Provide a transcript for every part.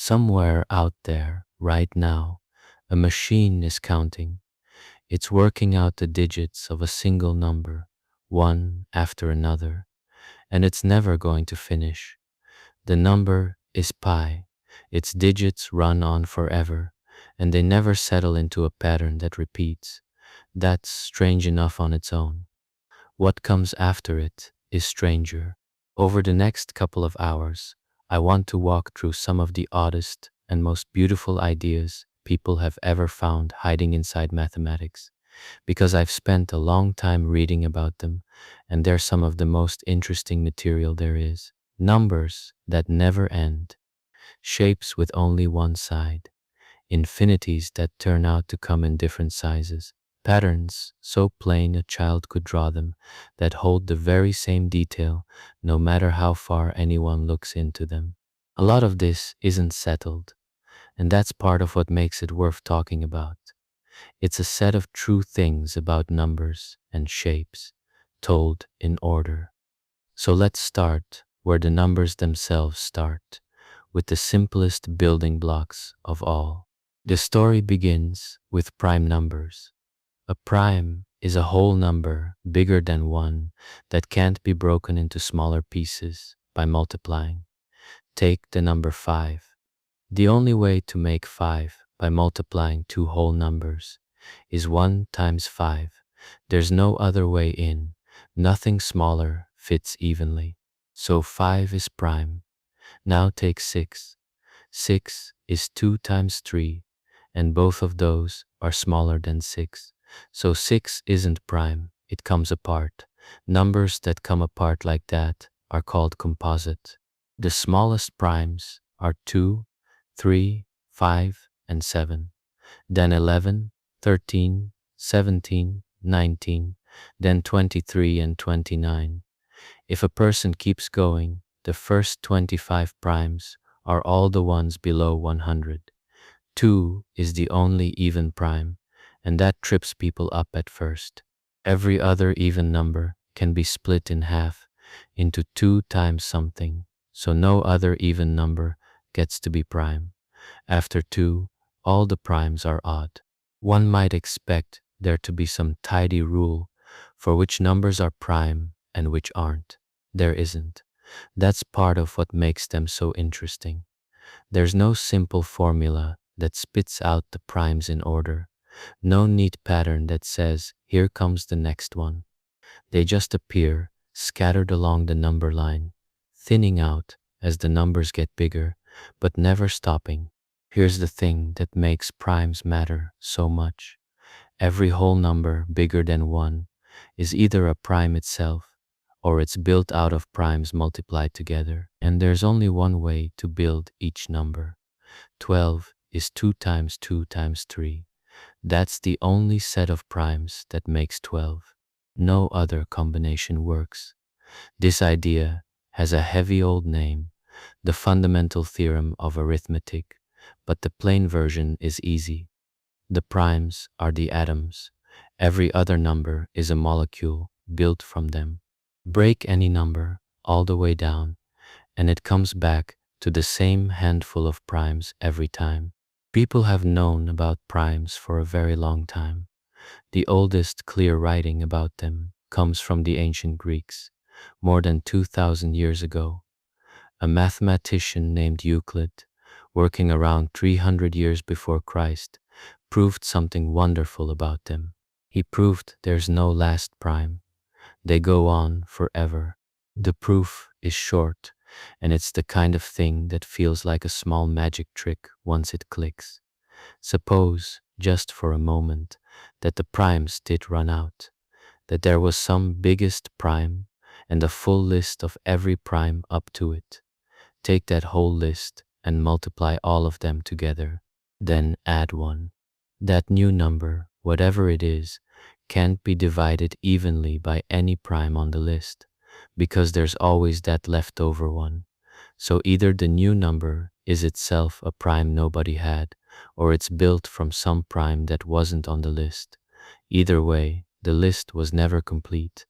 Somewhere out there, right now, a machine is counting. It's working out the digits of a single number, one after another, and it's never going to finish. The number is pi. Its digits run on forever, and they never settle into a pattern that repeats. That's strange enough on its own. What comes after it is stranger. Over the next couple of hours, I want to walk through some of the oddest and most beautiful ideas people have ever found hiding inside mathematics, because I've spent a long time reading about them, and they're some of the most interesting material there is. Numbers that never end, shapes with only one side, infinities that turn out to come in different sizes, patterns so plain a child could draw them that hold the very same detail no matter how far anyone looks into them. A lot of this isn't settled, and that's part of what makes it worth talking about. It's a set of true things about numbers and shapes, told in order. So let's start where the numbers themselves start, with the simplest building blocks of all. The story begins with prime numbers. A prime is a whole number bigger than one that can't be broken into smaller pieces by multiplying. Take the number 5. The only way to make 5 by multiplying two whole numbers is 1 times 5. There's no other way in. Nothing smaller fits evenly. So 5 is prime. Now take 6. 6 is 2 times 3, and both of those are smaller than 6. So 6 isn't prime, it comes apart. Numbers that come apart like that are called composite. The smallest primes are 2, 3, 5, and 7. Then 11, 13, 17, 19, then 23 and 29. If a person keeps going, the first 25 primes are all the ones below 100. 2 is the only even prime, and that trips people up at first. Every other even number can be split in half into 2 times something, so no other even number gets to be prime. After 2, all the primes are odd. One might expect there to be some tidy rule for which numbers are prime and which aren't. There isn't. That's part of what makes them so interesting. There's no simple formula that spits out the primes in order. No neat pattern that says, here comes the next one. They just appear, scattered along the number line, thinning out as the numbers get bigger, but never stopping. Here's the thing that makes primes matter so much. Every whole number bigger than 1 is either a prime itself, or it's built out of primes multiplied together. And there's only one way to build each number. 12 is 2 times 2 times 3. That's the only set of primes that makes 12. No other combination works. This idea has a heavy old name, the fundamental theorem of arithmetic, but the plain version is easy. The primes are the atoms. Every other number is a molecule built from them. Break any number all the way down, and it comes back to the same handful of primes every time. People have known about primes for a very long time. The oldest clear writing about them comes from the ancient Greeks, more than 2,000 years ago. A mathematician named Euclid, working around 300 years before Christ, proved something wonderful about them. He proved there's no last prime. They go on forever. The proof is short, and it's the kind of thing that feels like a small magic trick once it clicks. Suppose, just for a moment, that the primes did run out, that there was some biggest prime and a full list of every prime up to it. Take that whole list and multiply all of them together, then add 1. That new number, whatever it is, can't be divided evenly by any prime on the list, because there's always that leftover one. So either the new number is itself a prime nobody had, or it's built from some prime that wasn't on the list. Either way, the list was never complete.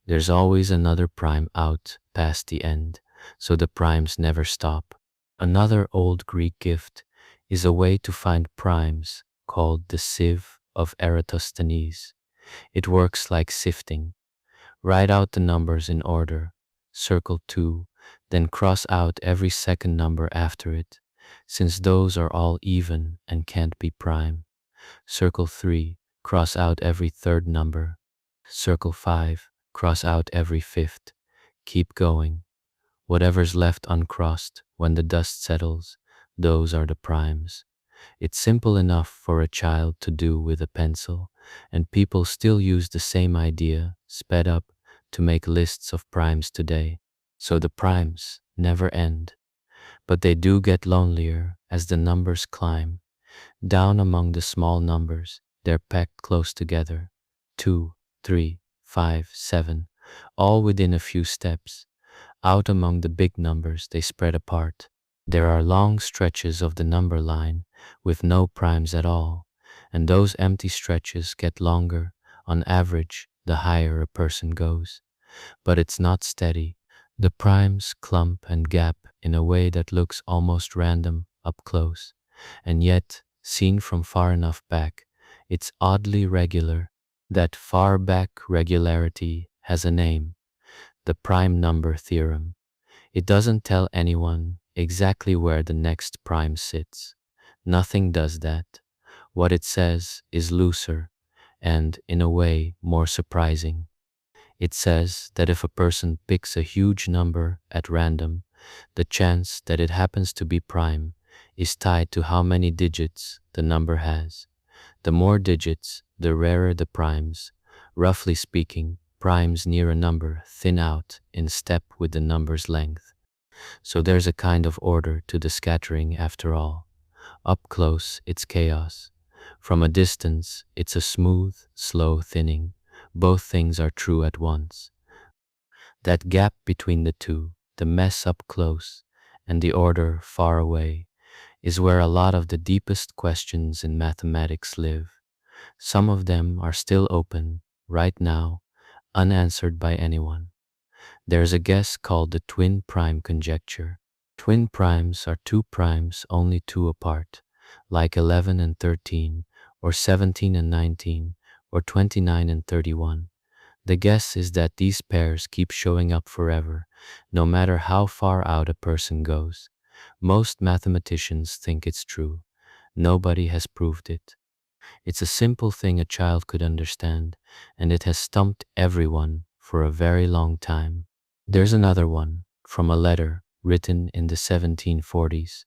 There's always another prime out past the end, so the primes never stop. Another old Greek gift is a way to find primes called the sieve of Eratosthenes. It works like sifting. Write out the numbers in order, circle 2, then cross out every second number after it, since those are all even and can't be prime. Circle 3, cross out every third number. Circle 5, cross out every fifth. Keep going. Whatever's left uncrossed when the dust settles, those are the primes. It's simple enough for a child to do with a pencil, and people still use the same idea, sped up, to make lists of primes today. So the primes never end, but they do get lonelier as the numbers climb. Down among the small numbers, they're packed close together. 2, 3, 5, 7, all within a few steps. Out among the big numbers, they spread apart. There are long stretches of the number line with no primes at all, and those empty stretches get longer, on average, the higher a person goes. But it's not steady. The primes clump and gap in a way that looks almost random up close, and yet, seen from far enough back, it's oddly regular. That far back regularity has a name: the prime number theorem. It doesn't tell anyone exactly where the next prime sits. Nothing does that. What it says is looser and, in a way, more surprising. It says that if a person picks a huge number at random, the chance that it happens to be prime is tied to how many digits the number has. The more digits, the rarer the primes. Roughly speaking, primes near a number thin out in step with the number's length. So there's a kind of order to the scattering after all. Up close, it's chaos. From a distance, it's a smooth, slow thinning. Both things are true at once. That gap between the two, the mess up close and the order far away, is where a lot of the deepest questions in mathematics live. Some of them are still open, right now, unanswered by anyone. There's a guess called the twin prime conjecture. Twin primes are two primes only two apart, like 11 and 13, or 17 and 19, or 29 and 31. The guess is that these pairs keep showing up forever, no matter how far out a person goes. Most mathematicians think it's true. Nobody has proved it. It's a simple thing a child could understand, and it has stumped everyone for a very long time. There's another one, from a letter written in the 1740s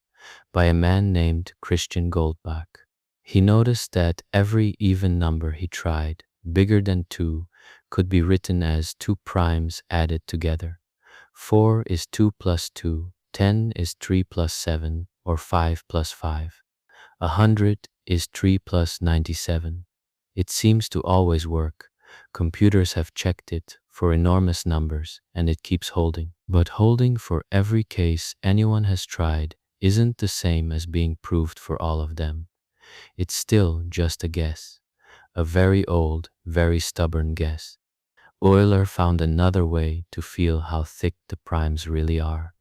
by a man named Christian Goldbach. He noticed that every even number he tried, bigger than 2, could be written as 2 primes added together. 4 is 2 plus 2, 10 is 3 plus 7, or 5 plus 5. 100 is 3 plus 97. It seems to always work. Computers have checked it for enormous numbers, and it keeps holding. But holding for every case anyone has tried isn't the same as being proved for all of them. It's still just a guess. A very old, very stubborn guess. Euler found another way to feel how thick the primes really are,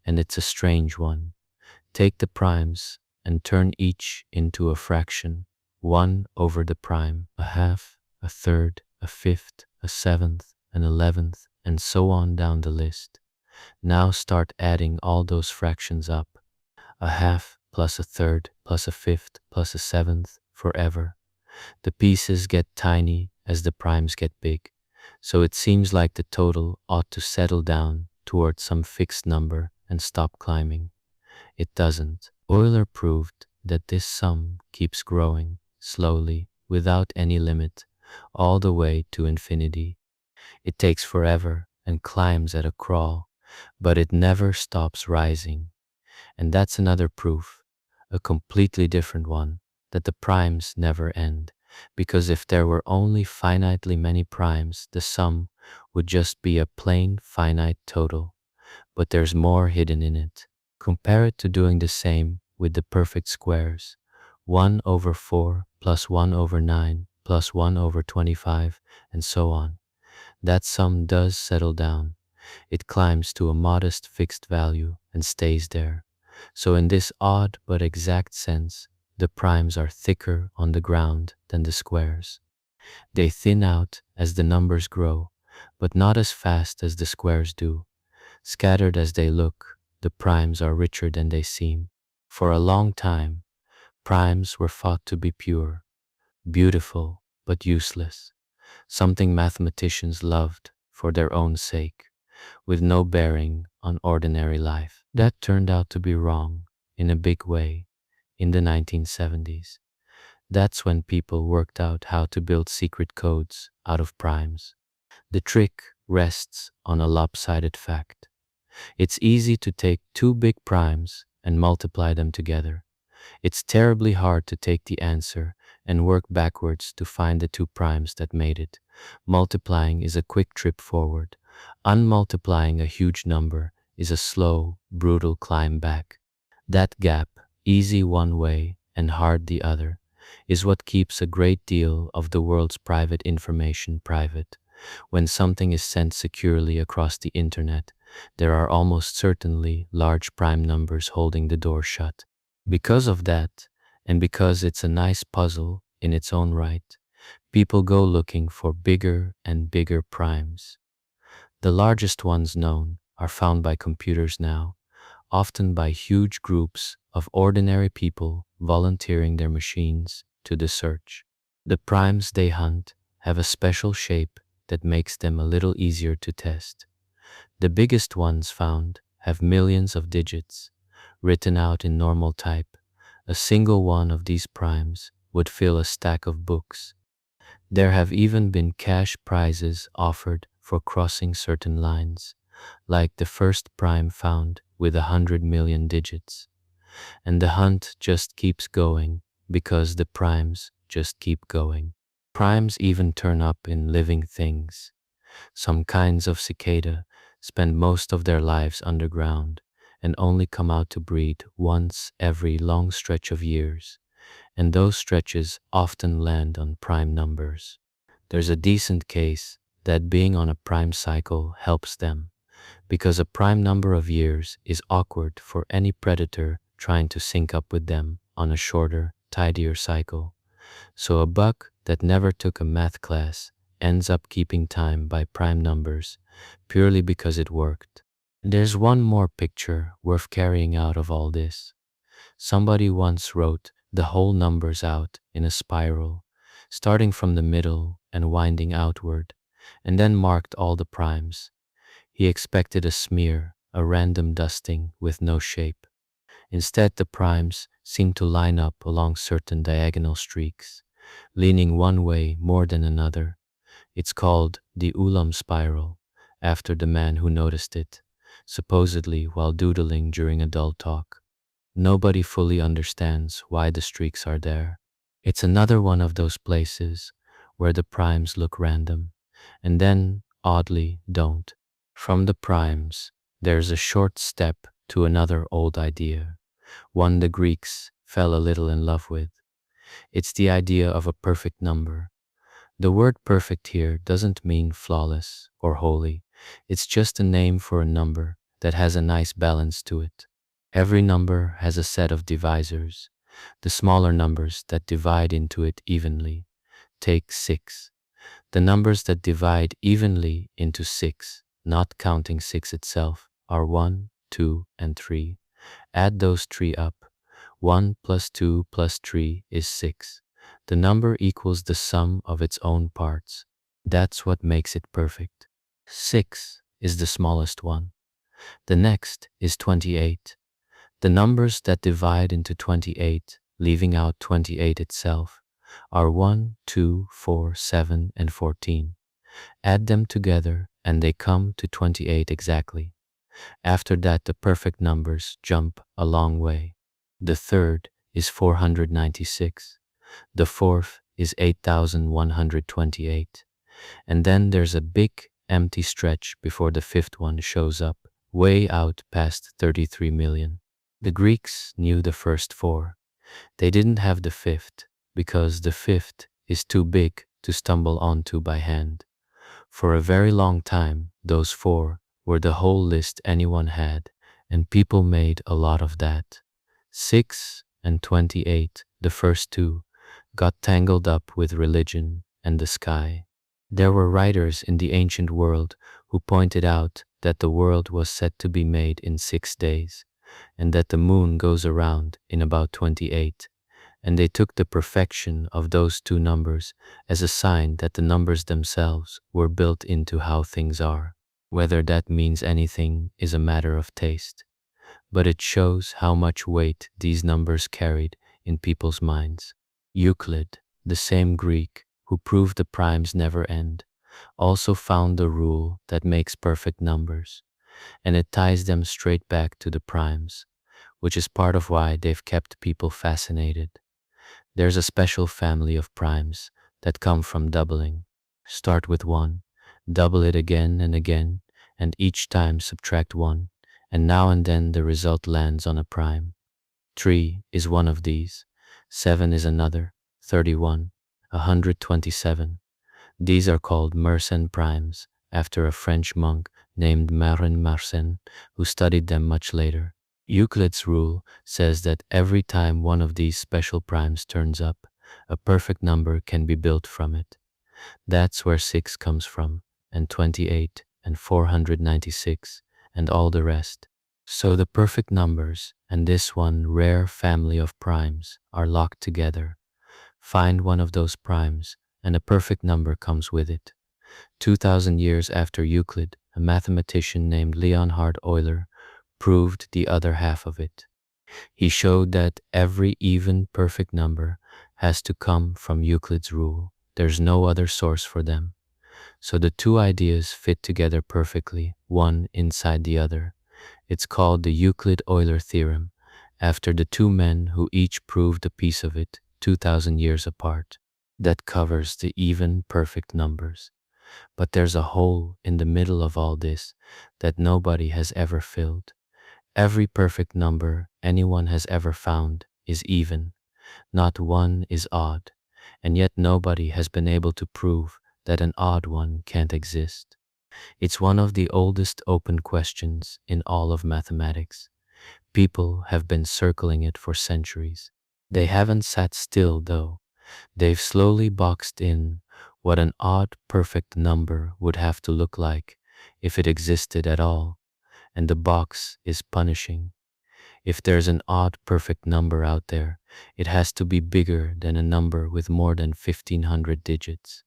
and it's a strange one. Take the primes and turn each into a fraction, 1 over the prime, a half, a third, a fifth, a seventh, an 11th, and so on down the list. Now start adding all those fractions up. A half plus a third plus a fifth plus a seventh, forever. The pieces get tiny as the primes get big, so it seems like the total ought to settle down toward some fixed number and stop climbing. It doesn't. Euler proved that this sum keeps growing, slowly, without any limit, all the way to infinity. It takes forever and climbs at a crawl, but it never stops rising. And that's another proof, a completely different one, that the primes never end. Because if there were only finitely many primes, the sum would just be a plain finite total. But there's more hidden in it. Compare it to doing the same with the perfect squares. 1 over 4 plus 1 over 9 plus 1 over 25, and so on. That sum does settle down. It climbs to a modest fixed value and stays there. So in this odd but exact sense, the primes are thicker on the ground than the squares. They thin out as the numbers grow, but not as fast as the squares do. Scattered as they look, the primes are richer than they seem. For a long time, primes were thought to be pure, beautiful, but useless, something mathematicians loved for their own sake, with no bearing on ordinary life. That turned out to be wrong in a big way in the 1970s. That's when people worked out how to build secret codes out of primes. The trick rests on a lopsided fact. It's easy to take two big primes and multiply them together. It's terribly hard to take the answer and work backwards to find the two primes that made it. Multiplying is a quick trip forward. Unmultiplying a huge number is a slow, brutal climb back. That gap, easy one way and hard the other, is what keeps a great deal of the world's private information private. When something is sent securely across the internet, there are almost certainly large prime numbers holding the door shut. Because of that, and because it's a nice puzzle in its own right, people go looking for bigger and bigger primes. The largest ones known are found by computers now, often by huge groups of ordinary people volunteering their machines to the search. The primes they hunt have a special shape that makes them a little easier to test. The biggest ones found have millions of digits, written out in normal type. A single one of these primes would fill a stack of books. There have even been cash prizes offered for crossing certain lines, like the first prime found with 100 million digits. And the hunt just keeps going because the primes just keep going. Primes even turn up in living things. Some kinds of cicada spend most of their lives underground and only come out to breed once every long stretch of years, and those stretches often land on prime numbers. There's a decent case that being on a prime cycle helps them, because a prime number of years is awkward for any predator trying to sync up with them on a shorter, tidier cycle. So a buck that never took a math class ends up keeping time by prime numbers purely because it worked. There's one more picture worth carrying out of all this. Somebody once wrote the whole numbers out in a spiral, starting from the middle and winding outward, and then marked all the primes. He expected a smear, a random dusting with no shape. Instead, the primes seemed to line up along certain diagonal streaks, leaning one way more than another. It's called the Ulam spiral, after the man who noticed it, supposedly while doodling during a dull talk. Nobody fully understands why the streaks are there. It's another one of those places where the primes look random, and then, oddly, don't. From the primes, there's a short step to another old idea, one the Greeks fell a little in love with. It's the idea of a perfect number. The word perfect here doesn't mean flawless or holy. It's just a name for a number that has a nice balance to it. Every number has a set of divisors, the smaller numbers that divide into it evenly. Take 6. The numbers that divide evenly into 6, not counting 6 itself, are 1, 2, and 3. Add those 3 up. 1 plus 2 plus 3 is 6. The number equals the sum of its own parts. That's what makes it perfect. 6 is the smallest one. The next is 28. The numbers that divide into 28, leaving out 28 itself, are 1, 2, 4, 7, and 14. Add them together and they come to 28 exactly. After that, the perfect numbers jump a long way. The third is 496. The fourth is 8128. And then there's a big empty stretch before the fifth one shows up, way out past 33 million. The Greeks knew the first 4. They didn't have the fifth, because the fifth is too big to stumble onto by hand. For a very long time, those 4 were the whole list anyone had, and people made a lot of that. 6 and 28, the first two, got tangled up with religion and the sky. There were writers in the ancient world who pointed out that the world was set to be made in 6 days, and that the moon goes around in about 28, and they took the perfection of those two numbers as a sign that the numbers themselves were built into how things are. Whether that means anything is a matter of taste, but it shows how much weight these numbers carried in people's minds. Euclid, the same Greek who proved the primes never end, also found the rule that makes perfect numbers, and it ties them straight back to the primes, which is part of why they've kept people fascinated. There's a special family of primes that come from doubling. Start with 1, double it again and again, and each time subtract 1, and now and then the result lands on a prime. 3 is one of these, 7 is another, 31, 127. These are called Mersenne primes, after a French monk named Marin Mersenne, who studied them much later. Euclid's rule says that every time one of these special primes turns up, a perfect number can be built from it. That's where 6 comes from, and 28, and 496, and all the rest. So the perfect numbers and this one rare family of primes are locked together. Find one of those primes, and a perfect number comes with it. 2,000 years after Euclid, a mathematician named Leonhard Euler proved the other half of it. He showed that every even perfect number has to come from Euclid's rule. There's no other source for them. So the two ideas fit together perfectly, one inside the other. It's called the Euclid-Euler theorem, after the two men who each proved a piece of it 2,000 years apart. That covers the even perfect numbers. But there's a hole in the middle of all this that nobody has ever filled. Every perfect number anyone has ever found is even. Not one is odd, and yet nobody has been able to prove that an odd one can't exist. It's one of the oldest open questions in all of mathematics. People have been circling it for centuries. They haven't sat still, though. They've slowly boxed in what an odd perfect number would have to look like if it existed at all, and the box is punishing. If there's an odd perfect number out there, it has to be bigger than a number with more than 1,500 digits.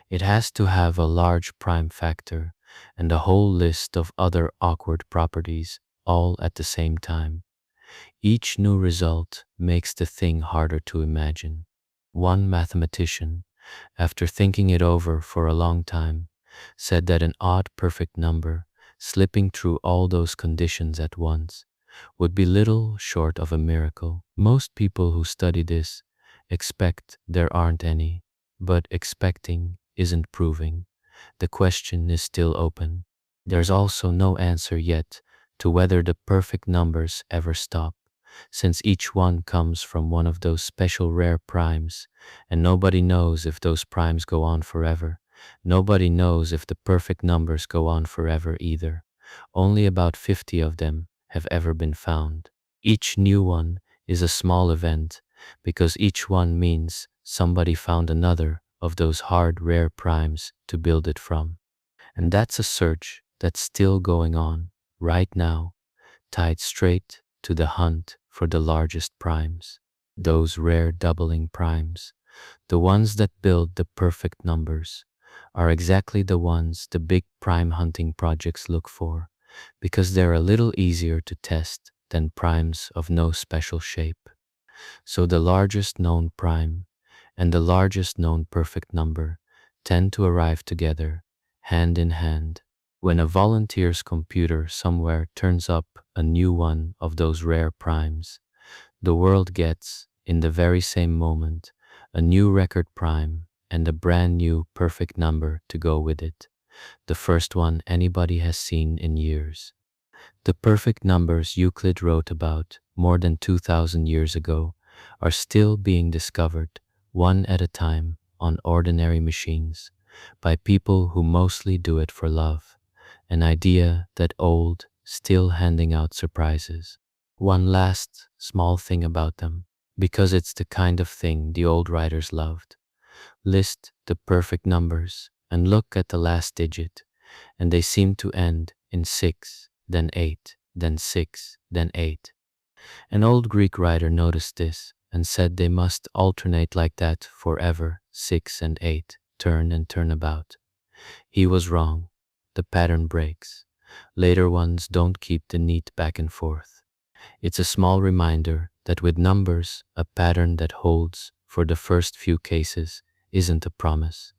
It has to have a large prime factor and a whole list of other awkward properties all at the same time. Each new result makes the thing harder to imagine. One mathematician, after thinking it over for a long time, said that an odd perfect number, slipping through all those conditions at once, would be little short of a miracle. Most people who study this expect there aren't any, but expecting isn't proving. The question is still open. There's also no answer yet to whether the perfect numbers ever stop, since each one comes from one of those special rare primes, and nobody knows if those primes go on forever. Nobody knows if the perfect numbers go on forever either. Only about 50 of them have ever been found. Each new one is a small event, because each one means somebody found another of those hard rare primes to build it from. And that's a search that's still going on right now, tied straight to the hunt for the largest primes, those rare doubling primes. The ones that build the perfect numbers are exactly the ones the big prime hunting projects look for, because they're a little easier to test than primes of no special shape. So the largest known prime and the largest known perfect number tend to arrive together, hand in hand. When a volunteer's computer somewhere turns up a new one of those rare primes, the world gets, in the very same moment, a new record prime and a brand new perfect number to go with it, the first one anybody has seen in years. The perfect numbers Euclid wrote about more than 2,000 years ago are still being discovered, one at a time, on ordinary machines, by people who mostly do it for love, an idea that old, still handing out surprises. One last small thing about them, because it's the kind of thing the old writers loved. List the perfect numbers and look at the last digit, and they seem to end in 6, then 8, then 6, then 8. An old Greek writer noticed this and said they must alternate like that forever, 6 and 8, turn and turn about. He was wrong. The pattern breaks. Later ones don't keep the neat back and forth. It's a small reminder that with numbers, a pattern that holds for the first few cases isn't a promise.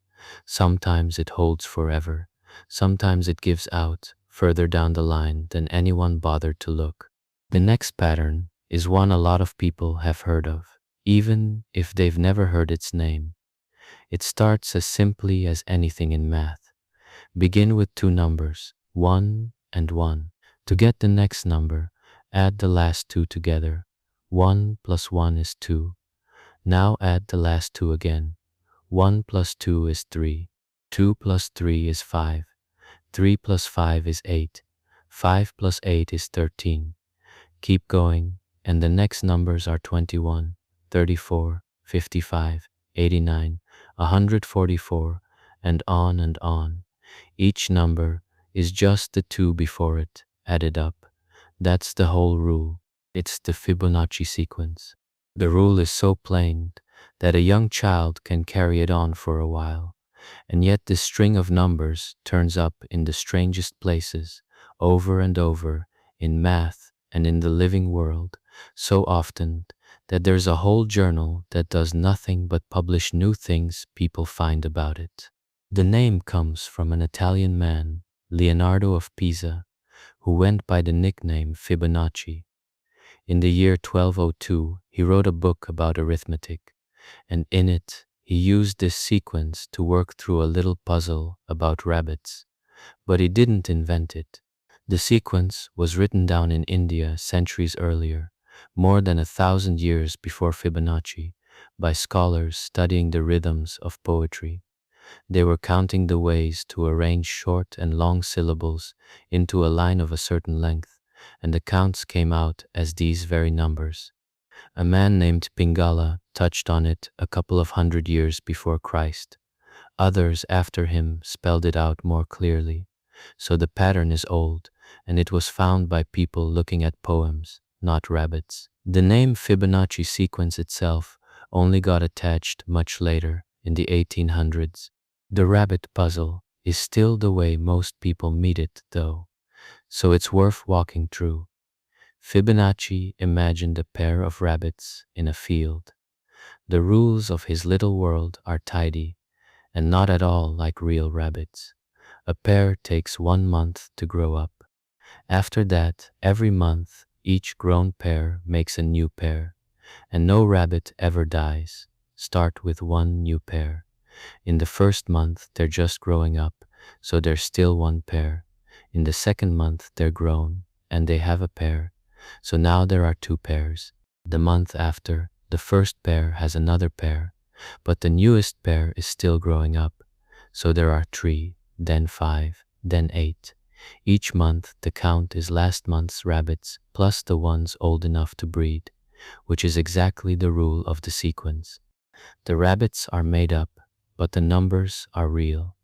Sometimes it holds forever. Sometimes it gives out further down the line than anyone bothered to look. The next pattern is one a lot of people have heard of, even if they've never heard its name. It starts as simply as anything in math. Begin with two numbers, 1 and 1. To get the next number, add the last two together. 1 plus 1 is 2. Now add the last two again. 1 plus 2 is 3. 2 plus 3 is 5. 3 plus 5 is 8. 5 plus 8 is 13. Keep going, and the next numbers are 21, 34, 55, 89, 144, and on and on. Each number is just the two before it, added up. That's the whole rule. It's the Fibonacci sequence. The rule is so plain that a young child can carry it on for a while. And yet this string of numbers turns up in the strangest places, over and over, in math and in the living world, so often that there's a whole journal that does nothing but publish new things people find about it. The name comes from an Italian man, Leonardo of Pisa, who went by the nickname Fibonacci. In the year 1202, he wrote a book about arithmetic, and in it, he used this sequence to work through a little puzzle about rabbits. But he didn't invent it. The sequence was written down in India centuries earlier, more than 1,000 years before Fibonacci, by scholars studying the rhythms of poetry. They were counting the ways to arrange short and long syllables into a line of a certain length, and the counts came out as these very numbers. A man named Pingala touched on it a couple of hundred years before Christ. Others after him spelled it out more clearly. So the pattern is old, and it was found by people looking at poems, not rabbits. The name Fibonacci sequence itself only got attached much later, in the 1800s. The rabbit puzzle is still the way most people meet it, though, so it's worth walking through. Fibonacci imagined a pair of rabbits in a field. The rules of his little world are tidy, and not at all like real rabbits. A pair takes 1 month to grow up. After that, every month, each grown pair makes a new pair, and no rabbit ever dies. Start with one new pair. In the first month, they're just growing up, so there's still one pair. In the second month, they're grown, and they have a pair, so now there are 2 pairs. The month after, the first pair has another pair, but the newest pair is still growing up, so there are 3, then 5, then 8. Each month the count is last month's rabbits plus the ones old enough to breed, which is exactly the rule of the sequence. The rabbits are made up, but the numbers are real,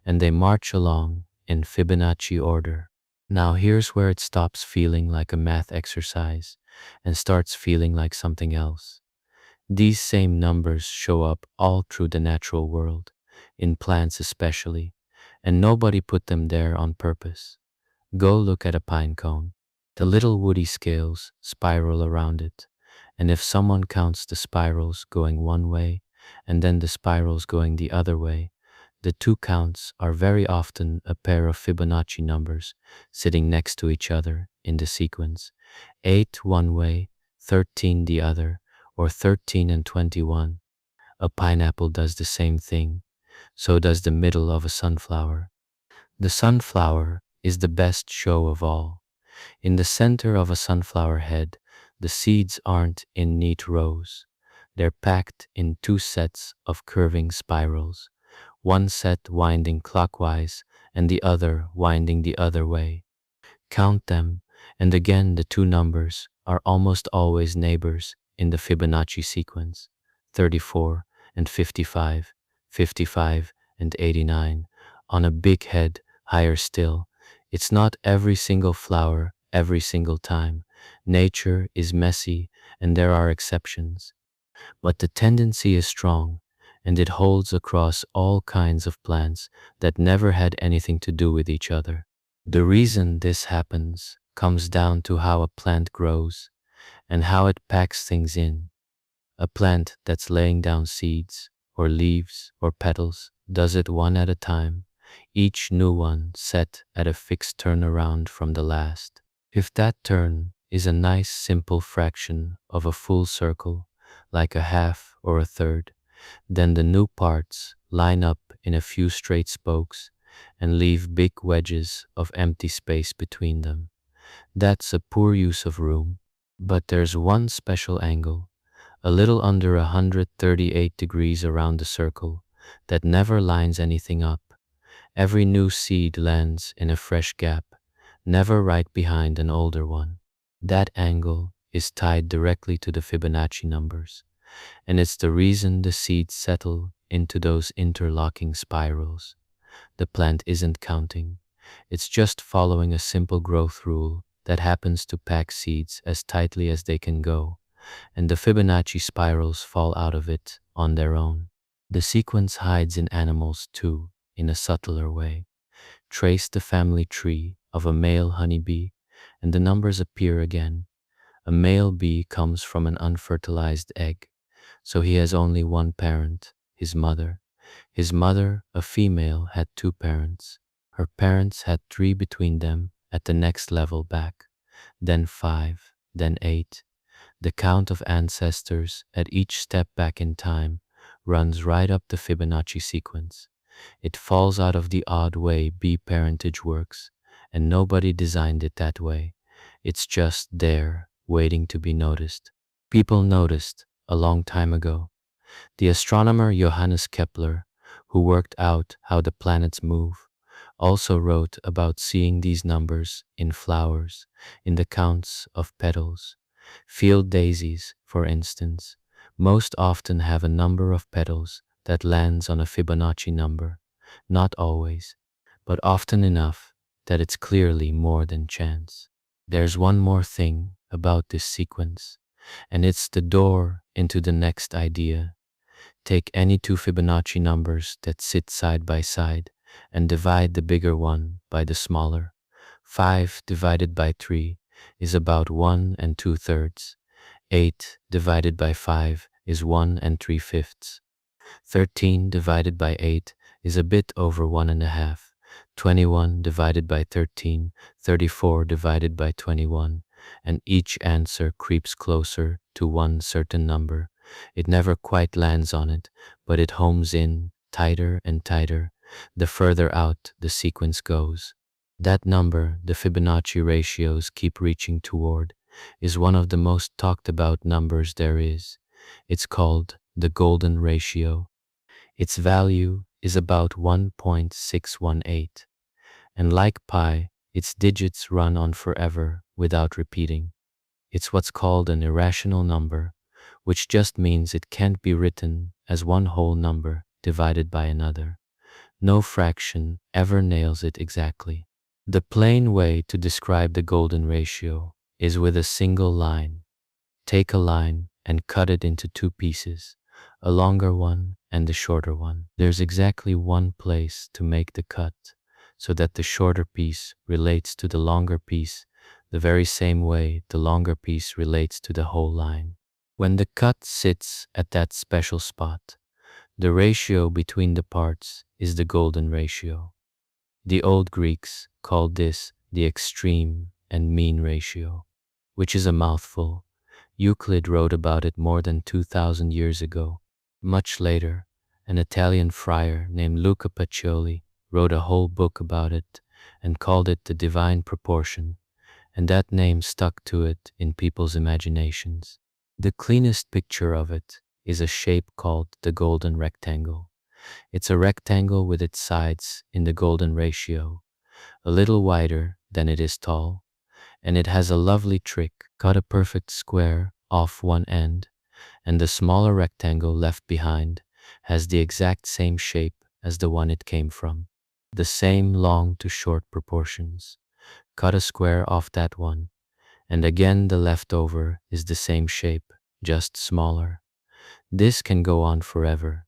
and they march along in Fibonacci order. Now here's where it stops feeling like a math exercise and starts feeling like something else. These same numbers show up all through the natural world, in plants especially, and nobody put them there on purpose. Go look at a pine cone. The little woody scales spiral around it, and if someone counts the spirals going one way and then the spirals going the other way, the 2 counts are very often a pair of Fibonacci numbers sitting next to each other in the sequence. 8 one way, 13 the other, or 13 and 21. A pineapple does the same thing. So does the middle of a sunflower. The sunflower is the best show of all. In the center of a sunflower head, the seeds aren't in neat rows. They're packed in 2 sets of curving spirals, one set winding clockwise and the other winding the other way. Count them, and again the two numbers are almost always neighbors in the Fibonacci sequence: 34 and 55, 55 and 89. On a big head, higher still. It's not every single flower every single time. Nature is messy and there are exceptions. But the tendency is strong, and it holds across all kinds of plants that never had anything to do with each other. The reason this happens comes down to how a plant grows and how it packs things in. A plant that's laying down seeds, or leaves, or petals, does it one at a time, each new one set at a fixed turnaround from the last. If that turn is a nice simple fraction of a full circle, like a half or a third, then the new parts line up in a few straight spokes and leave big wedges of empty space between them. That's a poor use of room. But there's one special angle, a little under 138 degrees around the circle, that never lines anything up. Every new seed lands in a fresh gap, never right behind an older one. That angle is tied directly to the Fibonacci numbers, and it's the reason the seeds settle into those interlocking spirals. The plant isn't counting, it's just following a simple growth rule that happens to pack seeds as tightly as they can go, and the Fibonacci spirals fall out of it on their own. The sequence hides in animals too, in a subtler way. Trace the family tree of a male honeybee, and the numbers appear again. A male bee comes from an unfertilized egg, so he has only one parent, his mother. His mother, a female, had two parents. Her parents had three between them at the next level back, then five, then eight. The count of ancestors at each step back in time runs right up the Fibonacci sequence. It falls out of the odd way bee parentage works, and nobody designed it that way. It's just there, waiting to be noticed. People noticed a long time ago. The astronomer Johannes Kepler, who worked out how the planets move, also wrote about seeing these numbers in flowers, in the counts of petals. Field daisies, for instance, most often have a number of petals that lands on a Fibonacci number. Not always, but often enough that it's clearly more than chance. There's one more thing about this sequence, and it's the door into the next idea. Take any two Fibonacci numbers that sit side by side and divide the bigger one by the smaller. 5 divided by 3 is about 1 and 2/3. 8 divided by 5 is 1 and 3/5. 13 divided by 8 is a bit over 1.5. 21 divided by 13, 34 divided by 21, and each answer creeps closer to one certain number. It never quite lands on it, but it homes in tighter and tighter the further out the sequence goes. That number the Fibonacci ratios keep reaching toward is one of the most talked about numbers there is. It's called the golden ratio. Its value is about 1.618, and like pi, its digits run on forever without repeating. It's what's called an irrational number, which just means it can't be written as one whole number divided by another. No fraction ever nails it exactly. The plain way to describe the golden ratio is with a single line. Take a line and cut it into two pieces, a longer one and a shorter one. There's exactly one place to make the cut, so that the shorter piece relates to the longer piece the very same way the longer piece relates to the whole line. When the cut sits at that special spot, the ratio between the parts is the golden ratio. The old Greeks called this the extreme and mean ratio, which is a mouthful. Euclid wrote about it more than 2,000 years ago. Much later, an Italian friar named Luca Pacioli wrote a whole book about it and called it the divine proportion, and that name stuck to it in people's imaginations. The cleanest picture of it is a shape called the golden rectangle. It's a rectangle with its sides in the golden ratio, a little wider than it is tall. And it has a lovely trick. Cut a perfect square off one end, and the smaller rectangle left behind has the exact same shape as the one it came from. The same long to short proportions. Cut a square off that one, and again the leftover is the same shape, just smaller. This can go on forever,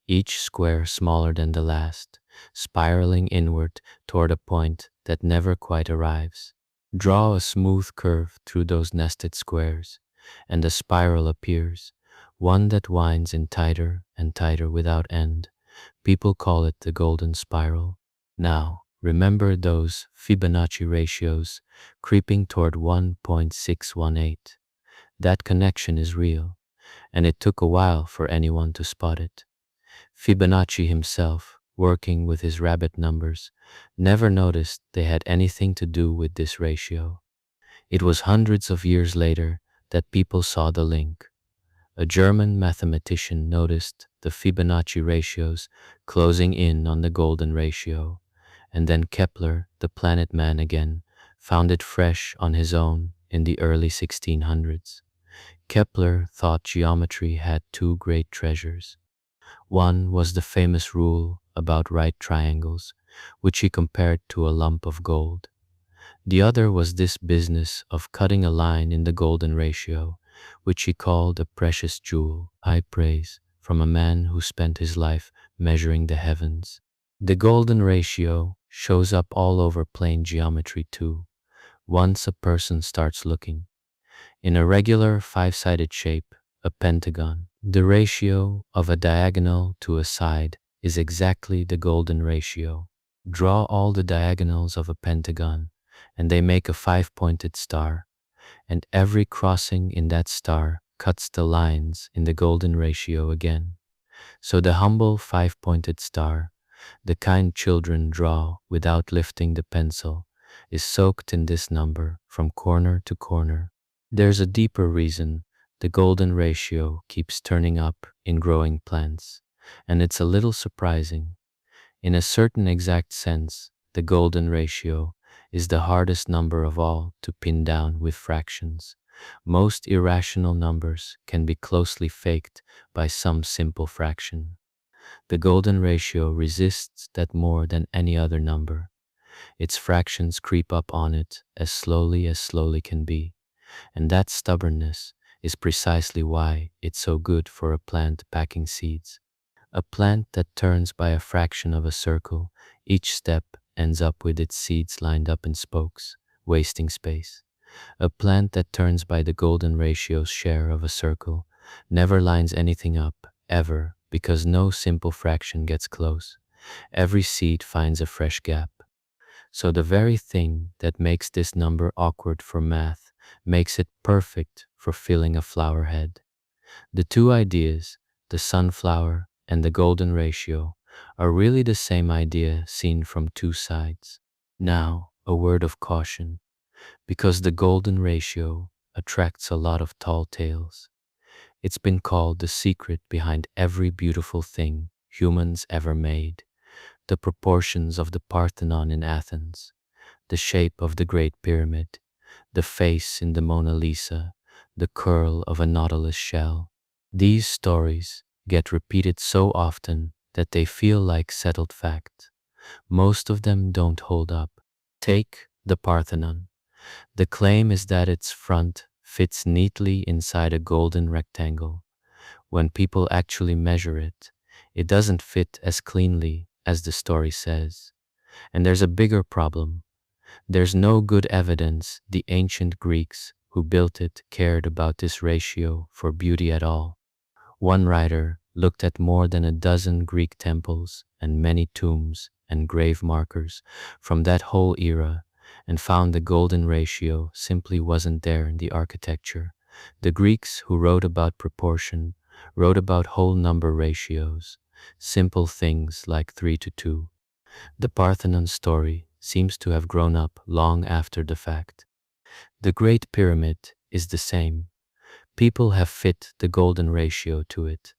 each square smaller than the last, spiraling inward toward a point that never quite arrives. Draw a smooth curve through those nested squares, and a spiral appears, one that winds in tighter and tighter without end. People call it the golden spiral. Now, remember those Fibonacci ratios creeping toward 1.618. That connection is real, and it took a while for anyone to spot it. Fibonacci himself, working with his rabbit numbers, never noticed they had anything to do with this ratio. It was hundreds of years later that people saw the link. A German mathematician noticed the Fibonacci ratios closing in on the golden ratio, and then Kepler, the planet man again, found it fresh on his own in the early 1600s. Kepler thought geometry had two great treasures. One was the famous rule about right triangles, which he compared to a lump of gold. The other was this business of cutting a line in the golden ratio, which he called a precious jewel, high praise from a man who spent his life measuring the heavens. The golden ratio shows up all over plane geometry too, once a person starts looking. In a regular five-sided shape, a pentagon, the ratio of a diagonal to a side is exactly the golden ratio. Draw all the diagonals of a pentagon, and they make a five-pointed star, and every crossing in that star cuts the lines in the golden ratio again. So the humble five-pointed star, the kind children draw without lifting the pencil, is soaked in this number from corner to corner. There's a deeper reason the golden ratio keeps turning up in growing plants, and it's a little surprising. In a certain exact sense, the golden ratio is the hardest number of all to pin down with fractions. Most irrational numbers can be closely faked by some simple fraction. The golden ratio resists that more than any other number. Its fractions creep up on it as slowly can be, and that stubbornness is precisely why it's so good for a plant packing seeds. A plant that turns by a fraction of a circle, each step ends up with its seeds lined up in spokes, wasting space. A plant that turns by the golden ratio's share of a circle never lines anything up, ever, because no simple fraction gets close. Every seed finds a fresh gap. So the very thing that makes this number awkward for math makes it perfect for filling a flower head. The two ideas, the sunflower and the golden ratio, are really the same idea seen from two sides. Now, a word of caution, because the golden ratio attracts a lot of tall tales. It's been called the secret behind every beautiful thing humans ever made. The proportions of the Parthenon in Athens, the shape of the Great Pyramid, the face in the Mona Lisa, the curl of a nautilus shell. These stories get repeated so often that they feel like settled fact. Most of them don't hold up. Take the Parthenon. The claim is that its front fits neatly inside a golden rectangle. When people actually measure it, it doesn't fit as cleanly as the story says. And there's a bigger problem. There's no good evidence the ancient Greeks who built it cared about this ratio for beauty at all. One writer looked at more than a dozen Greek temples and many tombs and grave markers from that whole era and found the golden ratio simply wasn't there in the architecture. The Greeks who wrote about proportion wrote about whole number ratios, simple things like 3:2. The Parthenon story seems to have grown up long after the fact. The Great Pyramid is the same. People have fit the golden ratio to it,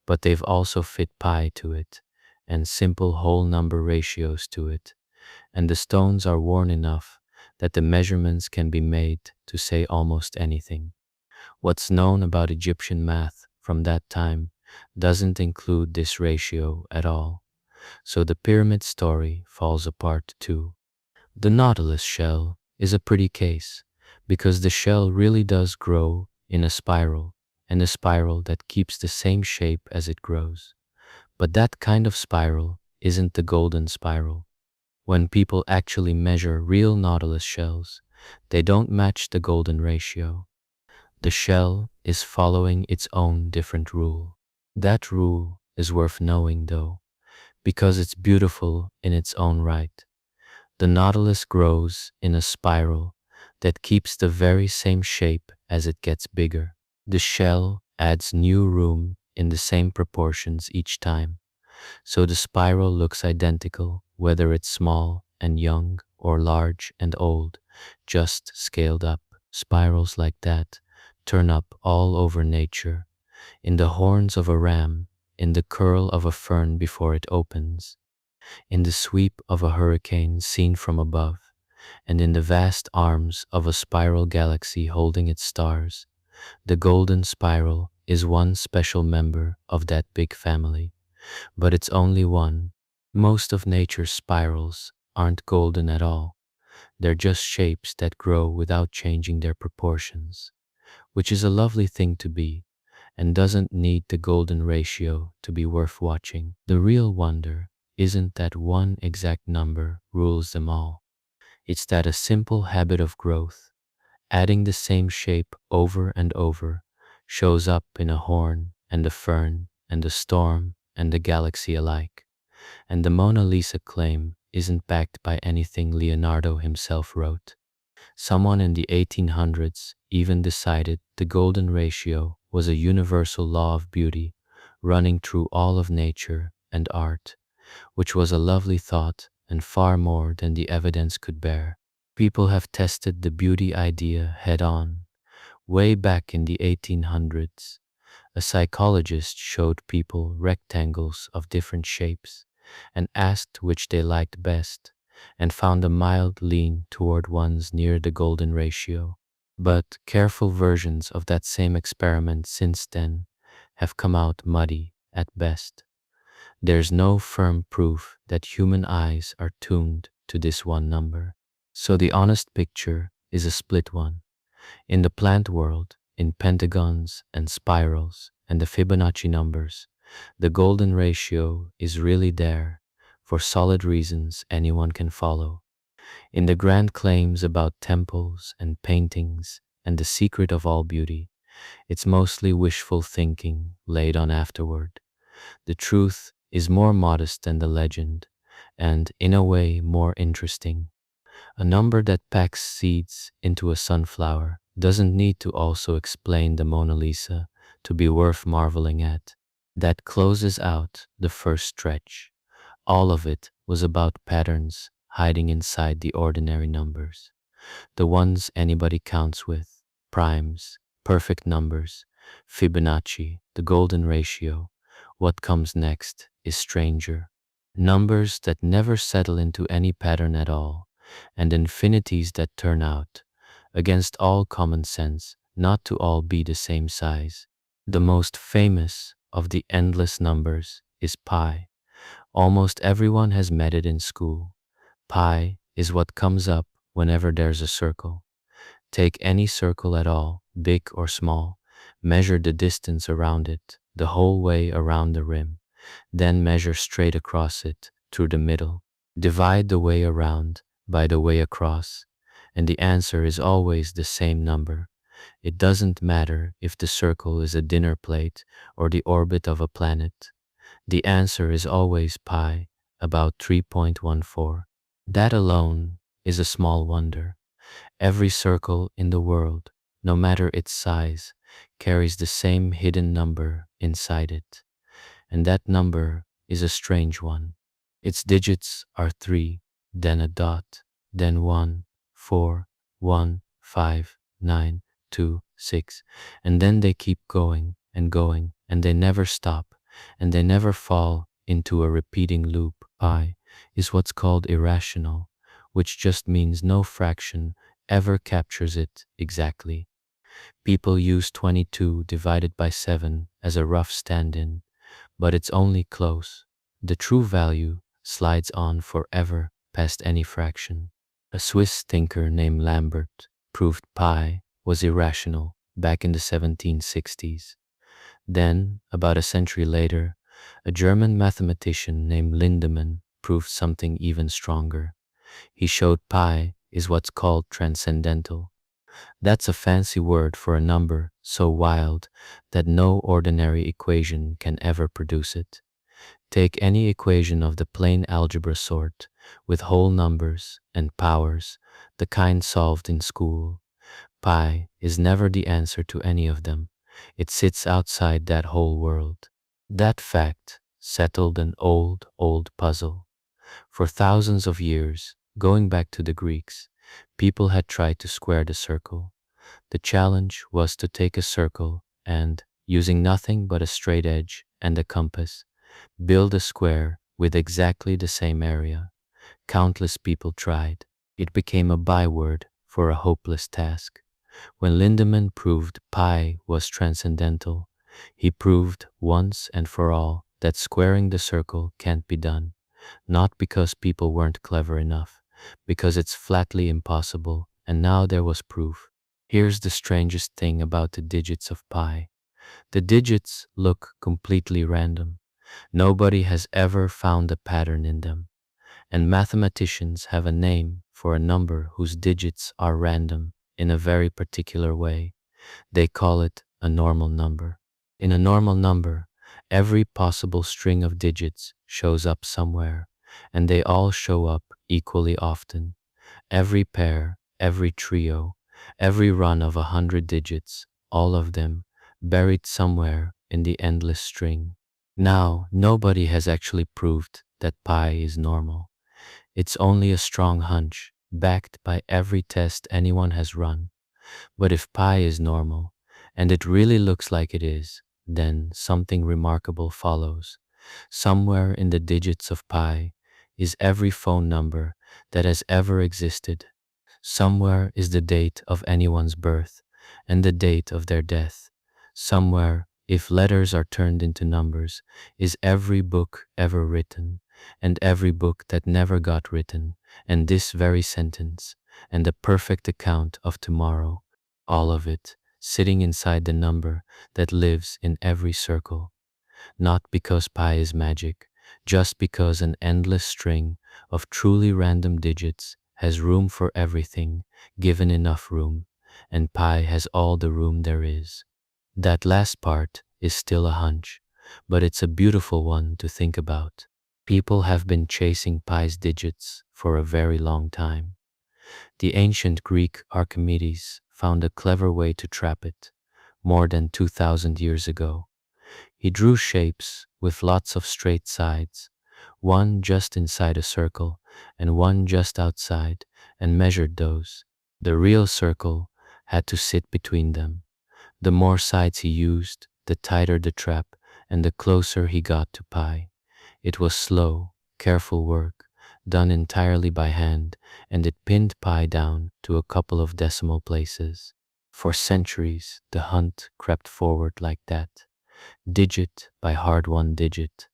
but they've also fit pi to it, and simple whole number ratios to it, and the stones are worn enough that the measurements can be made to say almost anything. What's known about Egyptian math from that time doesn't include this ratio at all, so the pyramid story falls apart too. The Nautilus shell is a pretty case because the shell really does grow in a spiral, and a spiral that keeps the same shape as it grows. But that kind of spiral isn't the golden spiral. When people actually measure real Nautilus shells, they don't match the golden ratio. The shell is following its own different rule. That rule is worth knowing though, because it's beautiful in its own right. The Nautilus grows in a spiral that keeps the very same shape as it gets bigger. The shell adds new room in the same proportions each time, so the spiral looks identical whether it's small and young or large and old, just scaled up. Spirals like that turn up all over nature, in the horns of a ram, in the curl of a fern before it opens, in the sweep of a hurricane seen from above, and in the vast arms of a spiral galaxy holding its stars. The golden spiral is one special member of that big family, but it's only one. Most of nature's spirals aren't golden at all. They're just shapes that grow without changing their proportions, which is a lovely thing to be, and doesn't need the golden ratio to be worth watching. The real wonder isn't that one exact number rules them all. It's that a simple habit of growth, adding the same shape over and over, shows up in a horn and a fern and a storm and a galaxy alike. And the Mona Lisa claim isn't backed by anything Leonardo himself wrote. Someone in the 1800s even decided the golden ratio was a universal law of beauty running through all of nature and art, which was a lovely thought and far more than the evidence could bear. People have tested the beauty idea head on. Way back in the 1800s, a psychologist showed people rectangles of different shapes and asked which they liked best, and found a mild lean toward ones near the golden ratio. But careful versions of that same experiment since then have come out muddy at best. There's no firm proof that human eyes are tuned to this one number. So the honest picture is a split one. In the plant world, in pentagons and spirals and the Fibonacci numbers, the golden ratio is really there for solid reasons anyone can follow. In the grand claims about temples and paintings and the secret of all beauty, it's mostly wishful thinking laid on afterward. The truth is more modest than the legend, and in a way more interesting. A number that packs seeds into a sunflower doesn't need to also explain the Mona Lisa to be worth marveling at. That closes out the first stretch. All of it was about patterns hiding inside the ordinary numbers, the ones anybody counts with, primes, perfect numbers, Fibonacci, the golden ratio. What comes next is stranger. Numbers that never settle into any pattern at all, and infinities that turn out, against all common sense, not to all be the same size. The most famous of the endless numbers is pi. Almost everyone has met it in school. Pi is what comes up whenever there's a circle. Take any circle at all, big or small, measure the distance around it, the whole way around the rim, then measure straight across it, through the middle. Divide the way around by the way across, and the answer is always the same number. It doesn't matter if the circle is a dinner plate or the orbit of a planet. The answer is always pi, about 3.14. That alone is a small wonder. Every circle in the world, no matter its size, carries the same hidden number inside it. And that number is a strange one. Its digits are 3, then a dot, then 1, 4, 1, 5, 9, 2, 6, and then they keep going, and they never stop, and they never fall into a repeating loop. Pi is what's called irrational, which just means no fraction ever captures it exactly. People use 22 divided by 7 as a rough stand-in, but it's only close. The true value slides on forever past any fraction. A Swiss thinker named Lambert proved pi was irrational back in the 1760s. Then, about a century later, a German mathematician named Lindemann proved something even stronger. He showed pi is what's called transcendental. That's a fancy word for a number so wild that no ordinary equation can ever produce it. Take any equation of the plain algebra sort, with whole numbers and powers, the kind solved in school. Pi is never the answer to any of them. It sits outside that whole world. That fact settled an old puzzle. For thousands of years, going back to the Greeks, people had tried to square the circle. The challenge was to take a circle and, using nothing but a straight edge and a compass, build a square with exactly the same area. Countless people tried. It became a byword for a hopeless task. When Lindemann proved pi was transcendental, he proved once and for all that squaring the circle can't be done, not because people weren't clever enough, because it's flatly impossible, and now there was proof. Here's the strangest thing about the digits of pi. The digits look completely random. Nobody has ever found a pattern in them, and mathematicians have a name for a number whose digits are random in a very particular way. They call it a normal number. In a normal number, every possible string of digits shows up somewhere, and they all show up equally often. Every pair, every trio, every run of 100 digits, all of them buried somewhere in the endless string. Now, nobody has actually proved that pi is normal. It's only a strong hunch, backed by every test anyone has run. But if pi is normal, and it really looks like it is, then something remarkable follows. Somewhere in the digits of pi is every phone number that has ever existed. Somewhere is the date of anyone's birth and the date of their death. Somewhere, if letters are turned into numbers, is every book ever written, and every book that never got written, and this very sentence, and the perfect account of tomorrow, all of it sitting inside the number that lives in every circle. Not because pi is magic, just because an endless string of truly random digits has room for everything, given enough room, and pi has all the room there is. That last part is still a hunch, but it's a beautiful one to think about. People have been chasing pi's digits for a very long time. The ancient Greek Archimedes found a clever way to trap it more than 2,000 years ago. He drew shapes with lots of straight sides, one just inside a circle and one just outside, and measured those. The real circle had to sit between them. The more sides he used, the tighter the trap and the closer he got to pi. It was slow, careful work, done entirely by hand, and it pinned pi down to a couple of decimal places. For centuries, the hunt crept forward like that, digit by hard-won digit.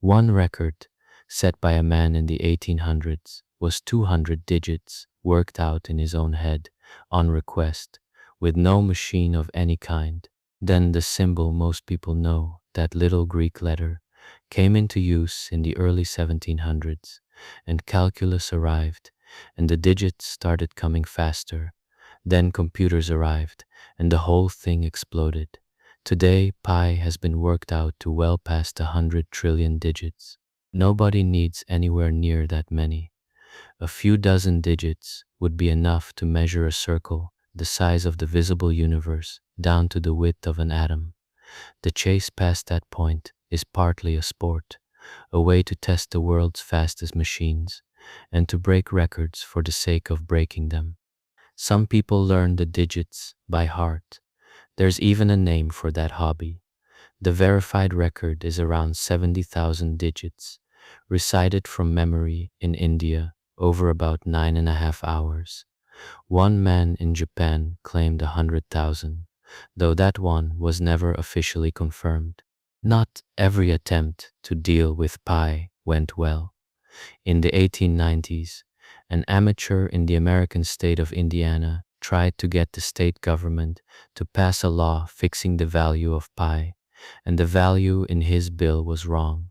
One record, set by a man in the 1800s, was 200 digits worked out in his own head, on request, with no machine of any kind. Then the symbol most people know, that little Greek letter, came into use in the early 1700s, and calculus arrived, and the digits started coming faster. Then computers arrived, and the whole thing exploded. Today, pi has been worked out to well past 100 trillion digits. Nobody needs anywhere near that many. A few dozen digits would be enough to measure a circle the size of the visible universe down to the width of an atom. The chase past that point is partly a sport, a way to test the world's fastest machines, and to break records for the sake of breaking them. Some people learn the digits by heart. There's even a name for that hobby. The verified record is around 70,000 digits, recited from memory in India over about 9.5 hours. One man in Japan claimed 100,000, though that one was never officially confirmed. Not every attempt to deal with pi went well. In the 1890s, an amateur in the American state of Indiana tried to get the state government to pass a law fixing the value of pi, and the value in his bill was wrong.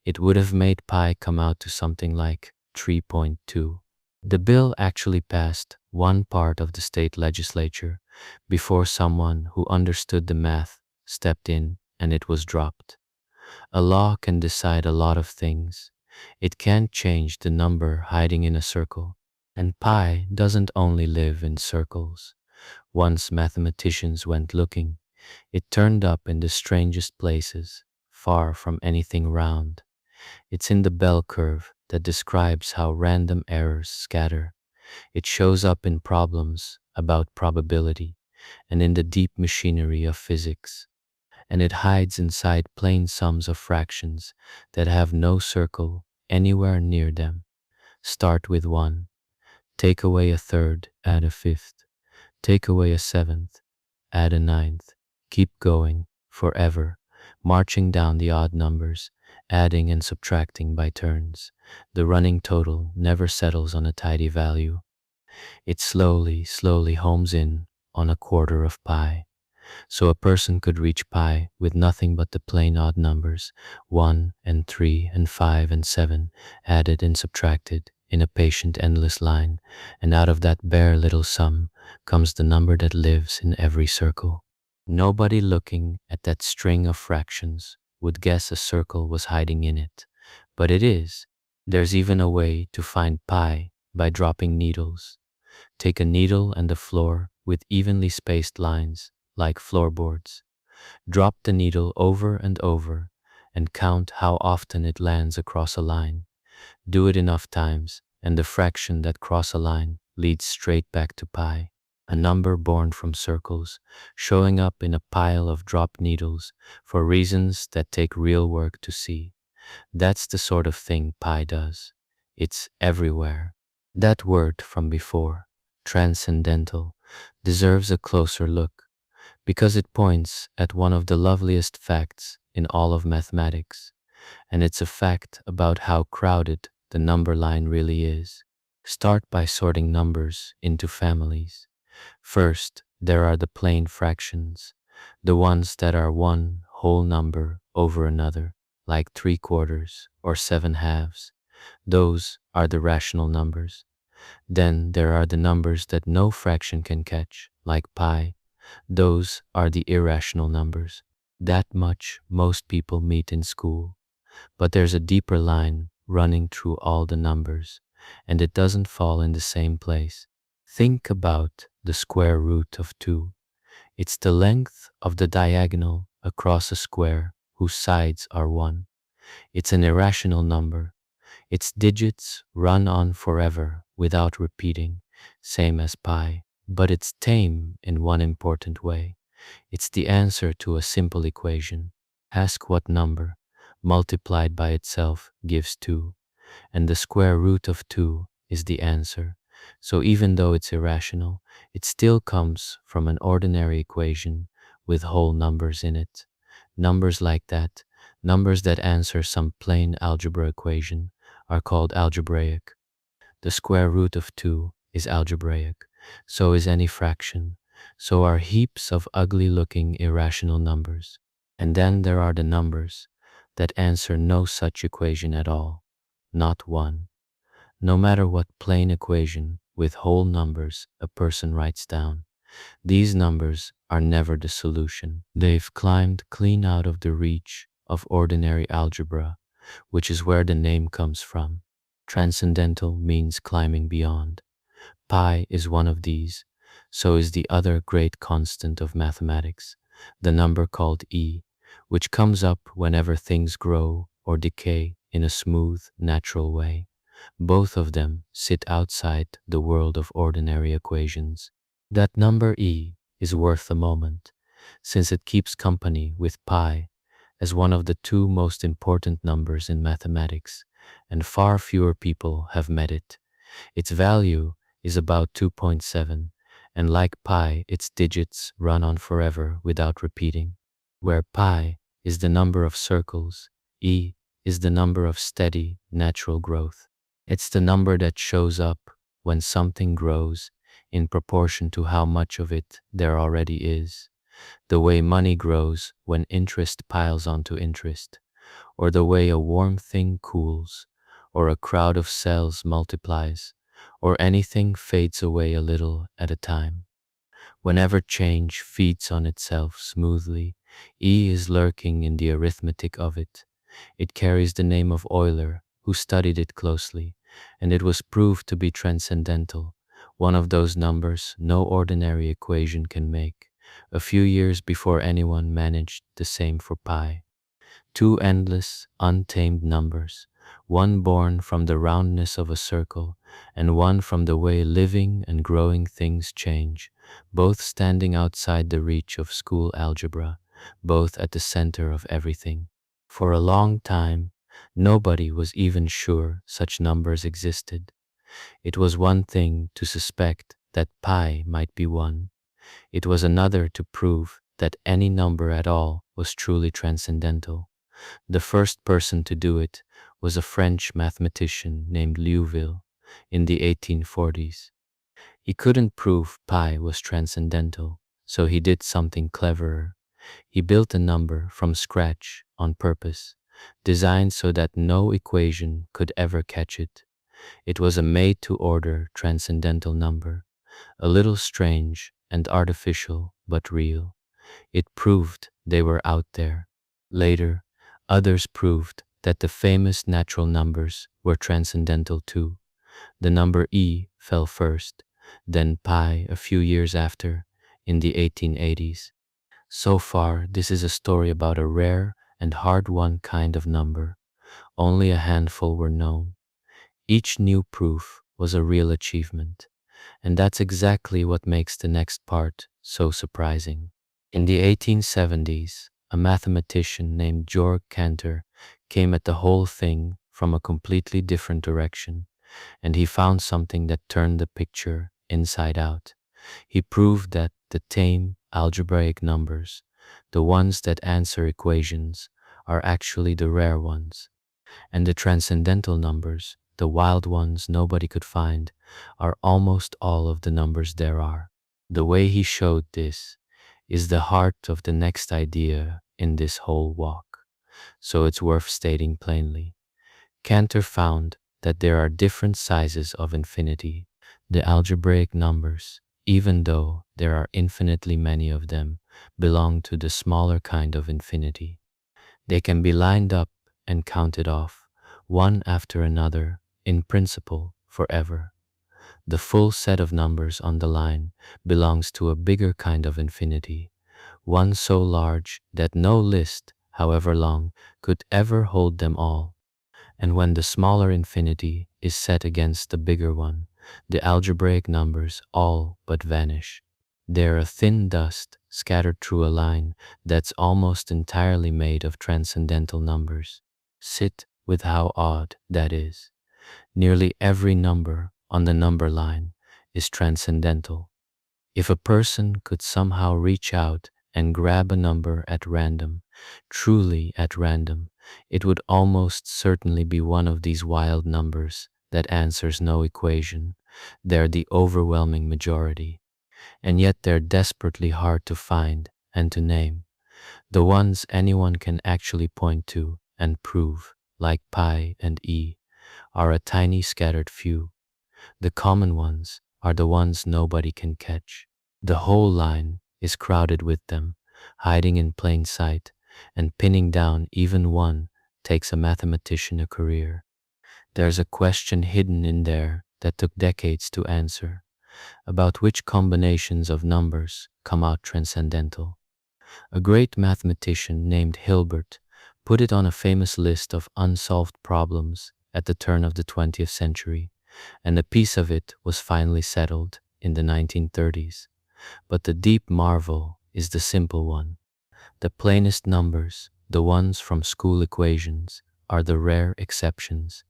It would have made pi come out to something like 3.2. The bill actually passed one part of the state legislature before someone who understood the math stepped in and it was dropped. A law can decide a lot of things. It can't change the number hiding in a circle. And pi doesn't only live in circles. Once mathematicians went looking, it turned up in the strangest places, far from anything round. It's in the bell curve that describes how random errors scatter. It shows up in problems about probability and in the deep machinery of physics. And it hides inside plain sums of fractions that have no circle anywhere near them. Start with 1, take away a third, add a fifth, take away a seventh, add a ninth, keep going, forever, marching down the odd numbers, adding and subtracting by turns. The running total never settles on a tidy value. It slowly homes in on a quarter of pi. So a person could reach pi with nothing but the plain odd numbers, 1 and 3 and 5 and 7, added and subtracted in a patient endless line, and out of that bare little sum comes the number that lives in every circle. Nobody looking at that string of fractions would guess a circle was hiding in it, but it is. There's even a way to find pi by dropping needles. Take a needle and a floor with evenly spaced lines, like floorboards. Drop the needle over and over and count how often it lands across a line. Do it enough times, and the fraction that cross a line leads straight back to pi, a number born from circles, showing up in a pile of dropped needles for reasons that take real work to see. That's the sort of thing pi does. It's everywhere. That word from before, transcendental, deserves a closer look, because it points at one of the loveliest facts in all of mathematics, and it's a fact about how crowded the number line really is. Start by sorting numbers into families. First, there are the plain fractions, the ones that are one whole number over another, like 3/4 or 7/2. Those are the rational numbers. Then there are the numbers that no fraction can catch, like pi. Those are the irrational numbers. That much most people meet in school. But there's a deeper line running through all the numbers, and it doesn't fall in the same place. Think about the square root of 2. It's the length of the diagonal across a square whose sides are 1. It's an irrational number. Its digits run on forever without repeating, same as pi. But it's tame in one important way. It's the answer to a simple equation. Ask what number, multiplied by itself, gives 2, and the square root of 2 is the answer. So even though it's irrational, it still comes from an ordinary equation with whole numbers in it. Numbers like that, numbers that answer some plain algebra equation, are called algebraic. The square root of 2 is algebraic. So is any fraction. So are heaps of ugly-looking irrational numbers. And then there are the numbers that answer no such equation at all. Not one. No matter what plain equation with whole numbers a person writes down, these numbers are never the solution. They've climbed clean out of the reach of ordinary algebra, which is where the name comes from. Transcendental means climbing beyond. Pi is one of these. So is the other great constant of mathematics, the number called e, which comes up whenever things grow or decay in a smooth, natural way. Both of them sit outside the world of ordinary equations. That number e is worth a moment, since it keeps company with pi as one of the two most important numbers in mathematics, and far fewer people have met it. Its value is about 2.7, and like pi, its digits run on forever without repeating. Where pi is the number of circles, e is the number of steady, natural growth. It's the number that shows up when something grows in proportion to how much of it there already is. The way money grows when interest piles onto interest, or the way a warm thing cools, or a crowd of cells multiplies, or anything fades away a little at a time. Whenever change feeds on itself smoothly, E is lurking in the arithmetic of it. It carries the name of Euler, who studied it closely, and it was proved to be transcendental, one of those numbers no ordinary equation can make, a few years before anyone managed the same for pi. Two endless, untamed numbers, one born from the roundness of a circle, and one from the way living and growing things change, both standing outside the reach of school algebra, both at the center of everything. For a long time, nobody was even sure such numbers existed. It was one thing to suspect that pi might be one. It was another to prove that any number at all was truly transcendental. The first person to do it was a French mathematician named Liouville in the 1840s. He couldn't prove pi was transcendental, so he did something cleverer. He built a number from scratch on purpose, designed so that no equation could ever catch it. It was a made-to-order transcendental number, a little strange and artificial but real. It proved they were out there. Later, others proved that the famous natural numbers were transcendental too. The number e fell first, then pi a few years after, in the 1880s. So far, this is a story about a rare and hard-won kind of number. Only a handful were known. Each new proof was a real achievement, and that's exactly what makes the next part so surprising. In the 1870s, a mathematician named Georg Cantor came at the whole thing from a completely different direction, and he found something that turned the picture inside out. He proved that the tame algebraic numbers, the ones that answer equations, are actually the rare ones, and the transcendental numbers, the wild ones nobody could find, are almost all of the numbers there are. The way he showed this is the heart of the next idea in this whole walk, so it's worth stating plainly. Cantor found that there are different sizes of infinity, the algebraic numbers, even though there are infinitely many of them, belong to the smaller kind of infinity. They can be lined up and counted off, one after another, in principle, forever. The full set of numbers on the line belongs to a bigger kind of infinity, one so large that no list, however long, could ever hold them all. And when the smaller infinity is set against the bigger one, the algebraic numbers all but vanish. They're a thin dust scattered through a line that's almost entirely made of transcendental numbers. Sit with how odd that is. Nearly every number on the number line is transcendental. If a person could somehow reach out and grab a number at random, truly at random, it would almost certainly be one of these wild numbers that answers no equation. They're the overwhelming majority, and yet they're desperately hard to find and to name. The ones anyone can actually point to and prove, like pi and e, are a tiny scattered few. The common ones are the ones nobody can catch. The whole line is crowded with them, hiding in plain sight, and pinning down even one takes a mathematician a career. There's a question hidden in there that took decades to answer, about which combinations of numbers come out transcendental. A great mathematician named Hilbert put it on a famous list of unsolved problems at the turn of the 20th century, and a piece of it was finally settled in the 1930s. But the deep marvel is the simple one. The plainest numbers, the ones from school equations, are the rare exceptions.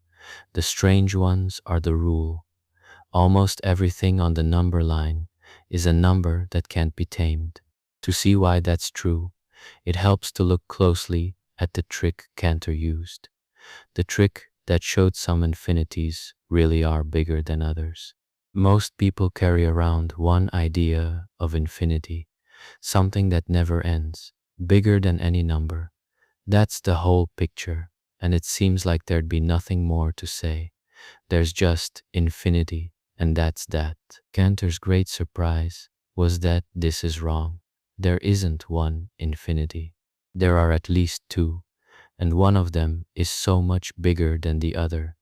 The strange ones are the rule. Almost everything on the number line is a number that can't be tamed. To see why that's true, it helps to look closely at the trick Cantor used. The trick that showed some infinities really are bigger than others. Most people carry around one idea of infinity, something that never ends, bigger than any number. That's the whole picture, and it seems like there'd be nothing more to say. There's just infinity, and that's that. Cantor's great surprise was that this is wrong. There isn't one infinity. There are at least two, and one of them is so much bigger than the other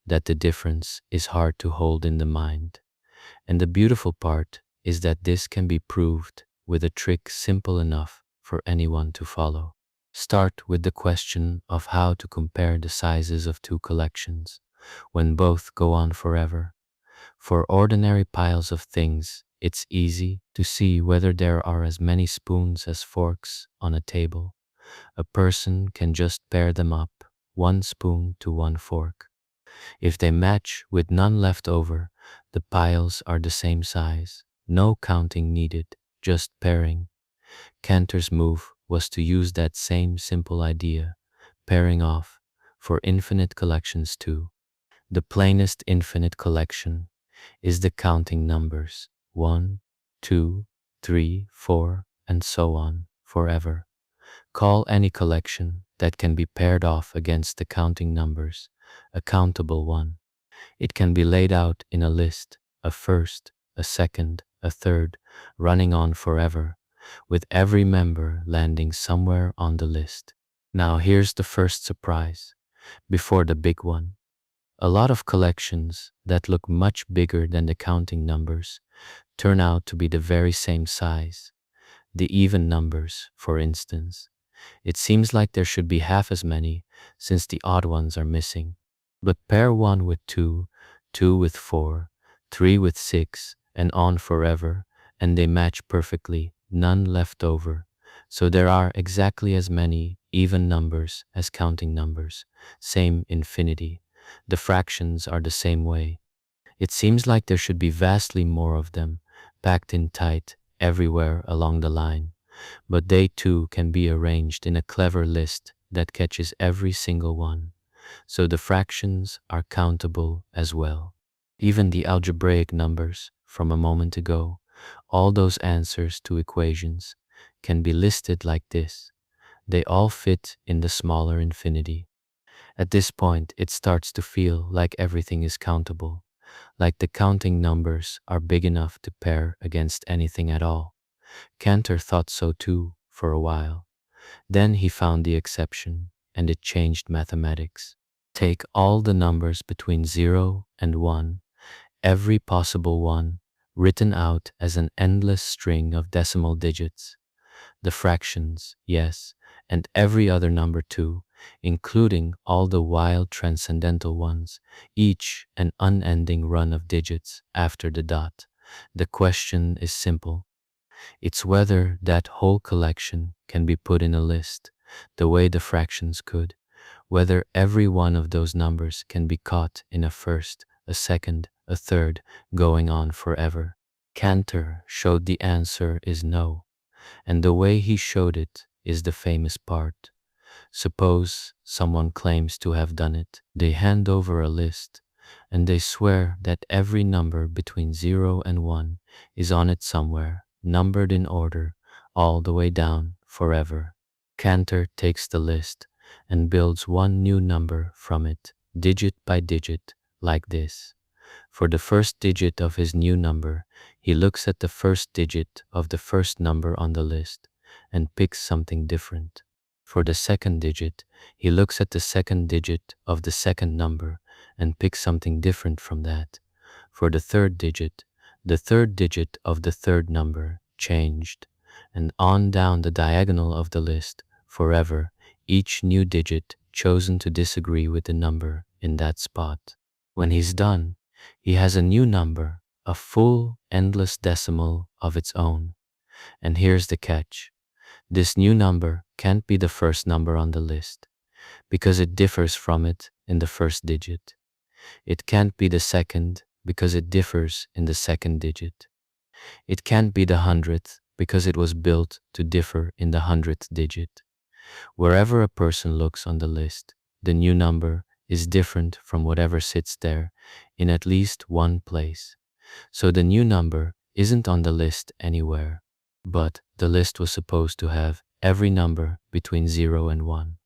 that the difference is hard to hold in the mind. And the beautiful part is that this can be proved with a trick simple enough for anyone to follow. Start with the question of how to compare the sizes of two collections when both go on forever. For ordinary piles of things, it's easy to see whether there are as many spoons as forks on a table. A person can just pair them up, one spoon to one fork. If they match with none left over, the piles are the same size. No counting needed, just pairing. Cantor's move was to use that same simple idea, pairing off, for infinite collections too. The plainest infinite collection is the counting numbers 1, 2, 3, 4, and so on, forever. Call any collection that can be paired off against the counting numbers a countable one. It can be laid out in a list, a first, a second, a third, running on forever, with every member landing somewhere on the list. Now here's the first surprise, before the big one. A lot of collections that look much bigger than the counting numbers turn out to be the very same size. The even numbers, for instance. It seems like there should be half as many, since the odd ones are missing. But pair 1 with 2, 2 with 4, 3 with 6, and on forever, and they match perfectly, none left over. So there are exactly as many even numbers as counting numbers, same infinity. The fractions are the same way. It seems like there should be vastly more of them, packed in tight, everywhere along the line. But they too can be arranged in a clever list that catches every single one. So the fractions are countable as well. Even the algebraic numbers from a moment ago, all those answers to equations, can be listed like this. They all fit in the smaller infinity. At this point, it starts to feel like everything is countable, like the counting numbers are big enough to pair against anything at all. Cantor thought so too for a while. Then he found the exception, and it changed mathematics. Take all the numbers between 0 and 1, every possible one, written out as an endless string of decimal digits. The fractions, yes, and every other number too, including all the wild transcendental ones, each an unending run of digits after the dot. The question is simple. It's whether that whole collection can be put in a list, the way the fractions could, whether every one of those numbers can be caught in a first, a second, a third, going on forever. Cantor showed the answer is no, and the way he showed it is the famous part. Suppose someone claims to have done it. They hand over a list, and they swear that every number between 0 and 1 is on it somewhere, numbered in order, all the way down, forever. Cantor takes the list and builds one new number from it, digit by digit, like this. For the first digit of his new number, he looks at the first digit of the first number on the list and picks something different. For the second digit, he looks at the second digit of the second number and picks something different from that. For the third digit of the third number changed, and on down the diagonal of the list, forever, each new digit chosen to disagree with the number in that spot. When he's done, he has a new number, a full, endless decimal of its own. And here's the catch. This new number can't be the first number on the list, because it differs from it in the first digit. It can't be the second, because it differs in the second digit. It can't be the hundredth because it was built to differ in the hundredth digit. Wherever a person looks on the list, the new number is different from whatever sits there in at least one place. So the new number isn't on the list anywhere, but the list was supposed to have every number between 0 and 1.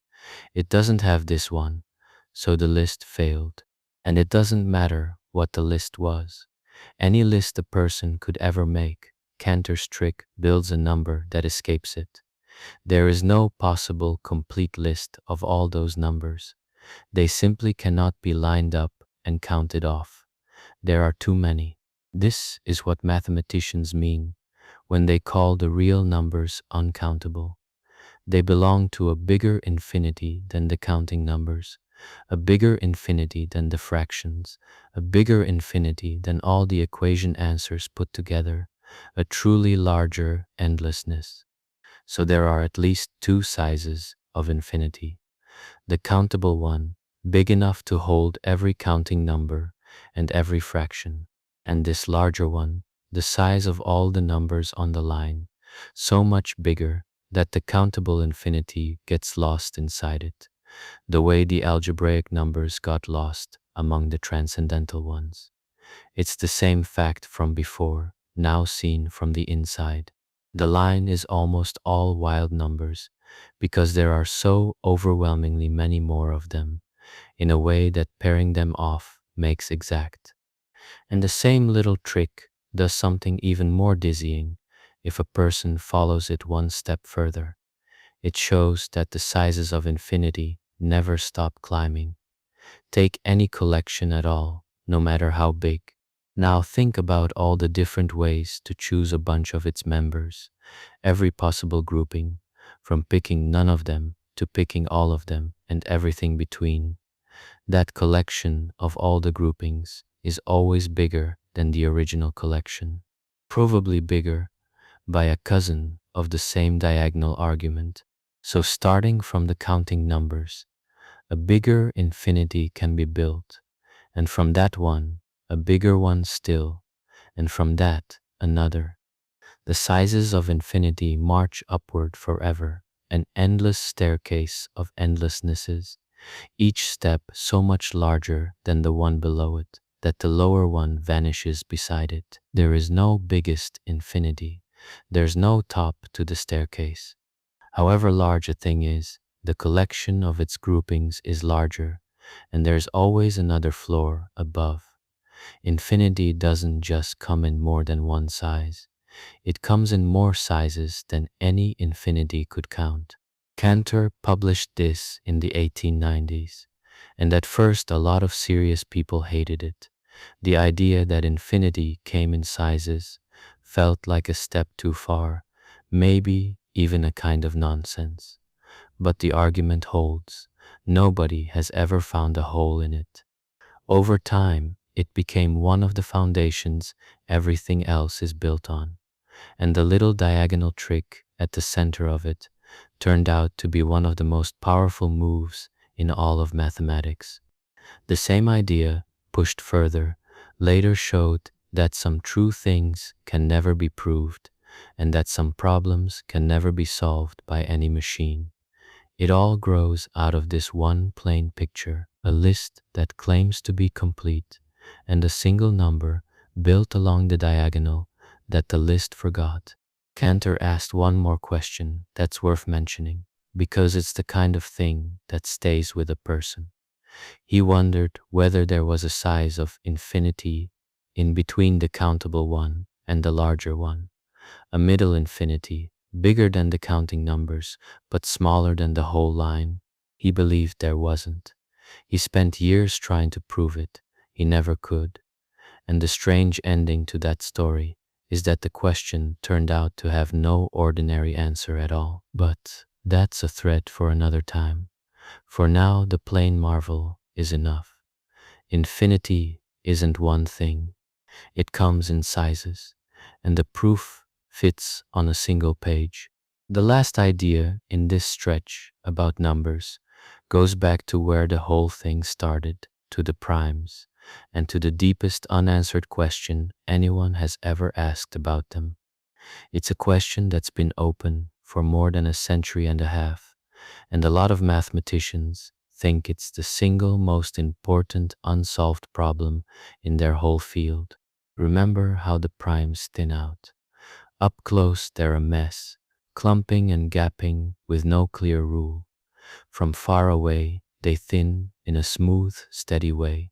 It doesn't have this one, so the list failed. And it doesn't matter what the list was. Any list a person could ever make, Cantor's trick builds a number that escapes it. There is no possible complete list of all those numbers. They simply cannot be lined up and counted off. There are too many. This is what mathematicians mean when they call the real numbers uncountable. They belong to a bigger infinity than the counting numbers, a bigger infinity than the fractions, a bigger infinity than all the equation answers put together, a truly larger endlessness. So there are at least two sizes of infinity. The countable one, big enough to hold every counting number and every fraction, and this larger one, the size of all the numbers on the line, so much bigger that the countable infinity gets lost inside it, the way the algebraic numbers got lost among the transcendental ones. It's the same fact from before, now seen from the inside. The line is almost all wild numbers because there are so overwhelmingly many more of them, in a way that pairing them off makes exact. And the same little trick does something even more dizzying if a person follows it one step further. It shows that the sizes of infinity never stop climbing. Take any collection at all, no matter how big. Now think about all the different ways to choose a bunch of its members, every possible grouping, from picking none of them to picking all of them and everything between. That collection of all the groupings is always bigger than the original collection, probably bigger by a cousin of the same diagonal argument. So starting from the counting numbers, a bigger infinity can be built, and from that one, a bigger one still, and from that, another. The sizes of infinity march upward forever, an endless staircase of endlessnesses, each step so much larger than the one below it, that the lower one vanishes beside it. There is no biggest infinity. There's no top to the staircase. However large a thing is, the collection of its groupings is larger, and there's always another floor above. Infinity doesn't just come in more than one size. It comes in more sizes than any infinity could count. Cantor published this in the 1890s, and at first a lot of serious people hated it. The idea that infinity came in sizes felt like a step too far, maybe even a kind of nonsense. But the argument holds. Nobody has ever found a hole in it. Over time, it became one of the foundations everything else is built on, and the little diagonal trick at the center of it turned out to be one of the most powerful moves in all of mathematics. The same idea, pushed further, later showed that some true things can never be proved, and that some problems can never be solved by any machine. It all grows out of this one plain picture, a list that claims to be complete, and a single number built along the diagonal that the list forgot. Cantor asked one more question that's worth mentioning, because it's the kind of thing that stays with a person. He wondered whether there was a size of infinity in between the countable one and the larger one, a middle infinity, bigger than the counting numbers, but smaller than the whole line. He believed there wasn't. He spent years trying to prove it. He never could. And the strange ending to that story is that the question turned out to have no ordinary answer at all. But that's a thread for another time. For now, the plain marvel is enough. Infinity isn't one thing. It comes in sizes, and the proof fits on a single page. The last idea in this stretch about numbers goes back to where the whole thing started, to the primes. and to the deepest unanswered question anyone has ever asked about them. It's a question that's been open for more than a century and a half, and a lot of mathematicians think it's the single most important unsolved problem in their whole field. Remember how the primes thin out. Up close, they're a mess, clumping and gapping with no clear rule. From far away, they thin in a smooth, steady way,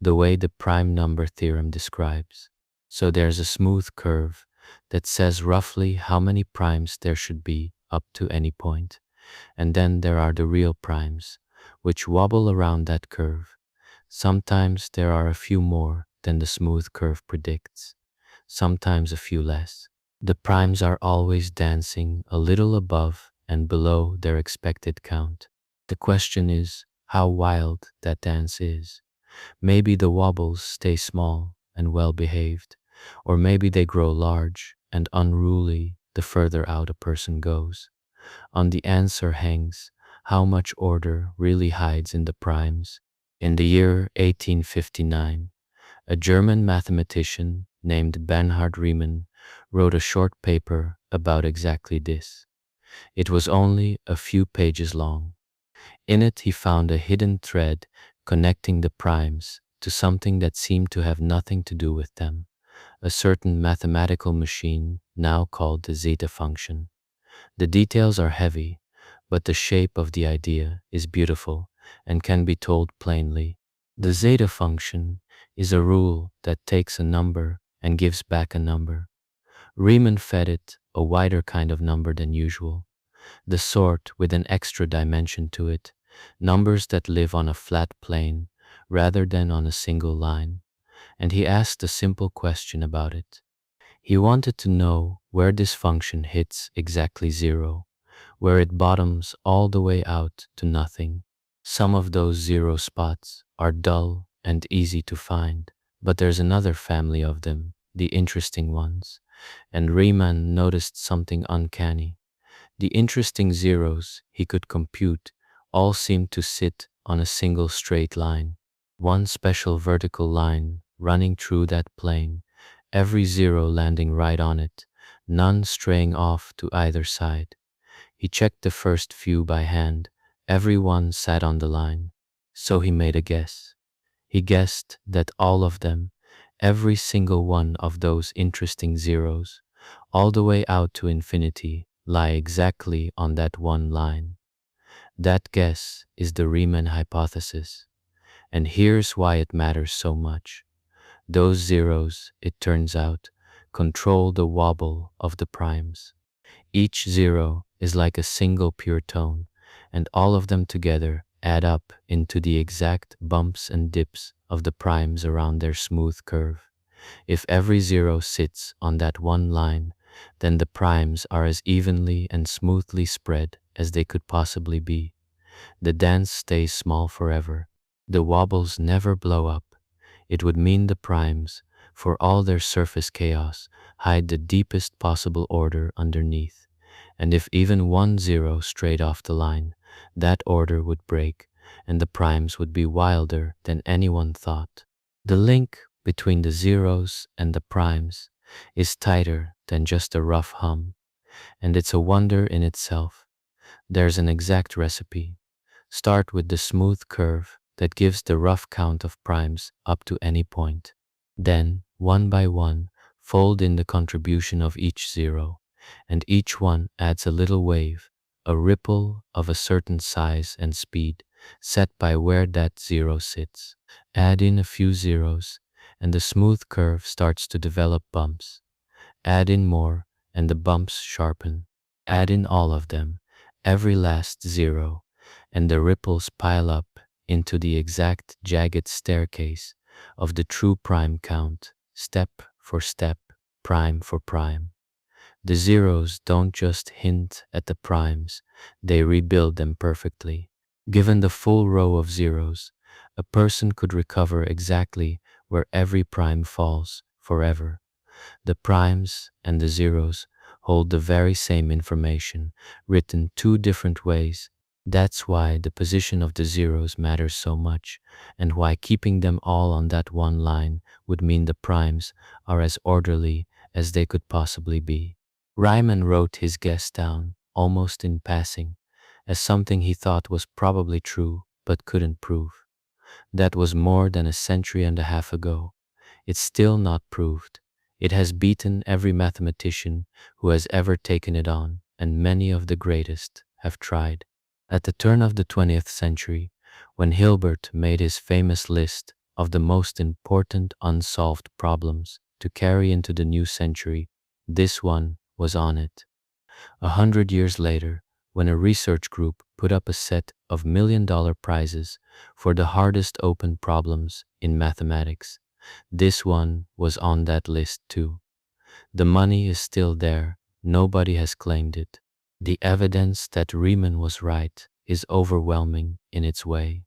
the way the prime number theorem describes. So there's a smooth curve that says roughly how many primes there should be up to any point. And then there are the real primes, which wobble around that curve. Sometimes there are a few more than the smooth curve predicts, sometimes a few less. The primes are always dancing a little above and below their expected count. The question is how wild that dance is. Maybe the wobbles stay small and well behaved, or maybe they grow large and unruly the further out a person goes. On the answer hangs how much order really hides in the primes. In the year 1859, a German mathematician named Bernhard Riemann wrote a short paper about exactly this. It was only a few pages long. In it, he found a hidden thread connecting the primes to something that seemed to have nothing to do with them, a certain mathematical machine now called the zeta function. The details are heavy, but the shape of the idea is beautiful and can be told plainly. The zeta function is a rule that takes a number and gives back a number. Riemann fed it a wider kind of number than usual, the sort with an extra dimension to it, numbers that live on a flat plane rather than on a single line, and he asked a simple question about it. He wanted to know where this function hits exactly zero, where it bottoms all the way out to nothing. Some of those zero spots are dull and easy to find, but there's another family of them, the interesting ones, and Riemann noticed something uncanny. The interesting zeros he could compute all seemed to sit on a single straight line, one special vertical line running through that plane, every zero landing right on it, none straying off to either side. He checked the first few by hand, every one sat on the line. So he made a guess. He guessed that all of them, every single one of those interesting zeros, all the way out to infinity, lie exactly on that one line. That guess is the Riemann hypothesis. And here's why it matters so much. Those zeros, it turns out, control the wobble of the primes. Each zero is like a single pure tone, and all of them together add up into the exact bumps and dips of the primes around their smooth curve. If every zero sits on that one line, then the primes are as evenly and smoothly spread as they could possibly be. The dance stays small forever. The wobbles never blow up. It would mean the primes, for all their surface chaos, hide the deepest possible order underneath. And if even one zero strayed off the line, that order would break, and the primes would be wilder than anyone thought. The link between the zeros and the primes is tighter than just a rough hum, and it's a wonder in itself. There's an exact recipe. Start with the smooth curve that gives the rough count of primes up to any point. Then, one by one, fold in the contribution of each zero, and each one adds a little wave, a ripple of a certain size and speed, set by where that zero sits. Add in a few zeros, and the smooth curve starts to develop bumps. Add in more, and the bumps sharpen. Add in all of them, every last zero, and the ripples pile up into the exact jagged staircase of the true prime count, step for step, prime for prime. The zeros don't just hint at the primes, they rebuild them perfectly. Given the full row of zeros, a person could recover exactly where every prime falls forever. The primes and the zeros hold the very same information, written two different ways, That's why the position of the zeros matters so much, and why keeping them all on that one line would mean the primes are as orderly as they could possibly be. Riemann wrote his guess down, almost in passing, as something he thought was probably true but couldn't prove. That was more than a century and a half ago. It's still not proved. It has beaten every mathematician who has ever taken it on, and many of the greatest have tried. At the turn of the 20th century, when Hilbert made his famous list of the most important unsolved problems to carry into the new century, this one was on it. 100 years later, when a research group put up a set of $1 million prizes for the hardest open problems in mathematics, this one was on that list too. The money is still there, nobody has claimed it. The evidence that Riemann was right is overwhelming in its way.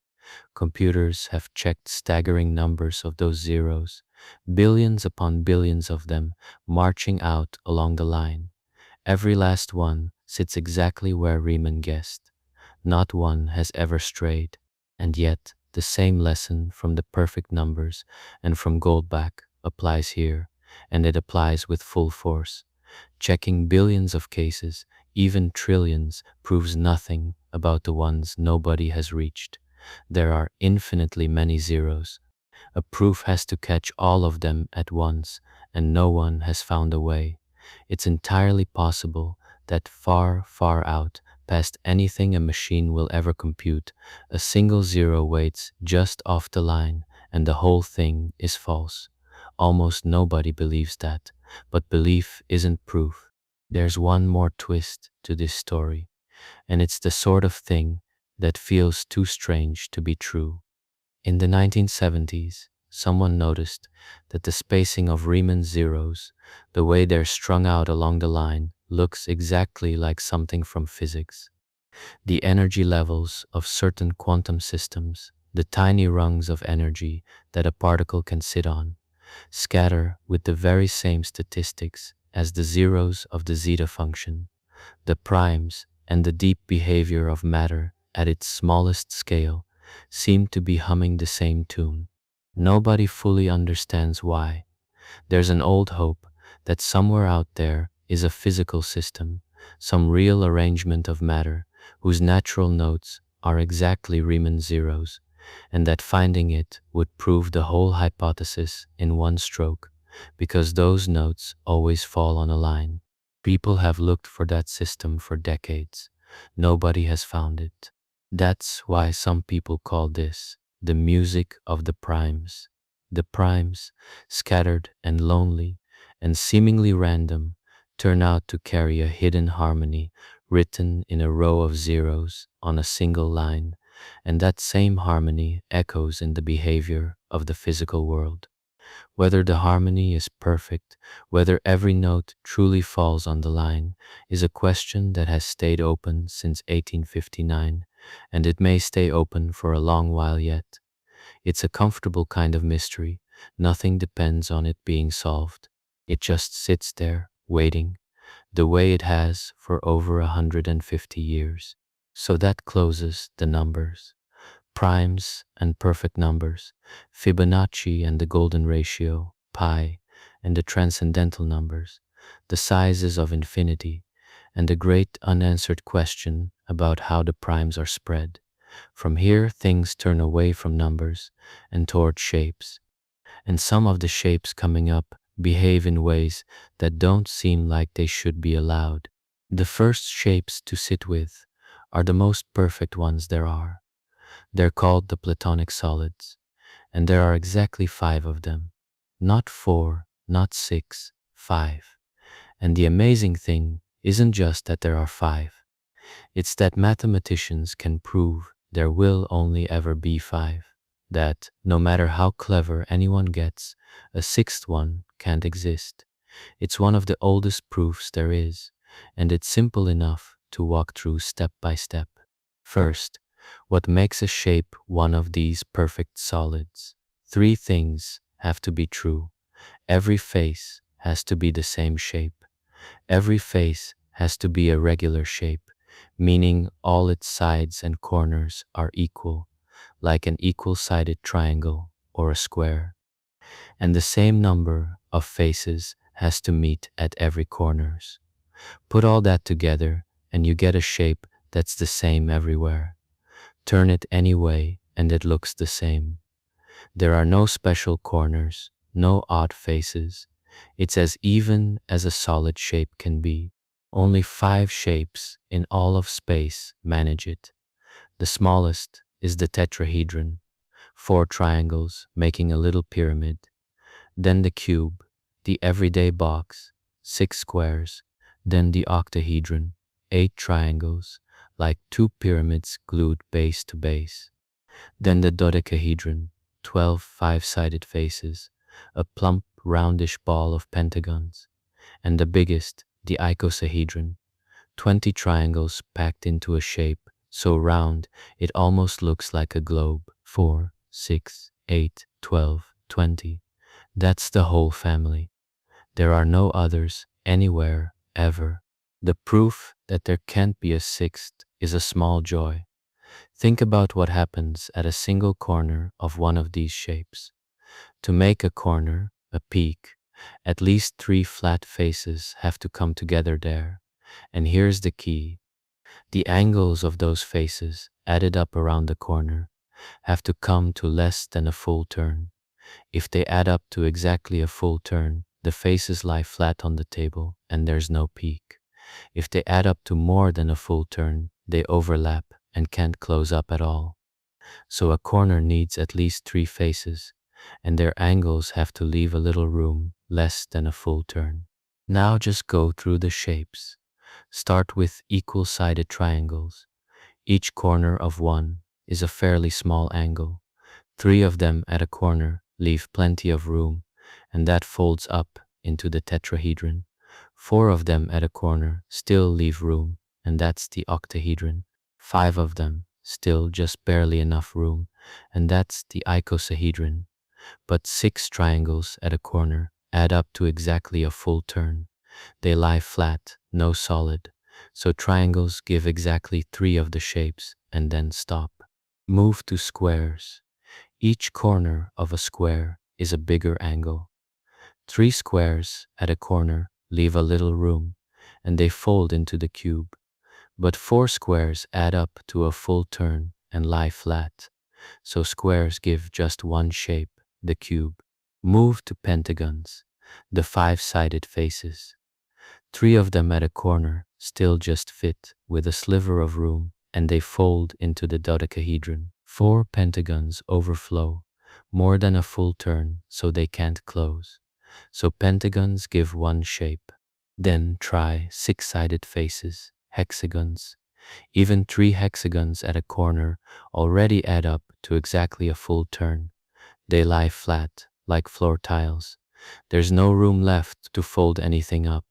Computers have checked staggering numbers of those zeros, billions upon billions of them marching out along the line. Every last one sits exactly where Riemann guessed. Not one has ever strayed, and yet the same lesson from the perfect numbers and from Goldbach applies here, and it applies with full force. Checking billions of cases, even trillions, proves nothing about the ones nobody has reached. There are infinitely many zeros. A proof has to catch all of them at once, and no one has found a way. It's entirely possible that far, far out, past anything a machine will ever compute, a single zero waits just off the line, and the whole thing is false. Almost nobody believes that, but belief isn't proof. There's one more twist to this story, and it's the sort of thing that feels too strange to be true. In the 1970s, someone noticed that the spacing of Riemann's zeros, the way they're strung out along the line, looks exactly like something from physics. The energy levels of certain quantum systems, the tiny rungs of energy that a particle can sit on, scatter with the very same statistics as the zeros of the zeta function. The primes and the deep behavior of matter at its smallest scale seem to be humming the same tune. Nobody fully understands why. There's an old hope that somewhere out there is a physical system, some real arrangement of matter whose natural notes are exactly Riemann zeros, and that finding it would prove the whole hypothesis in one stroke, because those notes always fall on a line. People have looked for that system for decades. Nobody has found it. That's why some people call this the music of the primes. The primes, scattered and lonely and seemingly random, turn out to carry a hidden harmony written in a row of zeros on a single line, and that same harmony echoes in the behavior of the physical world. Whether the harmony is perfect, whether every note truly falls on the line, is a question that has stayed open since 1859, and it may stay open for a long while yet. It's a comfortable kind of mystery. Nothing depends on it being solved. It just sits there, waiting, the way it has for over 150 years. So that closes the numbers. Primes and perfect numbers, Fibonacci and the golden ratio, pi, and the transcendental numbers, the sizes of infinity, and the great unanswered question about how the primes are spread. From here, things turn away from numbers and toward shapes, and some of the shapes coming up behave in ways that don't seem like they should be allowed. The first shapes to sit with are the most perfect ones there are. They're called the Platonic solids, and there are exactly 5 of them. Not 4, not 6, 5. And the amazing thing isn't just that there are 5. It's that mathematicians can prove there will only ever be 5. That, no matter how clever anyone gets, a 6th one can't exist. It's one of the oldest proofs there is, and it's simple enough to walk through step by step. First, what makes a shape one of these perfect solids? 3 things have to be true. Every face has to be the same shape. Every face has to be a regular shape. meaning all its sides and corners are equal, like an equal-sided triangle or a square. And the same number of faces has to meet at every corners. Put all that together and you get a shape that's the same everywhere. Turn it any way and it looks the same. There are no special corners, no odd faces. It's as even as a solid shape can be. Only 5 shapes in all of space manage it. The smallest is the tetrahedron, 4 triangles making a little pyramid. Then the cube, the everyday box, 6 squares. Then the octahedron, 8 triangles, like 2 pyramids glued base to base. Then the dodecahedron, 12 five-sided faces, a plump, roundish ball of pentagons. And the biggest, the icosahedron, 20 triangles packed into a shape so round it almost looks like a globe. 4, 6, 8, 12, 20. That's the whole family. There are no others anywhere, ever. The proof that there can't be a sixth is a small joy. Think about what happens at a single corner of one of these shapes. To make a corner, a peak, at least 3 flat faces have to come together there. And here's the key. The angles of those faces, added up around the corner, have to come to less than a full turn. If they add up to exactly a full turn, the faces lie flat on the table and there's no peak. If they add up to more than a full turn, they overlap and can't close up at all. So a corner needs at least 3 faces, and their angles have to leave a little room, less than a full turn. Now just go through the shapes. Start with equal-sided triangles. Each corner of one is a fairly small angle. 3 of them at a corner leave plenty of room, and that folds up into the tetrahedron. 4 of them at a corner still leave room, and that's the octahedron. 5 of them still just barely enough room, and that's the icosahedron. But 6 triangles at a corner add up to exactly a full turn. They lie flat, no solid, so triangles give exactly 3 of the shapes and then stop. Move to squares. Each corner of a square is a bigger angle. 3 squares at a corner leave a little room, and they fold into the cube. But 4 squares add up to a full turn and lie flat, so squares give just one shape, the cube. Move to pentagons, the 5-sided faces. 3 of them at a corner still just fit with a sliver of room, and they fold into the dodecahedron. 4 pentagons overflow, more than a full turn, so they can't close. So pentagons give one shape. Then try 6-sided faces, hexagons. Even 3 hexagons at a corner already add up to exactly a full turn. They lie flat, like floor tiles. There's no room left to fold anything up,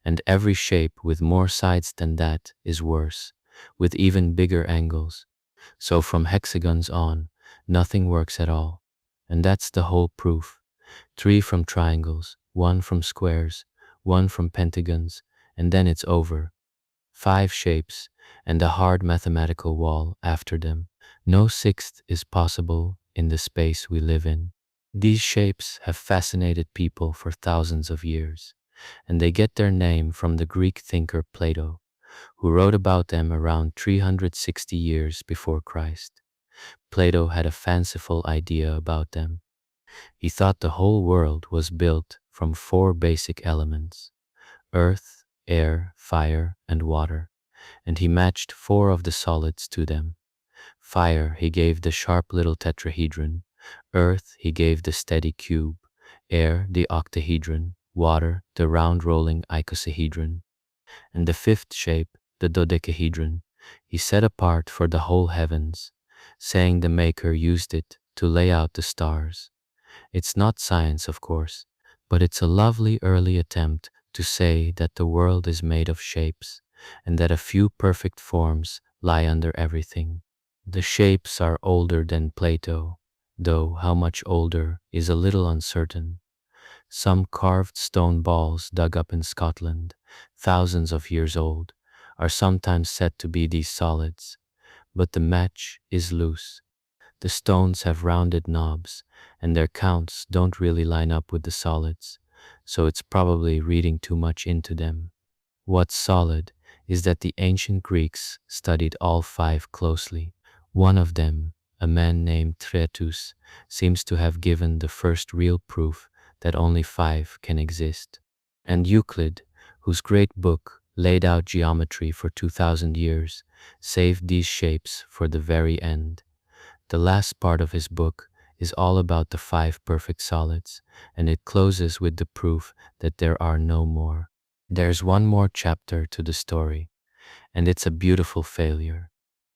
and every shape with more sides than that is worse, with even bigger angles. So from hexagons on, nothing works at all. And that's the whole proof. 3 from triangles, 1 from squares, 1 from pentagons, and then it's over. 5 shapes, and a hard mathematical wall after them. No sixth is possible in the space we live in. These shapes have fascinated people for thousands of years, and they get their name from the Greek thinker Plato, who wrote about them around 360 years before Christ. Plato had a fanciful idea about them. He thought the whole world was built from 4 basic elements: earth, air, fire, and water, and he matched 4 of the solids to them. Fire he gave the sharp little tetrahedron, earth he gave the steady cube, air the octahedron, water the round rolling icosahedron, and the 5th shape, the dodecahedron, he set apart for the whole heavens, saying the Maker used it to lay out the stars. It's not science, of course, but it's a lovely early attempt to say that the world is made of shapes, and that a few perfect forms lie under everything. The shapes are older than Plato, though how much older is a little uncertain. Some carved stone balls dug up in Scotland, thousands of years old, are sometimes said to be these solids, but the match is loose. The stones have rounded knobs, and their counts don't really line up with the solids, so it's probably reading too much into them. What's solid is that the ancient Greeks studied all five closely. One of them, a man named Tretus, seems to have given the first real proof that only five can exist. And Euclid, whose great book laid out geometry for 2000 years, saved these shapes for the very end. The last part of his book is all about the five perfect solids, and it closes with the proof that there are no more. There's one more chapter to the story, and it's a beautiful failure.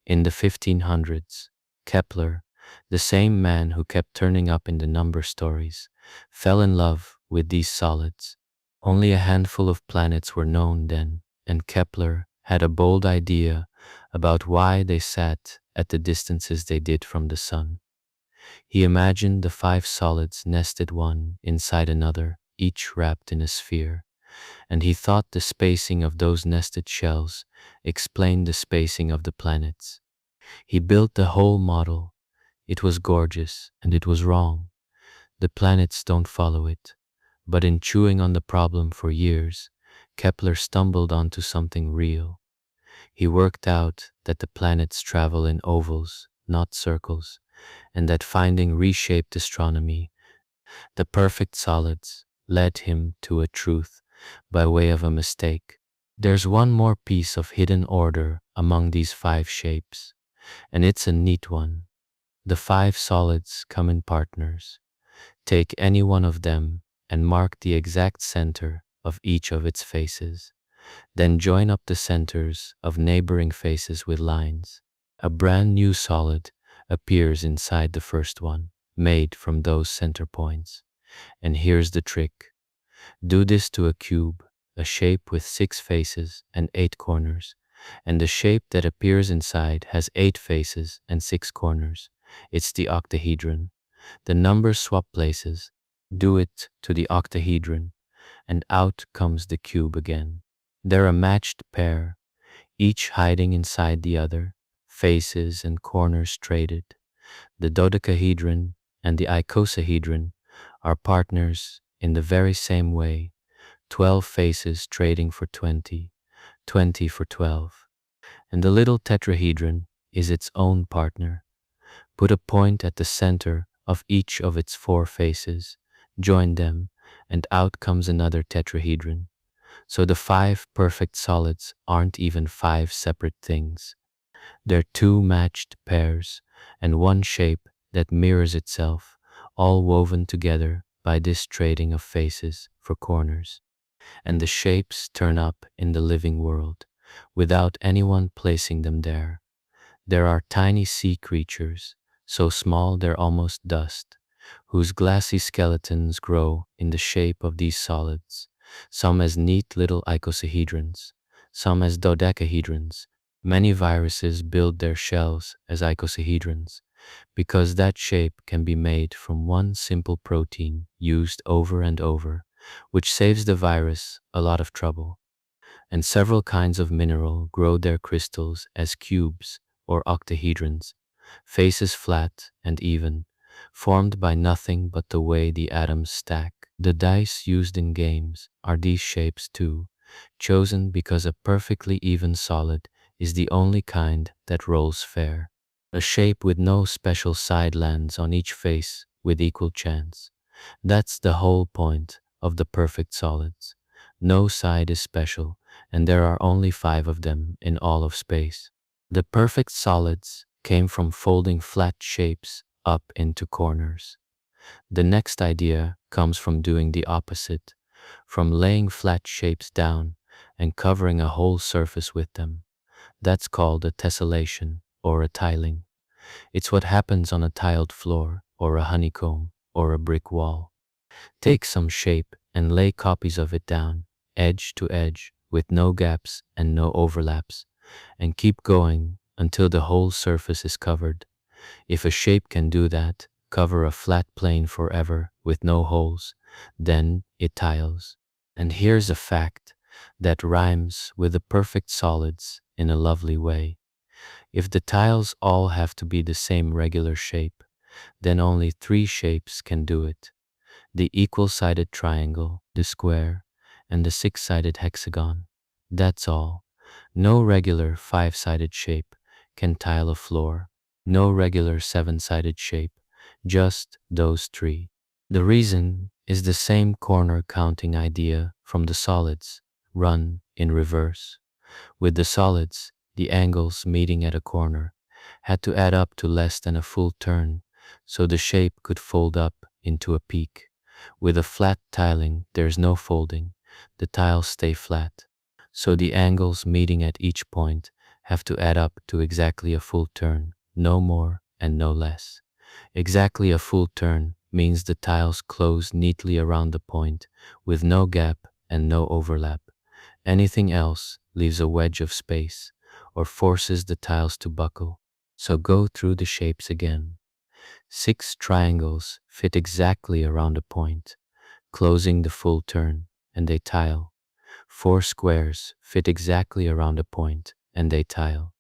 In the 1500s, Kepler, the same man who kept turning up in the number stories, fell in love with these solids. Only a handful of planets were known then, and Kepler had a bold idea about why they sat at the distances they did from the sun. He imagined the five solids nested one inside another, each wrapped in a sphere, and he thought the spacing of those nested shells explained the spacing of the planets. He built the whole model. It was gorgeous, and it was wrong. The planets don't follow it. But in chewing on the problem for years, Kepler stumbled onto something real. He worked out that the planets travel in ovals, not circles, and that finding reshaped astronomy, the perfect solids, led him to a truth by way of a mistake. There's one more piece of hidden order among these five shapes, and it's a neat one. The five solids come in partners. Take any one of them and mark the exact center of each of its faces. Then join up the centers of neighboring faces with lines. A brand new solid appears inside the first one, made from those center points. And here's the trick. Do this to a cube, a shape with 6 faces and 8 corners, and the shape that appears inside has 8 faces and 6 corners. It's the octahedron. The numbers swap places. Do it to the octahedron, and out comes the cube again. They're a matched pair, each hiding inside the other, faces and corners traded. The dodecahedron and the icosahedron are partners in the very same way, 12 faces trading for 20, 20 for 12. And the little tetrahedron is its own partner. Put a point at the center of each of its 4 faces, join them, and out comes another tetrahedron. So the 5 perfect solids aren't even 5 separate things. They're 2 matched pairs and one shape that mirrors itself, all woven together by this trading of faces for corners. And the shapes turn up in the living world, without anyone placing them there. There are tiny sea creatures, so small they're almost dust, whose glassy skeletons grow in the shape of these solids, some as neat little icosahedrons, some as dodecahedrons. Many viruses build their shells as icosahedrons, because that shape can be made from one simple protein used over and over, which saves the virus a lot of trouble. And several kinds of mineral grow their crystals as cubes or octahedrons, faces flat and even, formed by nothing but the way the atoms stack. The dice used in games are these shapes too, chosen because a perfectly even solid is the only kind that rolls fair. A shape with no special side lands on each face with equal chance. That's the whole point of the perfect solids. No side is special, and there are only 5 of them in all of space. The perfect solids came from folding flat shapes up into corners. The next idea comes from doing the opposite, from laying flat shapes down and covering a whole surface with them. That's called a tessellation or a tiling. It's what happens on a tiled floor or a honeycomb or a brick wall. Take some shape and lay copies of it down, edge to edge, with no gaps and no overlaps, and keep going until the whole surface is covered. If a shape can do that, cover a flat plane forever with no holes, then it tiles. And here's a fact. that rhymes with the perfect solids in a lovely way. If the tiles all have to be the same regular shape, then only three shapes can do it: the equal-sided triangle, the square, and the six-sided hexagon. That's all. No regular five-sided shape can tile a floor, no regular seven-sided shape, just those three. The reason is the same corner counting idea from the solids, run in reverse. With the solids, the angles meeting at a corner had to add up to less than a full turn, so the shape could fold up into a peak. With a flat tiling, there's no folding. The tiles stay flat. So the angles meeting at each point have to add up to exactly a full turn, no more and no less. Exactly a full turn means the tiles close neatly around the point with no gap and no overlap. Anything else leaves a wedge of space or forces the tiles to buckle. So go through the shapes again. 6 triangles fit exactly around a point, closing the full turn, and they tile. 4 squares fit exactly around a point, and they tile.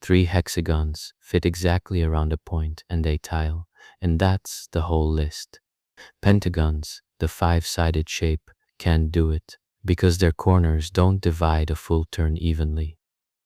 3 hexagons fit exactly around a point, and they tile. And that's the whole list. Pentagons, the 5-sided shape, can't do it because their corners don't divide a full turn evenly.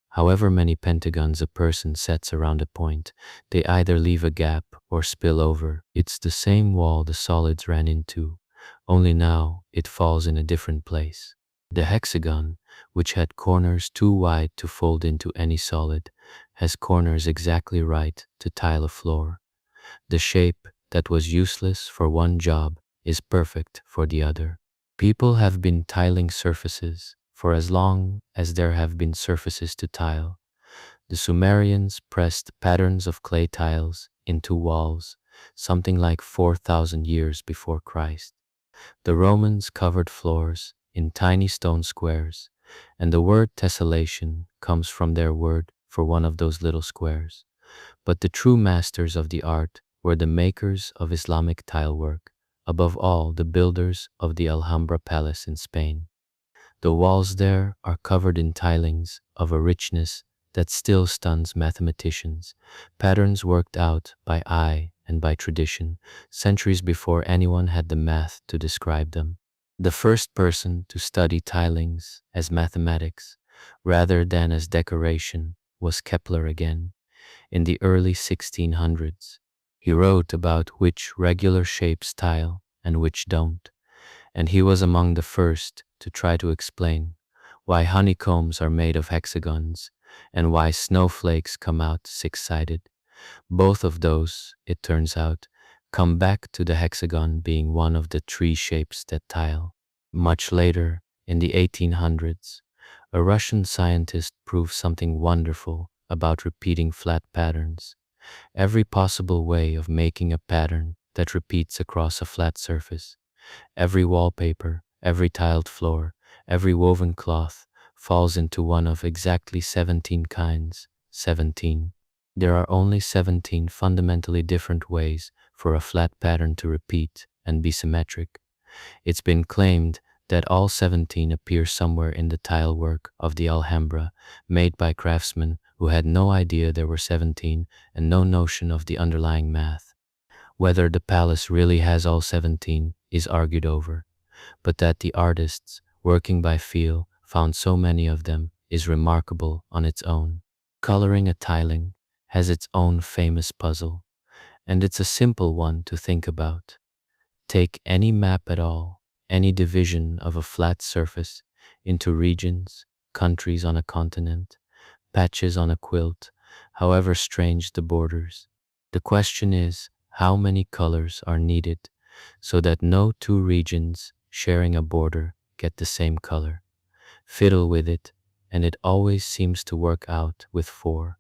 However many pentagons a person sets around a point, they either leave a gap or spill over. It's the same wall the solids ran into, only now it falls in a different place. The hexagon, which had corners too wide to fold into any solid, has corners exactly right to tile a floor. The shape that was useless for one job is perfect for the other. People have been tiling surfaces for as long as there have been surfaces to tile. The Sumerians pressed patterns of clay tiles into walls, something like 4,000 years before Christ. The Romans covered floors in tiny stone squares, and the word tessellation comes from their word for one of those little squares. But the true masters of the art were the makers of Islamic tilework, above all the builders of the Alhambra Palace in Spain. The walls there are covered in tilings of a richness that still stuns mathematicians, patterns worked out by eye and by tradition, centuries before anyone had the math to describe them. The first person to study tilings as mathematics rather than as decoration was Kepler again, in the early 1600s. He wrote about which regular shapes tile and which don't, and he was among the first to try to explain why honeycombs are made of hexagons and why snowflakes come out six-sided. Both of those, it turns out, come back to the hexagon being one of the three shapes that tile. Much later, in the 1800s, a Russian scientist proved something wonderful about repeating flat patterns. Every possible way of making a pattern that repeats across a flat surface. Every wallpaper, every tiled floor, every woven cloth falls into one of exactly 17 kinds. 17. There are only 17 fundamentally different ways for a flat pattern to repeat and be symmetric. It's been claimed that all 17 appear somewhere in the tile work of the Alhambra, made by craftsmen who had no idea there were 17 and no notion of the underlying math. Whether the palace really has all 17 is argued over, but that the artists, working by feel, found so many of them is remarkable on its own. Coloring a tiling has its own famous puzzle, and it's a simple one to think about. Take any map at all, any division of a flat surface into regions, countries on a continent, patches on a quilt, however strange the borders. The question is, how many colors are needed so that no two regions sharing a border get the same color? Fiddle with it, and it always seems to work out with 4.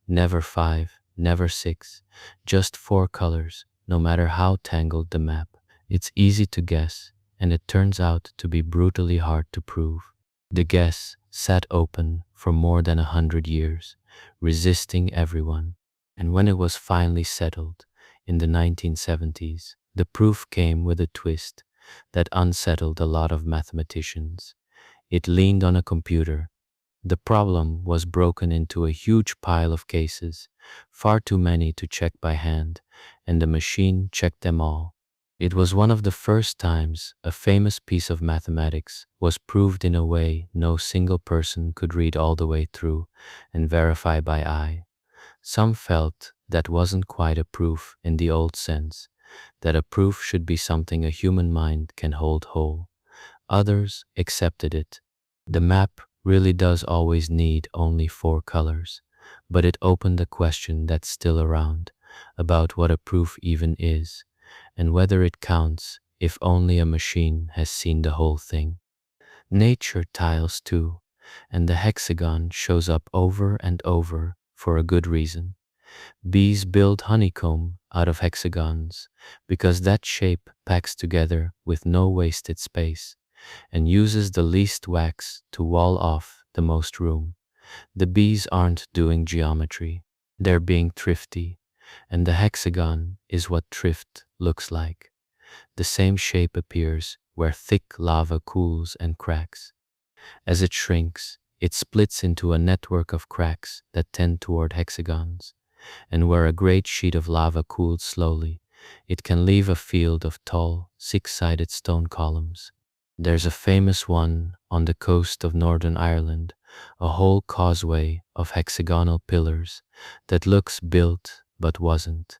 Never 5, never 6, just 4 colors, no matter how tangled the map. It's easy to guess, and it turns out to be brutally hard to prove. The guess sat open for more than 100 years, resisting everyone. And when it was finally settled, in the 1970s, the proof came with a twist that unsettled a lot of mathematicians. It leaned on a computer. The problem was broken into a huge pile of cases, far too many to check by hand, and the machine checked them all. It was one of the first times a famous piece of mathematics was proved in a way no single person could read all the way through and verify by eye. Some felt that wasn't quite a proof in the old sense, that a proof should be something a human mind can hold whole. Others accepted it. The map really does always need only four colors, but it opened a question that's still around about what a proof even is and whether it counts if only a machine has seen the whole thing. Nature tiles too, and the hexagon shows up over and over for a good reason. Bees build honeycomb out of hexagons because that shape packs together with no wasted space and uses the least wax to wall off the most room. The bees aren't doing geometry, they're being thrifty, and the hexagon is what thrift looks like. The same shape appears where thick lava cools and cracks. As it shrinks, it splits into a network of cracks that tend toward hexagons, and where a great sheet of lava cools slowly, it can leave a field of tall, six-sided stone columns. There's a famous one on the coast of Northern Ireland, a whole causeway of hexagonal pillars that looks built but wasn't,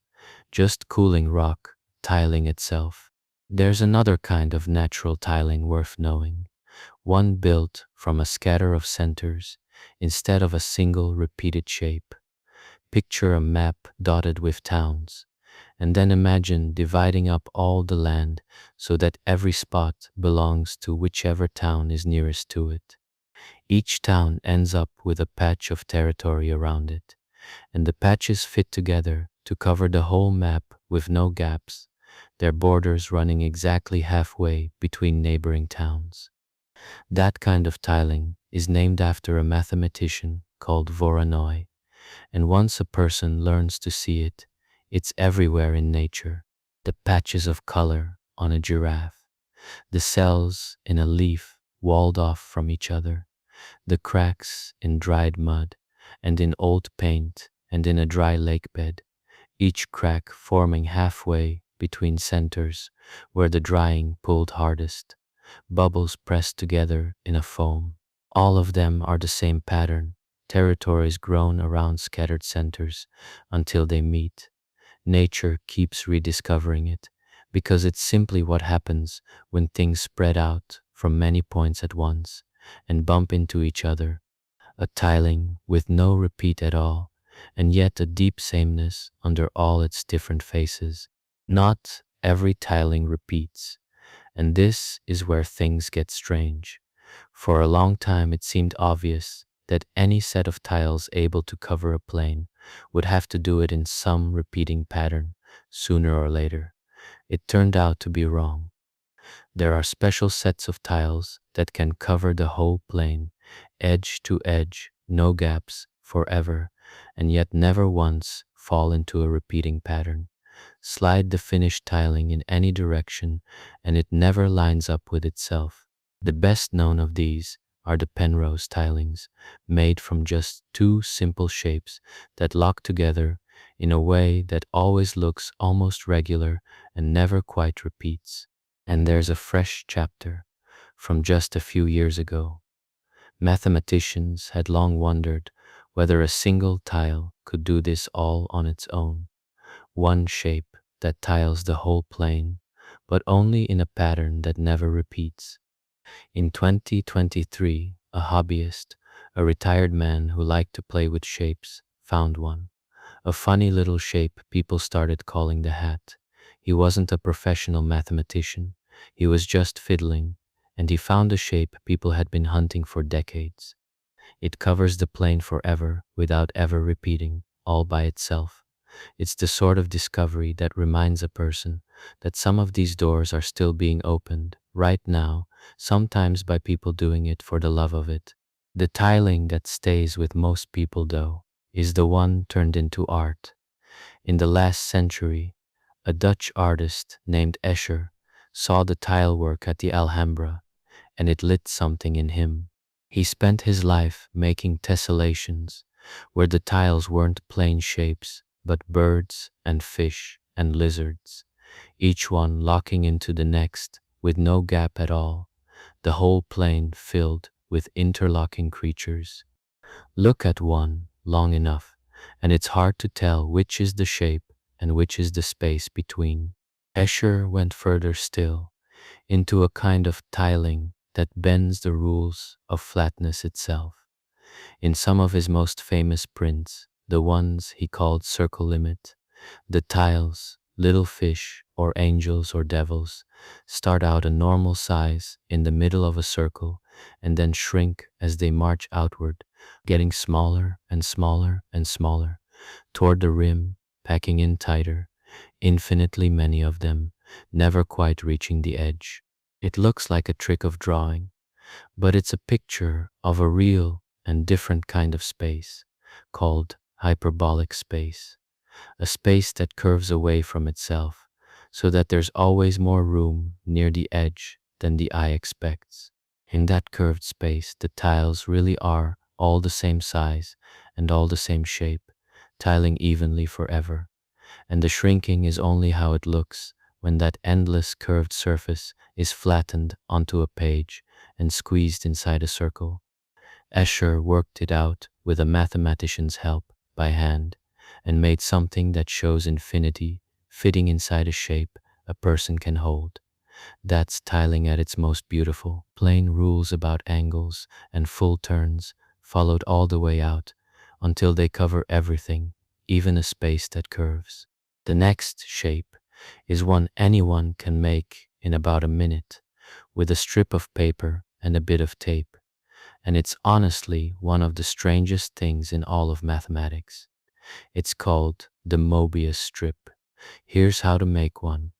just cooling rock, tiling itself. There's another kind of natural tiling worth knowing, one built from a scatter of centers instead of a single repeated shape. Picture a map dotted with towns, and then imagine dividing up all the land so that every spot belongs to whichever town is nearest to it. Each town ends up with a patch of territory around it, and the patches fit together to cover the whole map with no gaps, their borders running exactly halfway between neighboring towns. That kind of tiling is named after a mathematician called Voronoi, and once a person learns to see it, it's everywhere in nature. The patches of color on a giraffe, the cells in a leaf walled off from each other, the cracks in dried mud and in old paint and in a dry lake bed, each crack forming halfway between centers where the drying pulled hardest, bubbles pressed together in a foam. All of them are the same pattern, territories grown around scattered centers until they meet. Nature keeps rediscovering it because it's simply what happens when things spread out from many points at once and bump into each other. A tiling with no repeat at all, and yet a deep sameness under all its different faces. Not every tiling repeats, and this is where things get strange. For a long time it seemed obvious that any set of tiles able to cover a plane would have to do it in some repeating pattern, sooner or later. It turned out to be wrong. There are special sets of tiles that can cover the whole plane, edge to edge, no gaps, forever, and yet never once fall into a repeating pattern. Slide the finished tiling in any direction, and it never lines up with itself. The best known of these are the Penrose tilings, made from just two simple shapes that lock together in a way that always looks almost regular and never quite repeats. And there's a fresh chapter from just a few years ago. Mathematicians had long wondered whether a single tile could do this all on its own. One shape that tiles the whole plane, but only in a pattern that never repeats. In 2023, a hobbyist, a retired man who liked to play with shapes, found one. A funny little shape people started calling the hat. He wasn't a professional mathematician. He was just fiddling, and he found a shape people had been hunting for decades. It covers the plane forever without ever repeating, all by itself. It's the sort of discovery that reminds a person that some of these doors are still being opened, right now, sometimes by people doing it for the love of it. The tiling that stays with most people, though, is the one turned into art. In the last century, a Dutch artist named Escher saw the tile work at the Alhambra, and it lit something in him. He spent his life making tessellations, where the tiles weren't plain shapes, but birds and fish and lizards, each one locking into the next with no gap at all, the whole plane filled with interlocking creatures. Look at one long enough, and it's hard to tell which is the shape and which is the space between. Escher went further still, into a kind of tiling that bends the rules of flatness itself. In some of his most famous prints, the ones he called circle limit, the tiles, little fish or angels or devils, start out a normal size in the middle of a circle and then shrink as they march outward, getting smaller and smaller and smaller, toward the rim, packing in tighter, infinitely many of them, never quite reaching the edge. It looks like a trick of drawing, but it's a picture of a real and different kind of space, called hyperbolic space, a space that curves away from itself, so that there's always more room near the edge than the eye expects. In that curved space, the tiles really are all the same size and all the same shape, tiling evenly forever, and the shrinking is only how it looks when that endless curved surface is flattened onto a page and squeezed inside a circle. Escher worked it out with a mathematician's help by hand and made something that shows infinity fitting inside a shape a person can hold. That's tiling at its most beautiful. Plain rules about angles and full turns followed all the way out until they cover everything, even a space that curves. The next shape is one anyone can make in about a minute with a strip of paper and a bit of tape, and it's honestly one of the strangest things in all of mathematics. It's called the Mobius strip. Here's how to make one.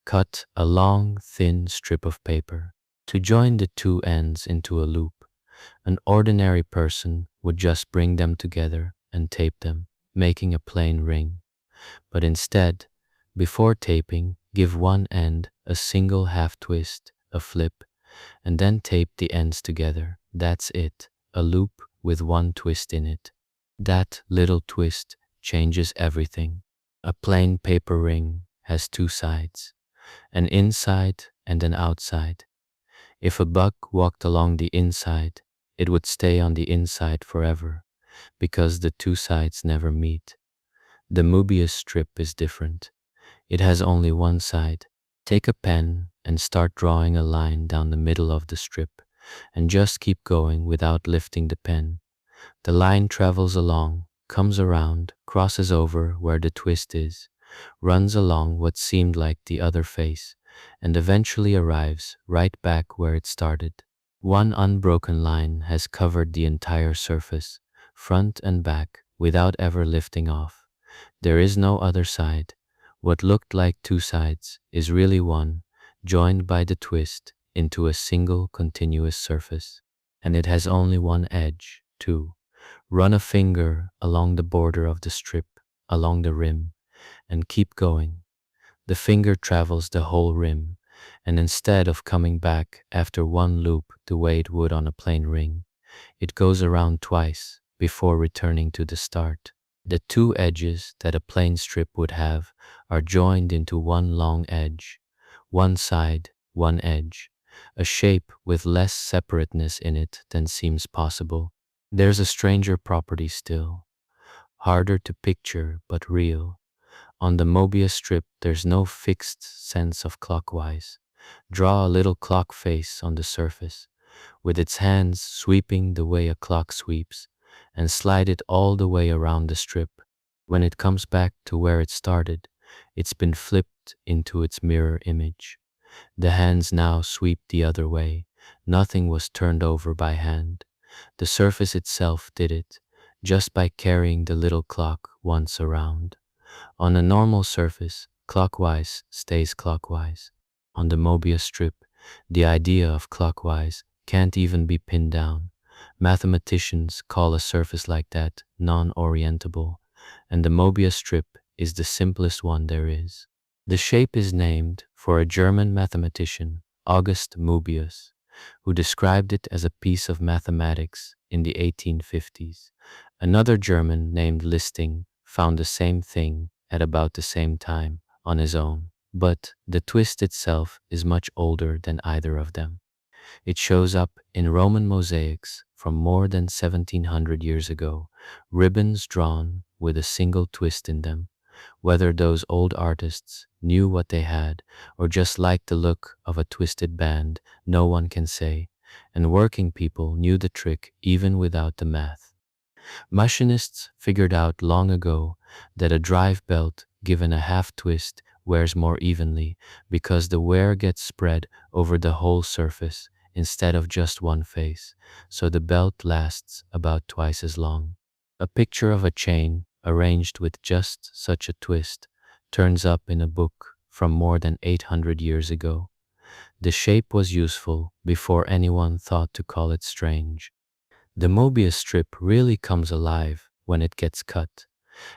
Cut a long, thin strip of paper. To join the two ends into a loop, an ordinary person would just bring them together and tape them, making a plain ring. But instead, before taping, give one end a single half twist, a flip, and then tape the ends together. That's it, a loop with one twist in it. That little twist changes everything. A plain paper ring has two sides, an inside and an outside. If a bug walked along the inside, it would stay on the inside forever, because the two sides never meet. The Mobius strip is different. It has only one side. Take a pen and start drawing a line down the middle of the strip, and just keep going without lifting the pen. The line travels along, comes around, crosses over where the twist is, runs along what seemed like the other face, and eventually arrives right back where it started. One unbroken line has covered the entire surface, front and back, without ever lifting off. There is no other side. What looked like two sides is really one, joined by the twist into a single continuous surface. And it has only one edge, too. Run a finger along the border of the strip, along the rim, and keep going. The finger travels the whole rim, and instead of coming back after one loop the way it would on a plain ring, it goes around twice before returning to the start. The two edges that a plain strip would have are joined into one long edge, one side, one edge, a shape with less separateness in it than seems possible. There's a stranger property still, harder to picture but real. On the Mobius strip, there's no fixed sense of clockwise. Draw a little clock face on the surface, with its hands sweeping the way a clock sweeps, and slide it all the way around the strip. When it comes back to where it started, it's been flipped into its mirror image. The hands now sweep the other way. Nothing was turned over by hand. The surface itself did it, just by carrying the little clock once around. On a normal surface, clockwise stays clockwise. On the Mobius strip, the idea of clockwise can't even be pinned down. Mathematicians call a surface like that non-orientable, and the Mobius strip is the simplest one there is. The shape is named for a German mathematician, August Mobius, who described it as a piece of mathematics in the 1850s. Another German named Listing found the same thing at about the same time on his own. But the twist itself is much older than either of them. It shows up in Roman mosaics from more than 1700 years ago, ribbons drawn with a single twist in them. Whether those old artists knew what they had or just liked the look of a twisted band, no one can say, and working people knew the trick even without the math. Machinists figured out long ago that a drive belt given a half twist wears more evenly because the wear gets spread over the whole surface instead of just one face, so the belt lasts about twice as long. A picture of a chain arranged with just such a twist turns up in a book from more than 800 years ago. The shape was useful before anyone thought to call it strange. The Mobius strip really comes alive when it gets cut,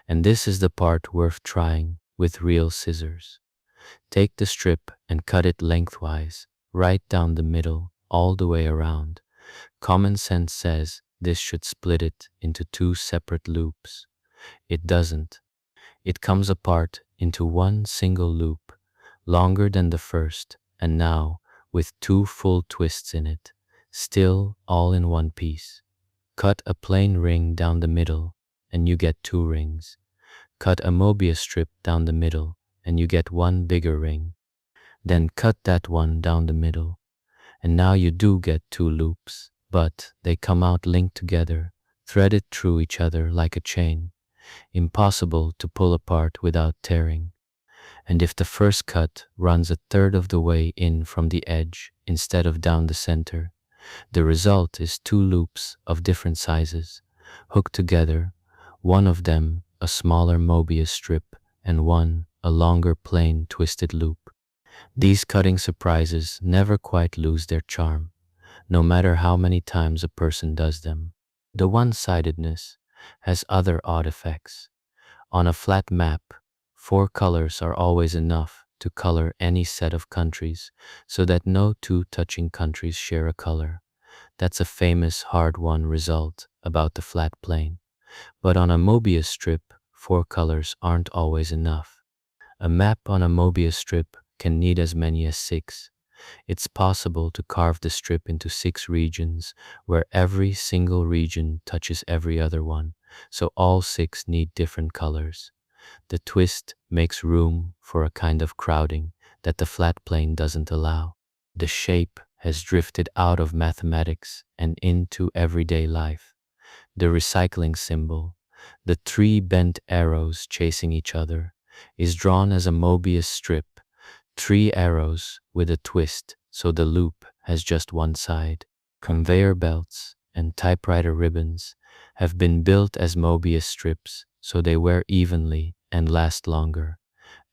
and this is the part worth trying with real scissors. Take the strip and cut it lengthwise, right down the middle, all the way around. Common sense says this should split it into two separate loops. It doesn't. It comes apart into one single loop, longer than the first, and now with two full twists in it, still all in one piece. Cut a plain ring down the middle, and you get two rings. Cut a Mobius strip down the middle, and you get one bigger ring. Then cut that one down the middle, and now you do get two loops, but they come out linked together, threaded through each other like a chain, impossible to pull apart without tearing. And if the first cut runs a third of the way in from the edge instead of down the center, the result is two loops of different sizes, hooked together, one of them a smaller Mobius strip and one a longer plain twisted loop. These cutting surprises never quite lose their charm, no matter how many times a person does them. The one-sidedness has other odd effects. On a flat map, 4 colors are always enough to color any set of countries so that no two touching countries share a color. That's a famous hard-won result about the flat plane. But on a Mobius strip, 4 colors aren't always enough. A map on a Mobius strip can need as many as 6. It's possible to carve the strip into 6 regions where every single region touches every other one, so all 6 need different colors. The twist makes room for a kind of crowding that the flat plane doesn't allow. The shape has drifted out of mathematics and into everyday life. The recycling symbol, the 3 bent arrows chasing each other, is drawn as a Mobius strip, 3 arrows with a twist so the loop has just one side. Conveyor belts and typewriter ribbons have been built as Mobius strips so they wear evenly and last longer.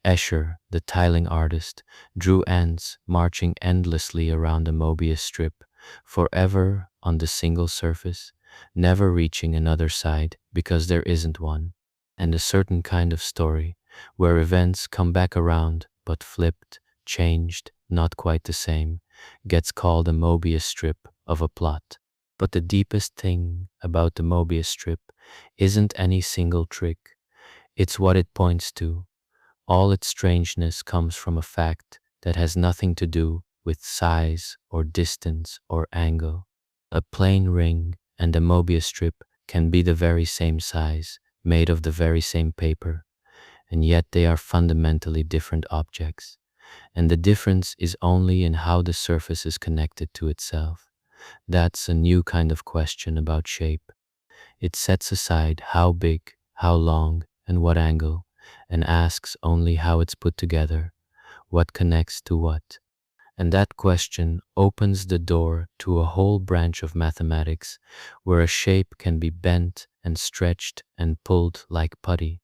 Escher, the tiling artist, drew ants marching endlessly around a Mobius strip, forever on the single surface, never reaching another side because there isn't one. And a certain kind of story, where events come back around but flipped, changed, not quite the same, gets called a Mobius strip of a plot. But the deepest thing about the Mobius strip isn't any single trick. It's what it points to. All its strangeness comes from a fact that has nothing to do with size or distance or angle. A plain ring and a Mobius strip can be the very same size, made of the very same paper, and yet they are fundamentally different objects. And the difference is only in how the surface is connected to itself. That's a new kind of question about shape. It sets aside how big, how long, and what angle, and asks only how it's put together, what connects to what. And that question opens the door to a whole branch of mathematics where a shape can be bent and stretched and pulled like putty,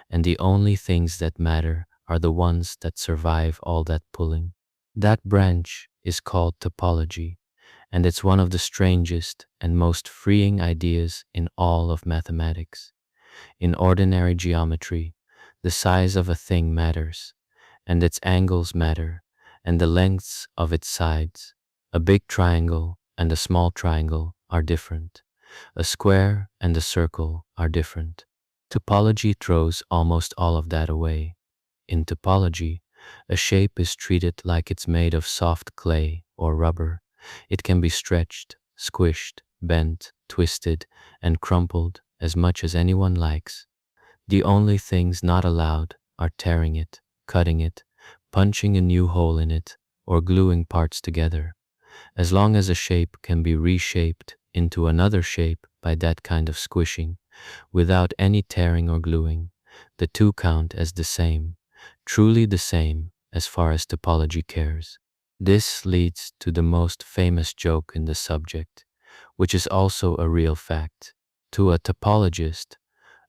and the only things that matter are the ones that survive all that pulling. That branch is called topology, and it's one of the strangest and most freeing ideas in all of mathematics. In ordinary geometry, the size of a thing matters, and its angles matter, and the lengths of its sides. A big triangle and a small triangle are different. A square and a circle are different. Topology throws almost all of that away. In topology, a shape is treated like it's made of soft clay or rubber. It can be stretched, squished, bent, twisted, and crumpled as much as anyone likes. The only things not allowed are tearing it, cutting it, punching a new hole in it, or gluing parts together. As long as a shape can be reshaped into another shape by that kind of squishing, without any tearing or gluing, the two count as the same, truly the same as far as topology cares. This leads to the most famous joke in the subject, which is also a real fact. To a topologist,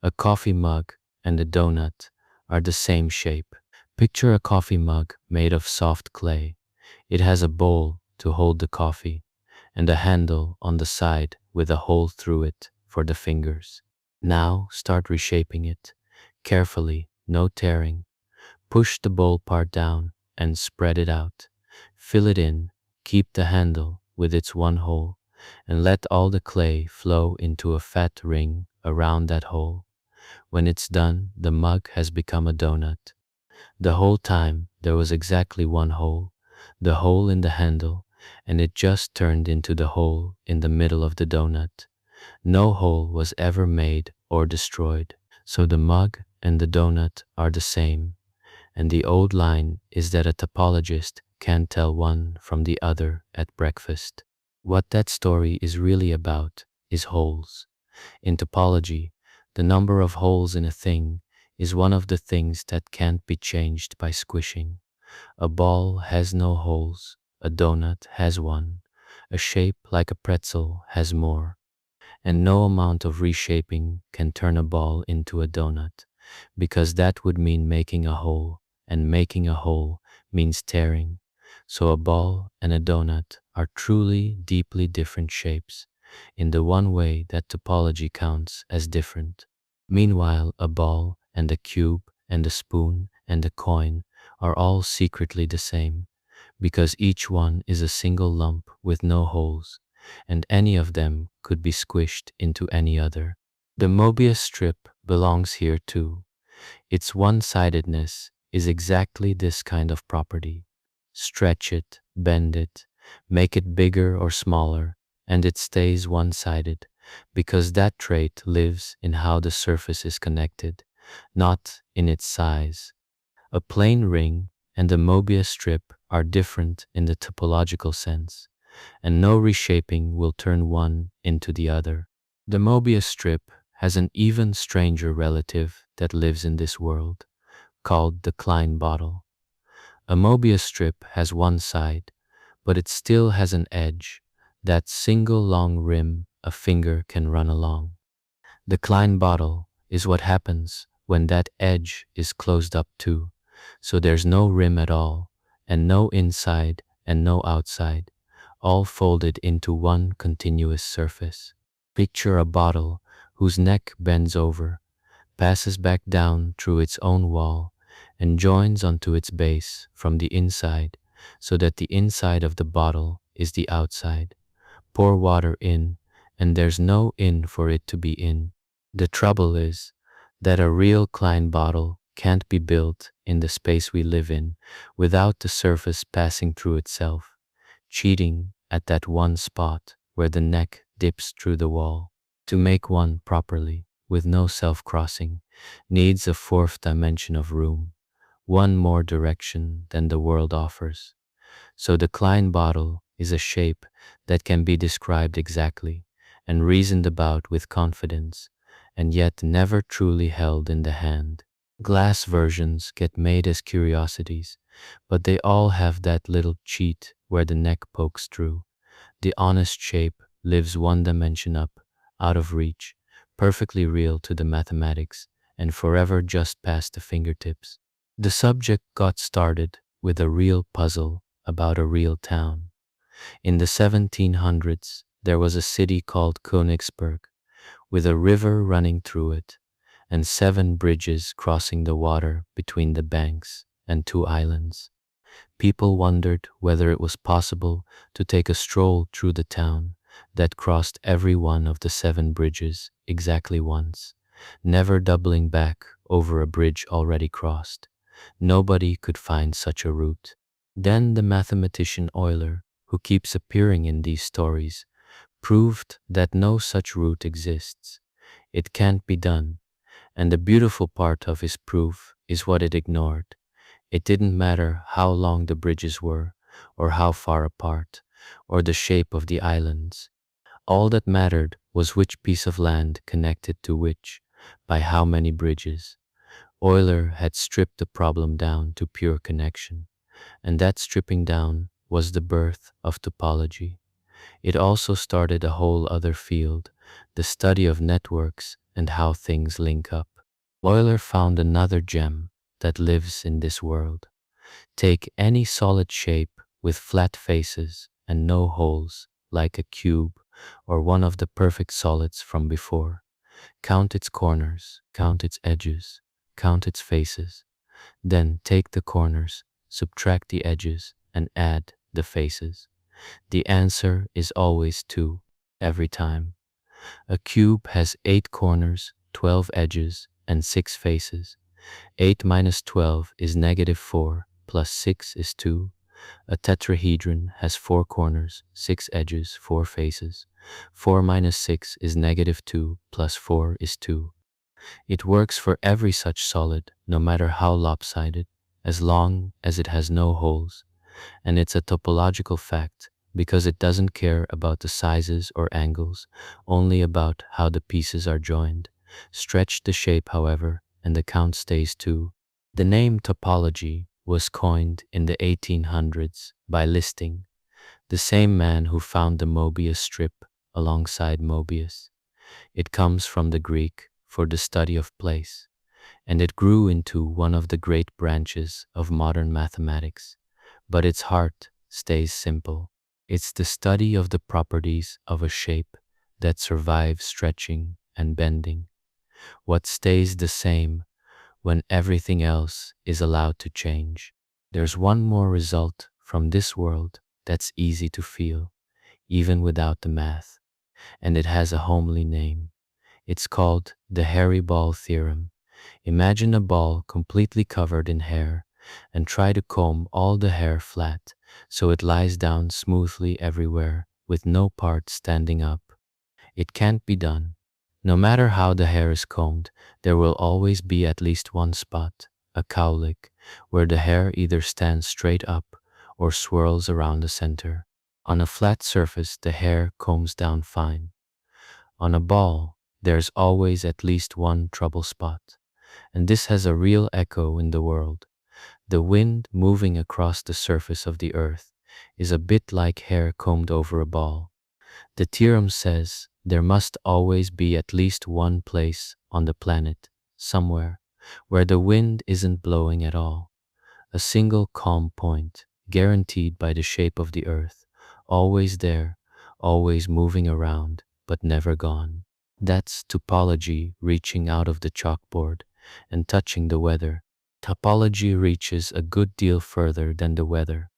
a coffee mug and a donut are the same shape. Picture a coffee mug made of soft clay. It has a bowl to hold the coffee and a handle on the side with a hole through it for the fingers. Now start reshaping it. Carefully, no tearing. Push the bowl part down and spread it out. Fill it in, keep the handle with its one hole, and let all the clay flow into a fat ring around that hole. When it's done, the mug has become a donut. The whole time there was exactly one hole, the hole in the handle, and it just turned into the hole in the middle of the donut. No hole was ever made or destroyed, so the mug and the donut are the same. And the old line is that a topologist can't tell one from the other at breakfast. What that story is really about is holes. In topology, the number of holes in a thing is one of the things that can't be changed by squishing. A ball has no holes, a donut has one, a shape like a pretzel has more, and no amount of reshaping can turn a ball into a donut, because that would mean making a hole, and making a hole means tearing. So a ball and a donut are truly deeply different shapes, in the one way that topology counts as different. Meanwhile, a ball and a cube and a spoon and a coin are all secretly the same, because each one is a single lump with no holes, and any of them could be squished into any other. The Mobius strip belongs here too. Its one-sidedness is exactly this kind of property. Stretch it, bend it, make it bigger or smaller, and it stays one-sided, because that trait lives in how the surface is connected, not in its size. A plane ring and a Mobius strip are different in the topological sense, and no reshaping will turn one into the other. The Mobius strip has an even stranger relative that lives in this world, called the Klein bottle. A Mobius strip has one side, but it still has an edge, that single long rim a finger can run along. The Klein bottle is what happens when that edge is closed up too, so there's no rim at all, and no inside and no outside, all folded into one continuous surface. Picture a bottle whose neck bends over, passes back down through its own wall, and joins onto its base from the inside, so that the inside of the bottle is the outside. Pour water in, and there's no in for it to be in. The trouble is that a real Klein bottle can't be built in the space we live in without the surface passing through itself, cheating at that one spot where the neck dips through the wall. To make one properly, with no self-crossing, needs a fourth dimension of room, one more direction than the world offers. So the Klein bottle is a shape that can be described exactly and reasoned about with confidence, and yet never truly held in the hand. Glass versions get made as curiosities, but they all have that little cheat where the neck pokes through. The honest shape lives one dimension up, out of reach, perfectly real to the mathematics, and forever just past the fingertips. The subject got started with a real puzzle about a real town. In the 1700s, there was a city called Königsberg, with a river running through it, and 7 bridges crossing the water between the banks, and 2 islands. People wondered whether it was possible to take a stroll through the town that crossed every one of the 7 bridges exactly once, never doubling back over a bridge already crossed. Nobody could find such a route. Then the mathematician Euler, who keeps appearing in these stories, proved that no such route exists. It can't be done, and the beautiful part of his proof is what it ignored. It didn't matter how long the bridges were, or how far apart, or the shape of the islands. All that mattered was which piece of land connected to which, by how many bridges. Euler had stripped the problem down to pure connection, and that stripping down was the birth of topology. It also started a whole other field, the study of networks and how things link up. Euler found another gem that lives in this world. Take any solid shape with flat faces and no holes, like a cube or one of the perfect solids from before. Count its corners, count its edges, count its faces. Then take the corners, subtract the edges, and add the faces. The answer is always 2, every time. A cube has 8 corners, 12 edges, and 6 faces. 8 minus 12 is -4, plus 6 is 2. A tetrahedron has 4 corners, 6 edges, 4 faces. 4 minus 6 is -2, plus 4 is 2. It works for every such solid, no matter how lopsided, as long as it has no holes. And it's a topological fact, because it doesn't care about the sizes or angles, only about how the pieces are joined. Stretch the shape, however, and the count stays 2. The name topology was coined in the 1800s by Listing, the same man who found the Mobius strip alongside Mobius. It comes from the Greek for the study of place, and it grew into one of the great branches of modern mathematics. But its heart stays simple. It's the study of the properties of a shape that survives stretching and bending. What stays the same when everything else is allowed to change. There's one more result from this world that's easy to feel, even without the math, and it has a homely name. It's called the hairy ball theorem. Imagine a ball completely covered in hair and try to comb all the hair flat so it lies down smoothly everywhere with no part standing up. It can't be done. No matter how the hair is combed, there will always be at least one spot, a cowlick, where the hair either stands straight up or swirls around the center. On a flat surface, the hair combs down fine. On a ball, there's always at least one trouble spot, and this has a real echo in the world. The wind moving across the surface of the earth is a bit like hair combed over a ball. The theorem says there must always be at least one place on the planet, somewhere, where the wind isn't blowing at all. A single calm point, guaranteed by the shape of the earth, always there, always moving around, but never gone. That's topology reaching out of the chalkboard and touching the weather. Topology reaches a good deal further than the weather.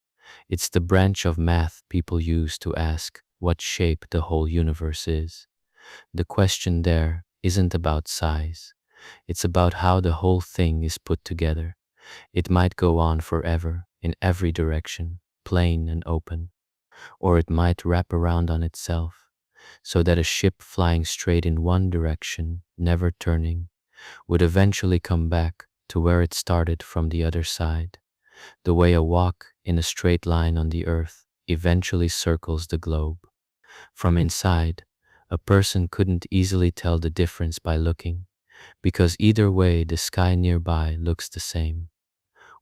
It's the branch of math people use to ask what shape the whole universe is. The question there isn't about size. It's about how the whole thing is put together. It might go on forever in every direction, plain and open, or it might wrap around on itself, so that a ship flying straight in one direction, never turning, would eventually come back to where it started from the other side. The way a walk in a straight line on the earth eventually circles the globe. From inside, a person couldn't easily tell the difference by looking, because either way the sky nearby looks the same.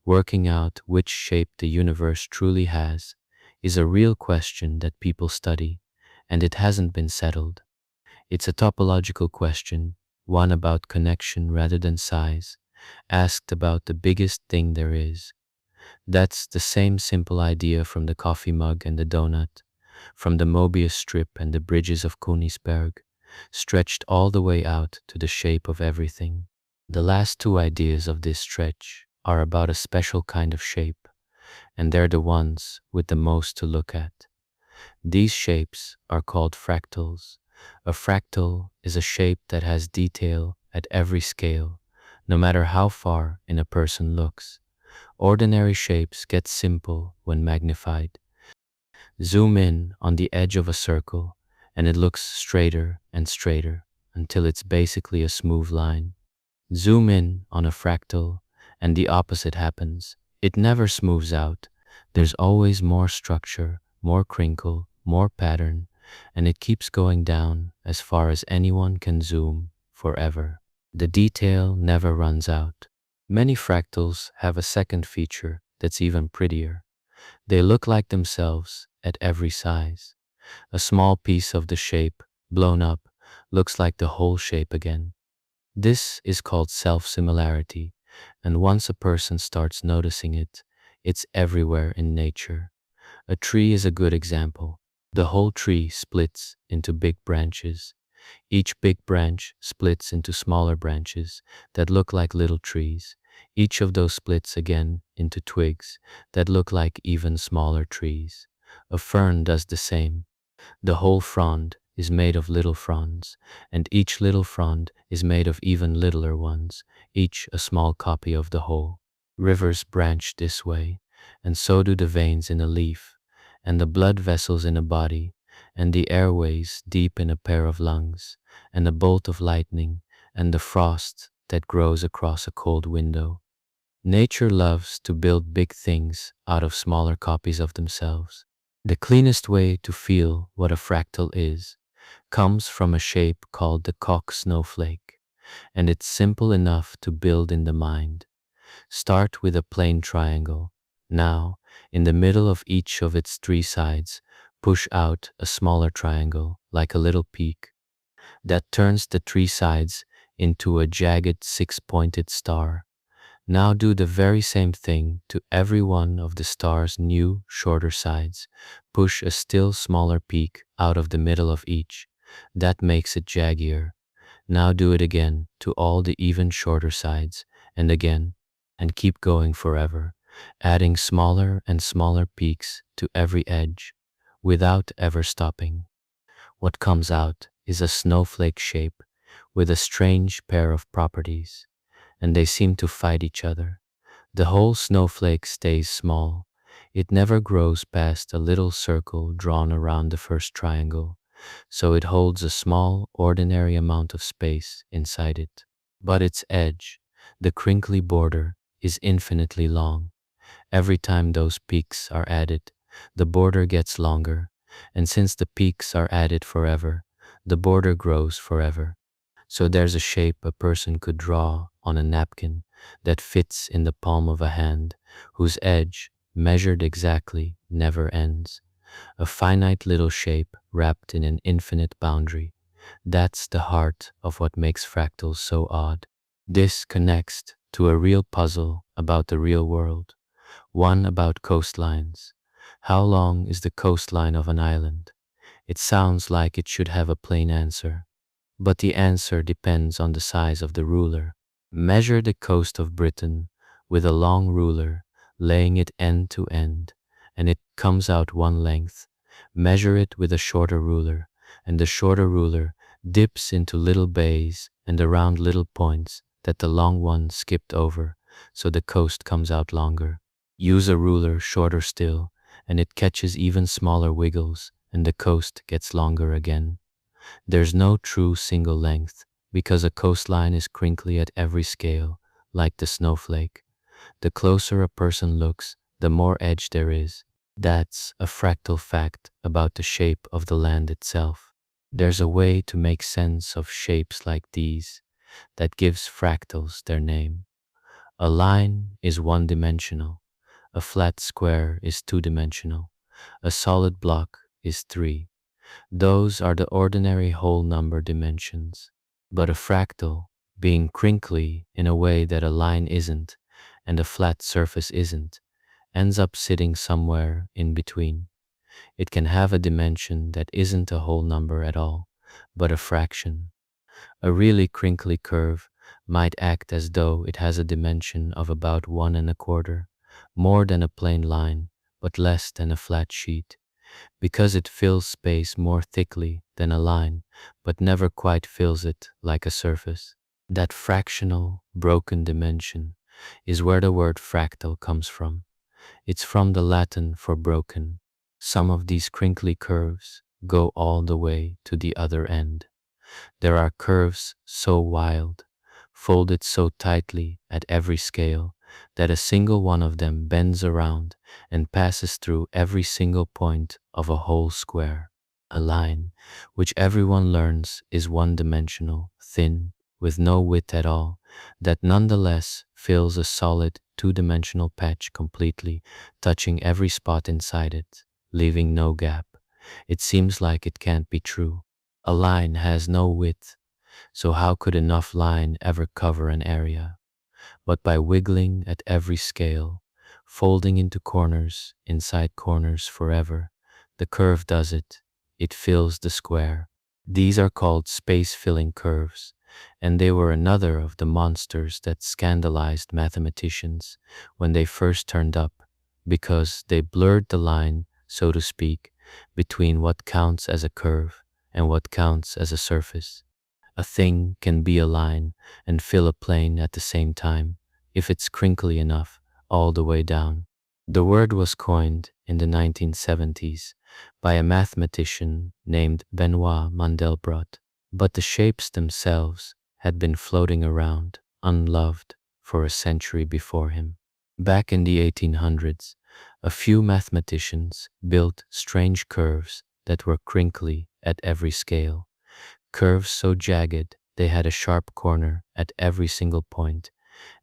Working out which shape the universe truly has is a real question that people study, and it hasn't been settled. It's a topological question, one about connection rather than size, asked about the biggest thing there is. That's the same simple idea from the coffee mug and the donut, from the Mobius strip and the bridges of Königsberg, stretched all the way out to the shape of everything. The last 2 ideas of this stretch are about a special kind of shape, and they're the ones with the most to look at. These shapes are called fractals. A fractal is a shape that has detail at every scale, no matter how far in a person looks. Ordinary shapes get simple when magnified. Zoom in on the edge of a circle, and it looks straighter and straighter until it's basically a smooth line. Zoom in on a fractal, and the opposite happens. It never smooths out. There's always more structure, more crinkle, more pattern, and it keeps going down as far as anyone can zoom forever. The detail never runs out. Many fractals have a second feature that's even prettier. They look like themselves at every size. A small piece of the shape, blown up, looks like the whole shape again. This is called self-similarity, and once a person starts noticing it, it's everywhere in nature. A tree is a good example. The whole tree splits into big branches. Each big branch splits into smaller branches that look like little trees. Each of those splits again into twigs that look like even smaller trees. A fern does the same. The whole frond is made of little fronds, and each little frond is made of even littler ones, each a small copy of the whole. Rivers branch this way, and so do the veins in a leaf, and the blood vessels in a body, and the airways deep in a pair of lungs, and a bolt of lightning, and the frost that grows across a cold window. Nature loves to build big things out of smaller copies of themselves. The cleanest way to feel what a fractal is comes from a shape called the cock snowflake, and it's simple enough to build in the mind. Start with a plain triangle. Now, in the middle of each of its three sides, push out a smaller triangle, like a little peak, that turns the three sides into a jagged six-pointed star. Now do the very same thing to every one of the star's new, shorter sides. Push a still smaller peak out of the middle of each. That makes it jaggier. Now do it again to all the even shorter sides, and again, and keep going forever, adding smaller and smaller peaks to every edge, without ever stopping. What comes out is a snowflake shape with a strange pair of properties, and they seem to fight each other. The whole snowflake stays small. It never grows past a little circle drawn around the first triangle, so it holds a small, ordinary amount of space inside it. But its edge, the crinkly border, is infinitely long. Every time those peaks are added, the border gets longer, and since the peaks are added forever, the border grows forever. So there's a shape a person could draw on a napkin that fits in the palm of a hand, whose edge, measured exactly, never ends. A finite little shape wrapped in an infinite boundary. That's the heart of what makes fractals so odd. This connects to a real puzzle about the real world, one about coastlines. How long is the coastline of an island? It sounds like it should have a plain answer, but the answer depends on the size of the ruler. Measure the coast of Britain with a long ruler, laying it end to end, and it comes out one length. Measure it with a shorter ruler, and the shorter ruler dips into little bays and around little points that the long one skipped over, so the coast comes out longer. Use a ruler shorter still, and it catches even smaller wiggles, and the coast gets longer again. There's no true single length, because a coastline is crinkly at every scale, like the snowflake. The closer a person looks, the more edge there is. That's a fractal fact about the shape of the land itself. There's a way to make sense of shapes like these that gives fractals their name. A line is one-dimensional. A flat square is two-dimensional. A solid block is three. Those are the ordinary whole number dimensions. But a fractal, being crinkly in a way that a line isn't and a flat surface isn't, ends up sitting somewhere in between. It can have a dimension that isn't a whole number at all, but a fraction. A really crinkly curve might act as though it has a dimension of about 1 1/4, more than a plain line, but less than a flat sheet, because it fills space more thickly than a line, but never quite fills it like a surface. That fractional, broken dimension is where the word fractal comes from. It's from the Latin for broken. Some of these crinkly curves go all the way to the other end. There are curves so wild, folded so tightly at every scale, that a single one of them bends around and passes through every single point of a whole square. A line, which everyone learns is one-dimensional, thin, with no width at all, that nonetheless fills a solid two-dimensional patch completely, touching every spot inside it, leaving no gap. It seems like it can't be true. A line has no width, so how could enough line ever cover an area? But by wiggling at every scale, folding into corners, inside corners forever, the curve does it. It fills the square. These are called space-filling curves, and they were another of the monsters that scandalized mathematicians when they first turned up, because they blurred the line, so to speak, between what counts as a curve and what counts as a surface. A thing can be a line and fill a plane at the same time, if it's crinkly enough, all the way down. The word was coined in the 1970s by a mathematician named Benoit Mandelbrot, but the shapes themselves had been floating around, unloved, for a century before him. Back in the 1800s, a few mathematicians built strange curves that were crinkly at every scale, curves so jagged they had a sharp corner at every single point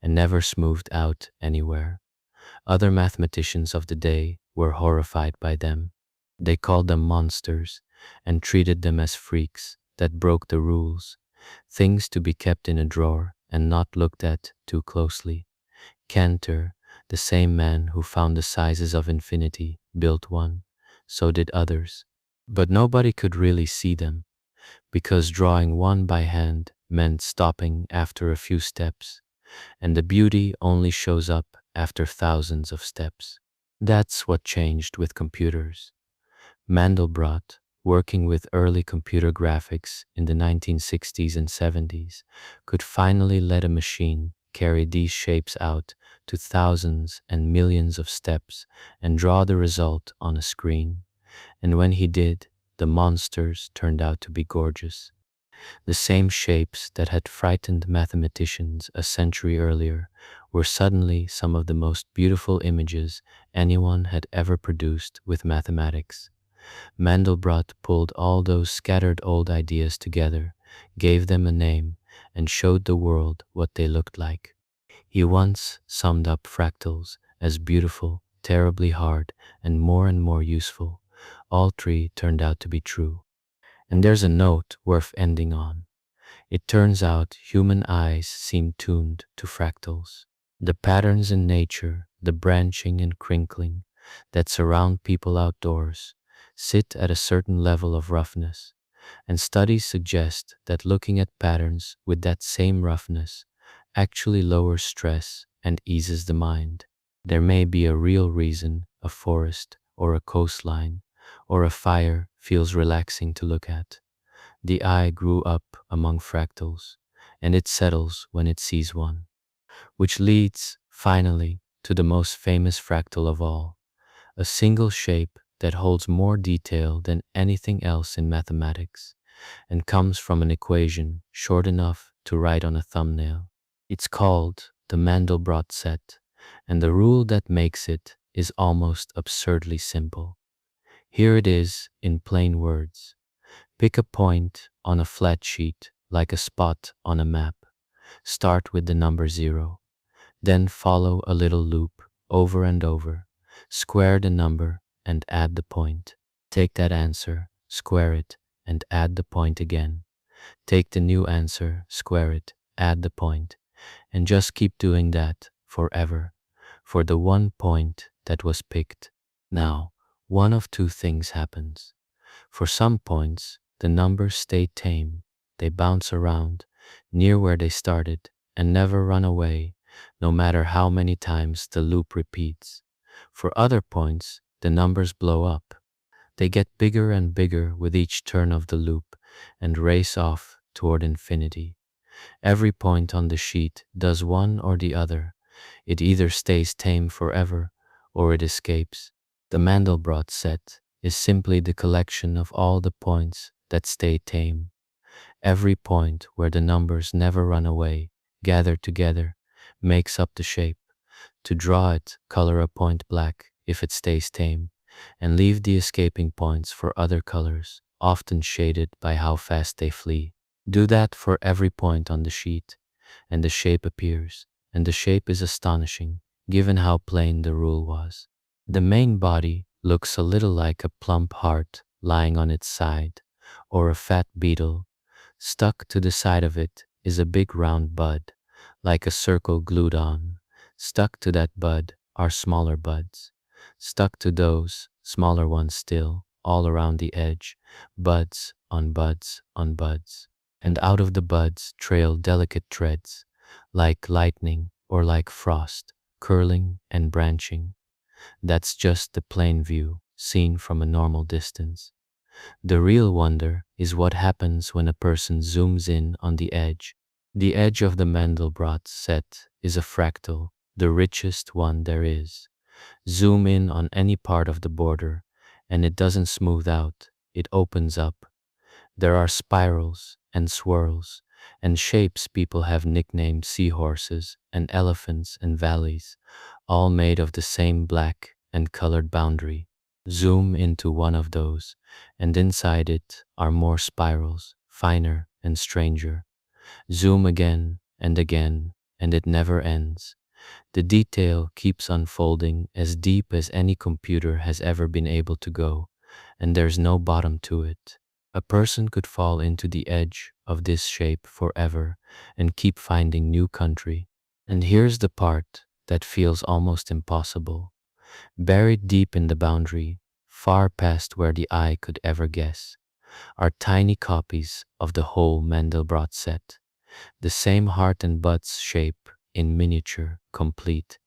and never smoothed out anywhere. Other mathematicians of the day were horrified by them. They called them monsters and treated them as freaks that broke the rules, things to be kept in a drawer and not looked at too closely. Cantor, the same man who found the sizes of infinity, built one. So did others. But nobody could really see them, because drawing one by hand meant stopping after a few steps, and the beauty only shows up after thousands of steps. That's what changed with computers. Mandelbrot, working with early computer graphics in the 1960s and 70s, could finally let a machine carry these shapes out to thousands and millions of steps and draw the result on a screen. And when he did, the monsters turned out to be gorgeous. The same shapes that had frightened mathematicians a century earlier were suddenly some of the most beautiful images anyone had ever produced with mathematics. Mandelbrot pulled all those scattered old ideas together, gave them a name, and showed the world what they looked like. He once summed up fractals as beautiful, terribly hard, and more useful. All three turned out to be true. And there's a note worth ending on. It turns out human eyes seem tuned to fractals. The patterns in nature, the branching and crinkling that surround people outdoors, sit at a certain level of roughness, and studies suggest that looking at patterns with that same roughness actually lowers stress and eases the mind. There may be a real reason a forest or a coastline or a fire feels relaxing to look at. The eye grew up among fractals, and it settles when it sees one. Which leads, finally, to the most famous fractal of all, a single shape that holds more detail than anything else in mathematics, and comes from an equation short enough to write on a thumbnail. It's called the Mandelbrot set, and the rule that makes it is almost absurdly simple. Here it is in plain words. Pick a point on a flat sheet, like a spot on a map. Start with the number 0. Then follow a little loop over and over. Square the number and add the point. Take that answer, square it, and add the point again. Take the new answer, square it, add the point, and just keep doing that forever, for the one point that was picked. Now, one of two things happens. For some points, the numbers stay tame. They bounce around, near where they started, and never run away, no matter how many times the loop repeats. For other points, the numbers blow up. They get bigger and bigger with each turn of the loop and race off toward infinity. Every point on the sheet does one or the other. It either stays tame forever or it escapes. The Mandelbrot set is simply the collection of all the points that stay tame. Every point where the numbers never run away, gathered together, makes up the shape. To draw it, color a point black if it stays tame, and leave the escaping points for other colors, often shaded by how fast they flee. Do that for every point on the sheet, and the shape appears, and the shape is astonishing, given how plain the rule was. The main body looks a little like a plump heart lying on its side, or a fat beetle. Stuck to the side of it is a big round bud, like a circle glued on. Stuck to that bud are smaller buds. Stuck to those, smaller ones still, all around the edge, buds on buds on buds. And out of the buds trail delicate threads, like lightning or like frost, curling and branching. That's just the plain view, seen from a normal distance. The real wonder is what happens when a person zooms in on the edge. The edge of the Mandelbrot set is a fractal, the richest one there is. Zoom in on any part of the border, and it doesn't smooth out, it opens up. There are spirals and swirls and shapes people have nicknamed seahorses and elephants and valleys, all made of the same black and colored boundary. Zoom into one of those, and inside it are more spirals, finer and stranger. Zoom again, and it never ends. The detail keeps unfolding as deep as any computer has ever been able to go, and there's no bottom to it. A person could fall into the edge of this shape forever and keep finding new country. And here's the part that feels almost impossible. Buried deep in the boundary, far past where the eye could ever guess, are tiny copies of the whole Mandelbrot set. The same heart and buds shape in miniature, complete,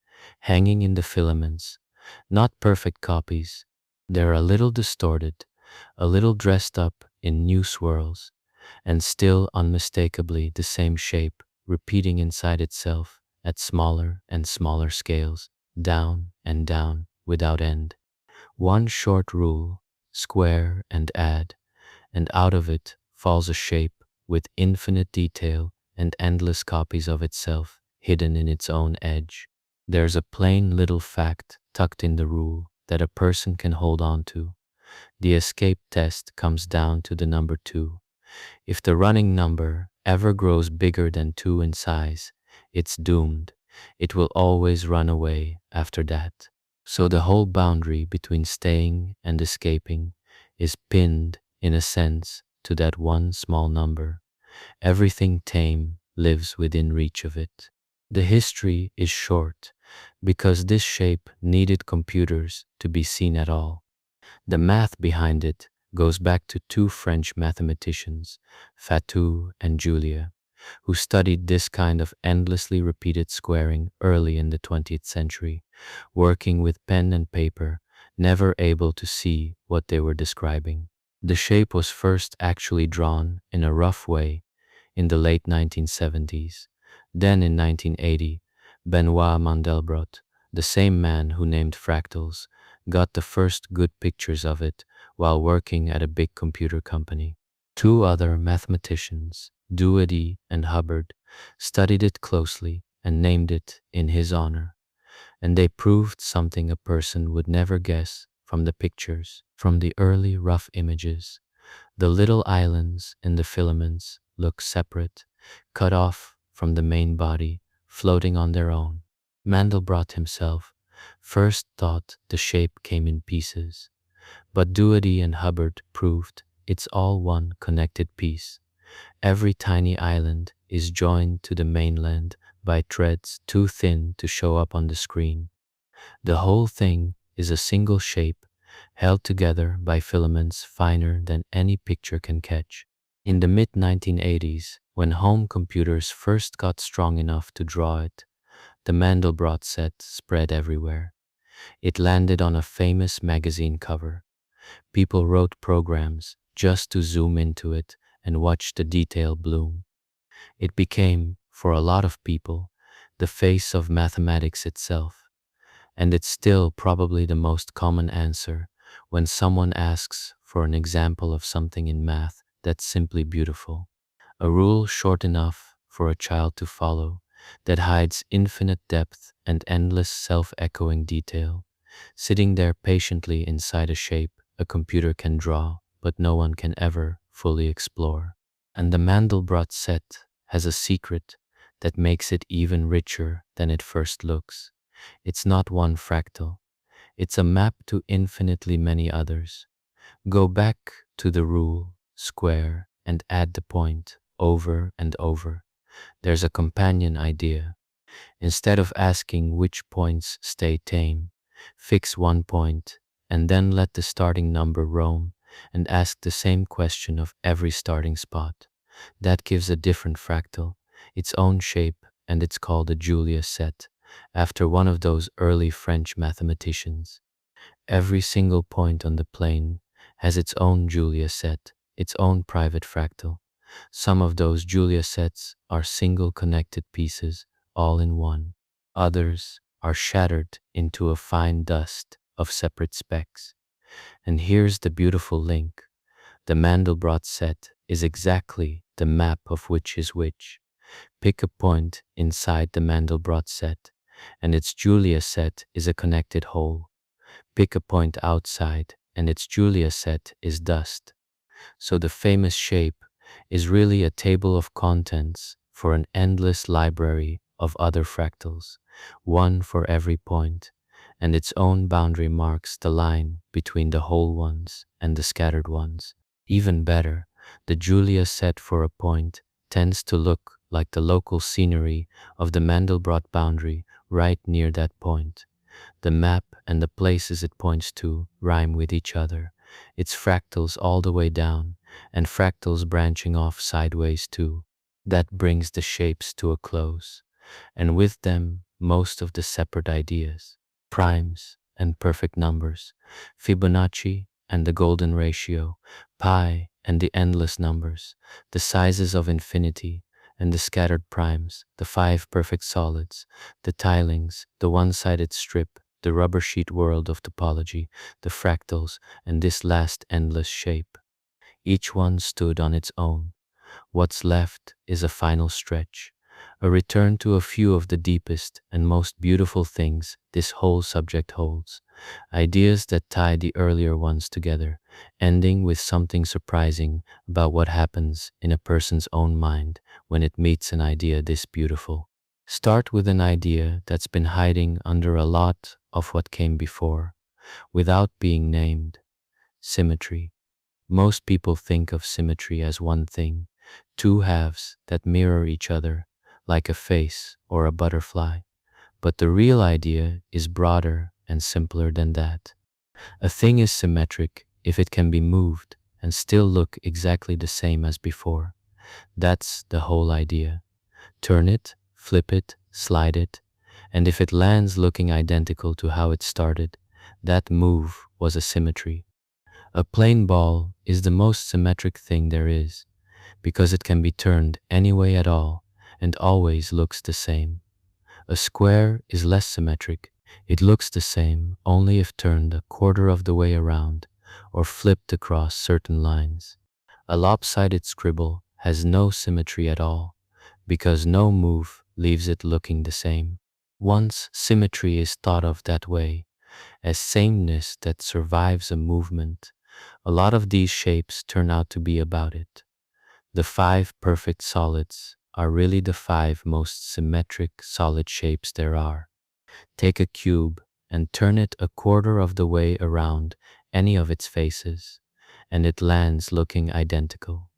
hanging in the filaments. Not perfect copies. They're a little distorted, a little dressed up in new swirls, and still unmistakably the same shape, repeating inside itself at smaller and smaller scales, down and down without end. One short rule, square and add, and out of it falls a shape with infinite detail and endless copies of itself hidden in its own edge. There's a plain little fact tucked in the rule that a person can hold on to. The escape test comes down to the number 2. If the running number ever grows bigger than 2 in size, it's doomed. It will always run away after that. So the whole boundary between staying and escaping is pinned, in a sense, to that one small number. Everything tame lives within reach of it. The history is short, because this shape needed computers to be seen at all. The math behind it goes back to 2 French mathematicians, Fatou and Julia, who studied this kind of endlessly repeated squaring early in the 20th century, working with pen and paper, never able to see what they were describing. The shape was first actually drawn in a rough way in the late 1970s. Then in 1980, Benoit Mandelbrot, the same man who named fractals, got the first good pictures of it while working at a big computer company. 2 other mathematicians, Doherty and Hubbard, studied it closely and named it in his honor. And they proved something a person would never guess from the pictures, from the early rough images. The little islands in the filaments look separate, cut off from the main body, floating on their own. Mandelbrot himself first thought the shape came in pieces, but Doherty and Hubbard proved it's all one connected piece. Every tiny island is joined to the mainland by threads too thin to show up on the screen. The whole thing is a single shape, held together by filaments finer than any picture can catch. In the mid-1980s, when home computers first got strong enough to draw it, the Mandelbrot set spread everywhere. It landed on a famous magazine cover. People wrote programs just to zoom into it and watch the detail bloom. It became, for a lot of people, the face of mathematics itself. And it's still probably the most common answer when someone asks for an example of something in math that's simply beautiful. A rule short enough for a child to follow that hides infinite depth and endless self-echoing detail, sitting there patiently inside a shape a computer can draw, but no one can ever fully explore. And the Mandelbrot set has a secret that makes it even richer than it first looks. It's not one fractal. It's a map to infinitely many others. Go back to the rule, square, and add the point over and over. There's a companion idea. Instead of asking which points stay tame, fix one point and then let the starting number roam and ask the same question of every starting spot. That gives a different fractal, its own shape, and it's called a Julia set, after one of those early French mathematicians. Every single point on the plane has its own Julia set, its own private fractal. Some of those Julia sets are single connected pieces, all in one. Others are shattered into a fine dust of separate specks. And here's the beautiful link. The Mandelbrot set is exactly the map of which is which. Pick a point inside the Mandelbrot set, and its Julia set is a connected whole. Pick a point outside, and its Julia set is dust. So the famous shape is really a table of contents for an endless library of other fractals, one for every point, and its own boundary marks the line between the whole ones and the scattered ones. Even better, the Julia set for a point tends to look like the local scenery of the Mandelbrot boundary right near that point. The map and the places it points to rhyme with each other. It's fractals all the way down, and fractals branching off sideways too. That brings the shapes to a close, and with them most of the separate ideas, primes and perfect numbers, Fibonacci and the golden ratio, pi and the endless numbers, the sizes of infinity and the scattered primes, the five perfect solids, the tilings, the one-sided strip, the rubber sheet world of topology, the fractals, and this last endless shape. Each one stood on its own. What's left is a final stretch, a return to a few of the deepest and most beautiful things this whole subject holds, ideas that tie the earlier ones together, ending with something surprising about what happens in a person's own mind when it meets an idea this beautiful. Start with an idea that's been hiding under a lot of what came before, without being named. Symmetry. Most people think of symmetry as one thing, two halves that mirror each other, like a face or a butterfly. But the real idea is broader and simpler than that. A thing is symmetric if it can be moved and still look exactly the same as before. That's the whole idea. Turn it, flip it, slide it, and if it lands looking identical to how it started, that move was a symmetry. A plain ball is the most symmetric thing there is, because it can be turned any way at all and always looks the same. A square is less symmetric. It looks the same only if turned a quarter of the way around or flipped across certain lines. A lopsided scribble has no symmetry at all, because no move leaves it looking the same. Once symmetry is thought of that way, as sameness that survives a movement, a lot of these shapes turn out to be about it. The five perfect solids are really the five most symmetric solid shapes there are. Take a cube and turn it a quarter of the way around any of its faces, and it lands looking identical.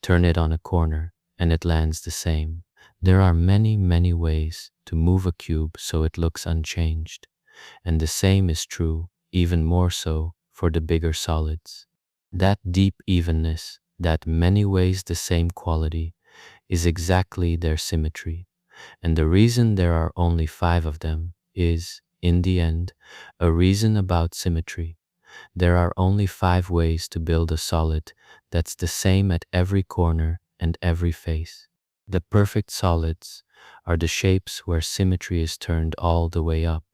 Turn it on a corner, and it lands the same. There are many, many ways to move a cube so it looks unchanged, and the same is true, even more so, for the bigger solids. That deep evenness, that many ways the same quality, is exactly their symmetry. And the reason there are only 5 of them is, in the end, a reason about symmetry. There are only 5 ways to build a solid that's the same at every corner and every face. The perfect solids are the shapes where symmetry is turned all the way up.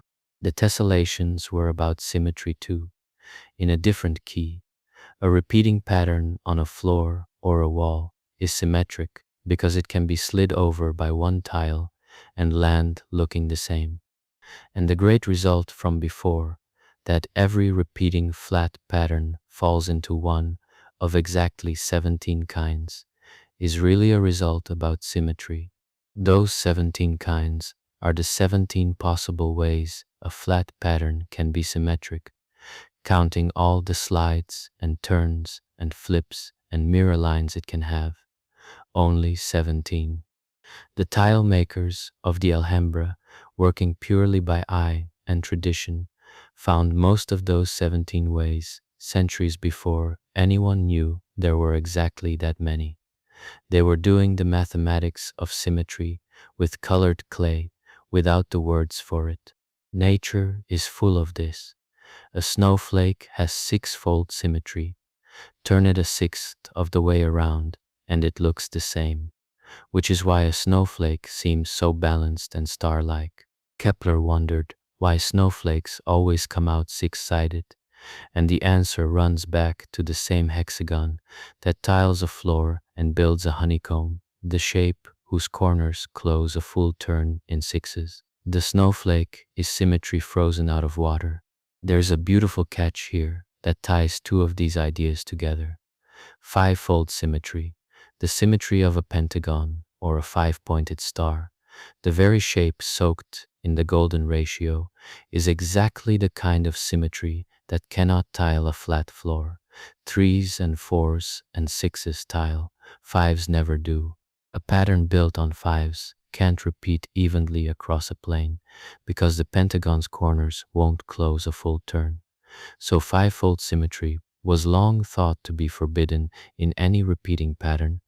The tessellations were about symmetry too, in a different key. A repeating pattern on a floor or a wall is symmetric because it can be slid over by one tile and land looking the same. And the great result from before, that every repeating flat pattern falls into one of exactly 17 kinds, is really a result about symmetry. Those 17 kinds are the 17 possible ways a flat pattern can be symmetric, counting all the slides and turns and flips and mirror lines it can have. Only 17. The tile makers of the Alhambra, working purely by eye and tradition, found most of those 17 ways centuries before anyone knew there were exactly that many. They were doing the mathematics of symmetry with colored clay without the words for it. Nature is full of this. A snowflake has 6-fold symmetry. Turn it a sixth of the way around and it looks the same, which is why a snowflake seems so balanced and star-like. Kepler wondered why snowflakes always come out 6-sided, and the answer runs back to the same hexagon that tiles a floor and builds a honeycomb, the shape whose corners close a full turn in 6s. The snowflake is symmetry frozen out of water. There's a beautiful catch here that ties 2 of these ideas together. 5-fold symmetry, the symmetry of a pentagon or a 5-pointed star, the very shape soaked in the golden ratio, is exactly the kind of symmetry that cannot tile a flat floor. 3s and 4s and 6s tile, 5s never do. A pattern built on 5s can't repeat evenly across a plane because the pentagon's corners won't close a full turn. So 5-fold symmetry was long thought to be forbidden in any repeating pattern,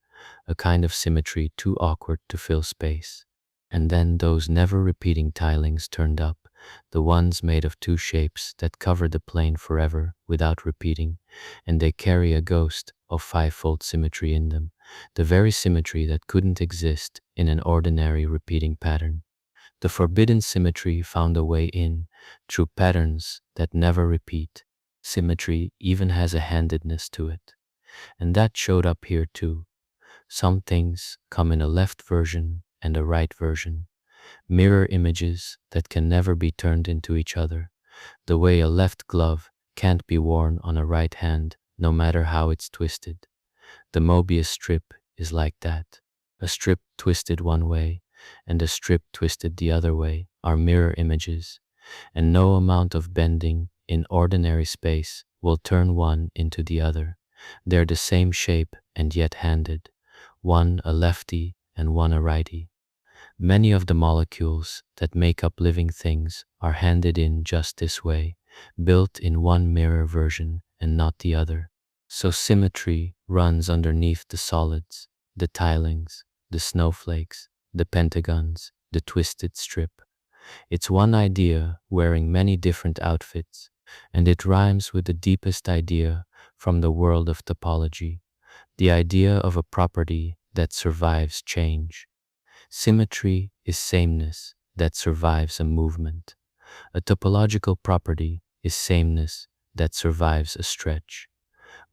a kind of symmetry too awkward to fill space. And then those never-repeating tilings turned up, the ones made of 2 shapes that cover the plane forever without repeating, and they carry a ghost of 5-fold symmetry in them, the very symmetry that couldn't exist in an ordinary repeating pattern. The forbidden symmetry found a way in through patterns that never repeat. Symmetry even has a handedness to it, and that showed up here too. Some things come in a left version and a right version, mirror images that can never be turned into each other, the way a left glove can't be worn on a right hand no matter how it's twisted. The Mobius strip is like that. A strip twisted one way and a strip twisted the other way are mirror images, and no amount of bending in ordinary space will turn one into the other. They're the same shape and yet handed, one a lefty and one a righty. Many of the molecules that make up living things are handed in just this way, built in one mirror version and not the other. So symmetry runs underneath the solids, the tilings, the snowflakes, the pentagons, the twisted strip. It's one idea wearing many different outfits, and it rhymes with the deepest idea from the world of topology, the idea of a property that survives change. Symmetry is sameness that survives a movement. A topological property is sameness that survives a stretch.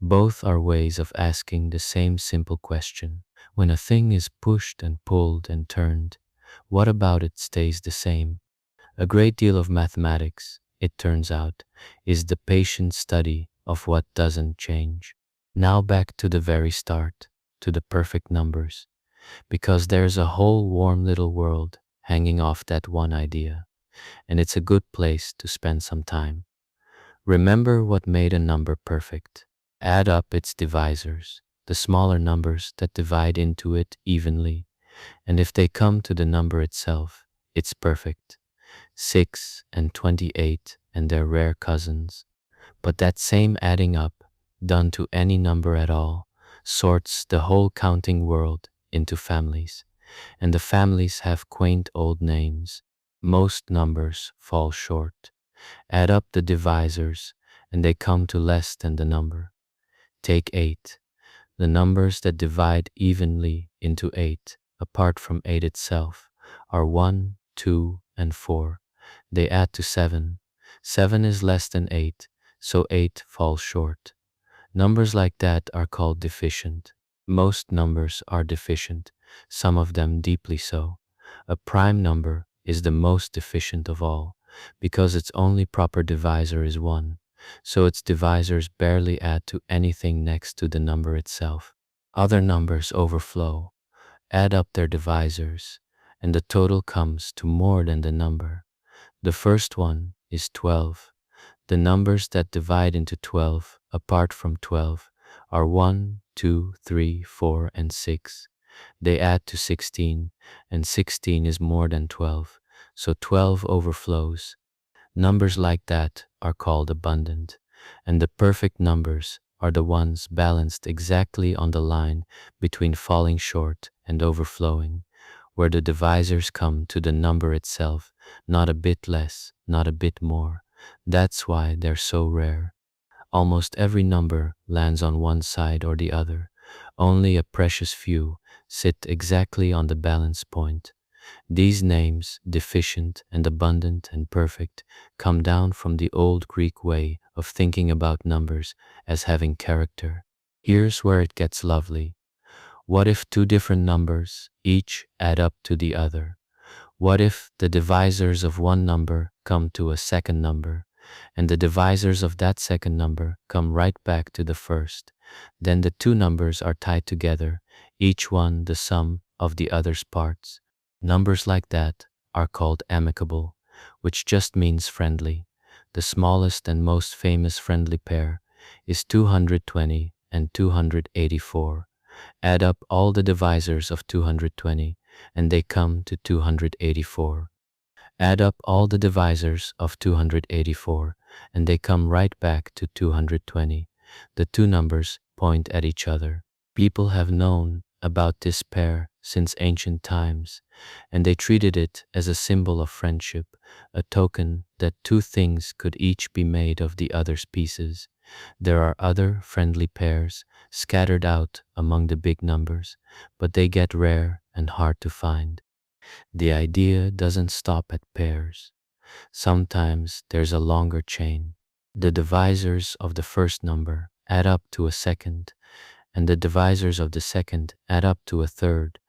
Both are ways of asking the same simple question. When a thing is pushed and pulled and turned, what about it stays the same? A great deal of mathematics, it turns out, is the patient study of what doesn't change. Now back to the very start, to the perfect numbers, because there's a whole warm little world hanging off that one idea, and it's a good place to spend some time. Remember what made a number perfect. Add up its divisors, the smaller numbers that divide into it evenly, and if they come to the number itself, it's perfect. 6 and 28 and their rare cousins. But that same adding up, done to any number at all, sorts the whole counting world into families, and the families have quaint old names. Most numbers fall short. Add up the divisors, and they come to less than the number. Take 8. The numbers that divide evenly into 8, apart from 8 itself, are 1, 2, and 4. They add to 7. 7 is less than 8, so 8 falls short. Numbers like that are called deficient. Most numbers are deficient, some of them deeply so. A prime number is the most deficient of all, because its only proper divisor is 1, so its divisors barely add to anything next to the number itself. Other numbers overflow, add up their divisors, and the total comes to more than the number. The first one is 12. The numbers that divide into 12, apart from 12, are 1, 2, 3, 4, and 6. They add to 16, and 16 is more than 12, so 12 overflows. Numbers like that are called abundant, and the perfect numbers are the ones balanced exactly on the line between falling short and overflowing, where the divisors come to the number itself, not a bit less, not a bit more. That's why they're so rare. Almost every number lands on one side or the other. Only a precious few sit exactly on the balance point. These names, deficient and abundant and perfect, come down from the old Greek way of thinking about numbers as having character. Here's where it gets lovely. What if two different numbers each add up to the other? What if the divisors of one number come to a second number, and the divisors of that second number come right back to the first? Then the two numbers are tied together, each one the sum of the other's parts. Numbers like that are called amicable, which just means friendly. The smallest and most famous friendly pair is 220 and 284. Add up all the divisors of 220, and they come to 284. Add up all the divisors of 284, and they come right back to 220. The two numbers point at each other. People have known about this pair since ancient times, and they treated it as a symbol of friendship, a token that two things could each be made of the other's pieces. There are other friendly pairs scattered out among the big numbers, but they get rare and hard to find. The idea doesn't stop at pairs. Sometimes there's a longer chain. The divisors of the first number add up to a second, and the divisors of the second add up to a third,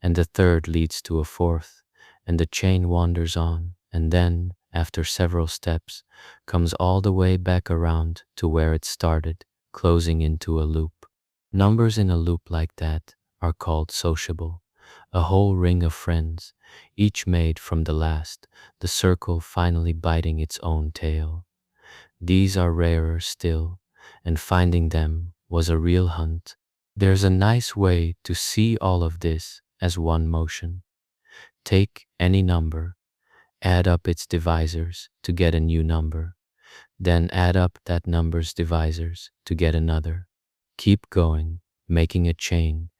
and the third leads to a fourth, and the chain wanders on, and then, after several steps, comes all the way back around to where it started, closing into a loop. Numbers in a loop like that are called sociable, a whole ring of friends, each made from the last, the circle finally biting its own tail. These are rarer still, and finding them was a real hunt. There's a nice way to see all of this as one motion. Take any number, add up its divisors to get a new number, then add up that number's divisors to get another. Keep going, making a chain,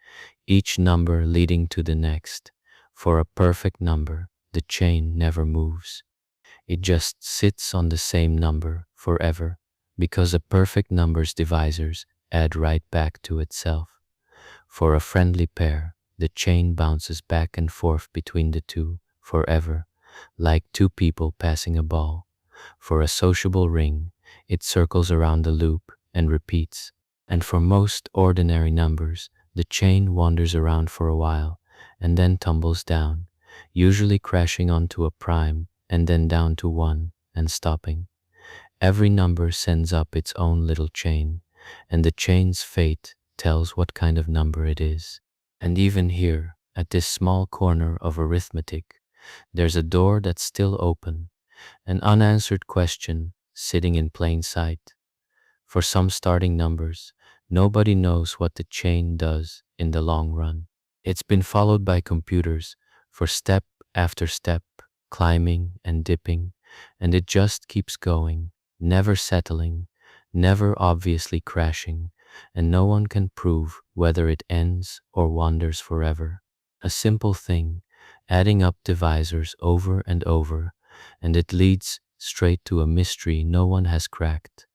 each number leading to the next. For a perfect number, the chain never moves. It just sits on the same number forever, because a perfect number's divisors add right back to itself. For a friendly pair, the chain bounces back and forth between the two forever, like two people passing a ball. For a sociable ring, it circles around the loop and repeats. And for most ordinary numbers, the chain wanders around for a while and then tumbles down, usually crashing onto a prime and then down to 1 and stopping. Every number sends up its own little chain, and the chain's fate tells what kind of number it is. And even here, at this small corner of arithmetic, there's a door that's still open, an unanswered question sitting in plain sight. For some starting numbers, nobody knows what the chain does in the long run. It's been followed by computers for step after step, climbing and dipping, and it just keeps going, never settling, never obviously crashing, and no one can prove whether it ends or wanders forever. A simple thing, adding up divisors over and over, and it leads straight to a mystery no one has cracked,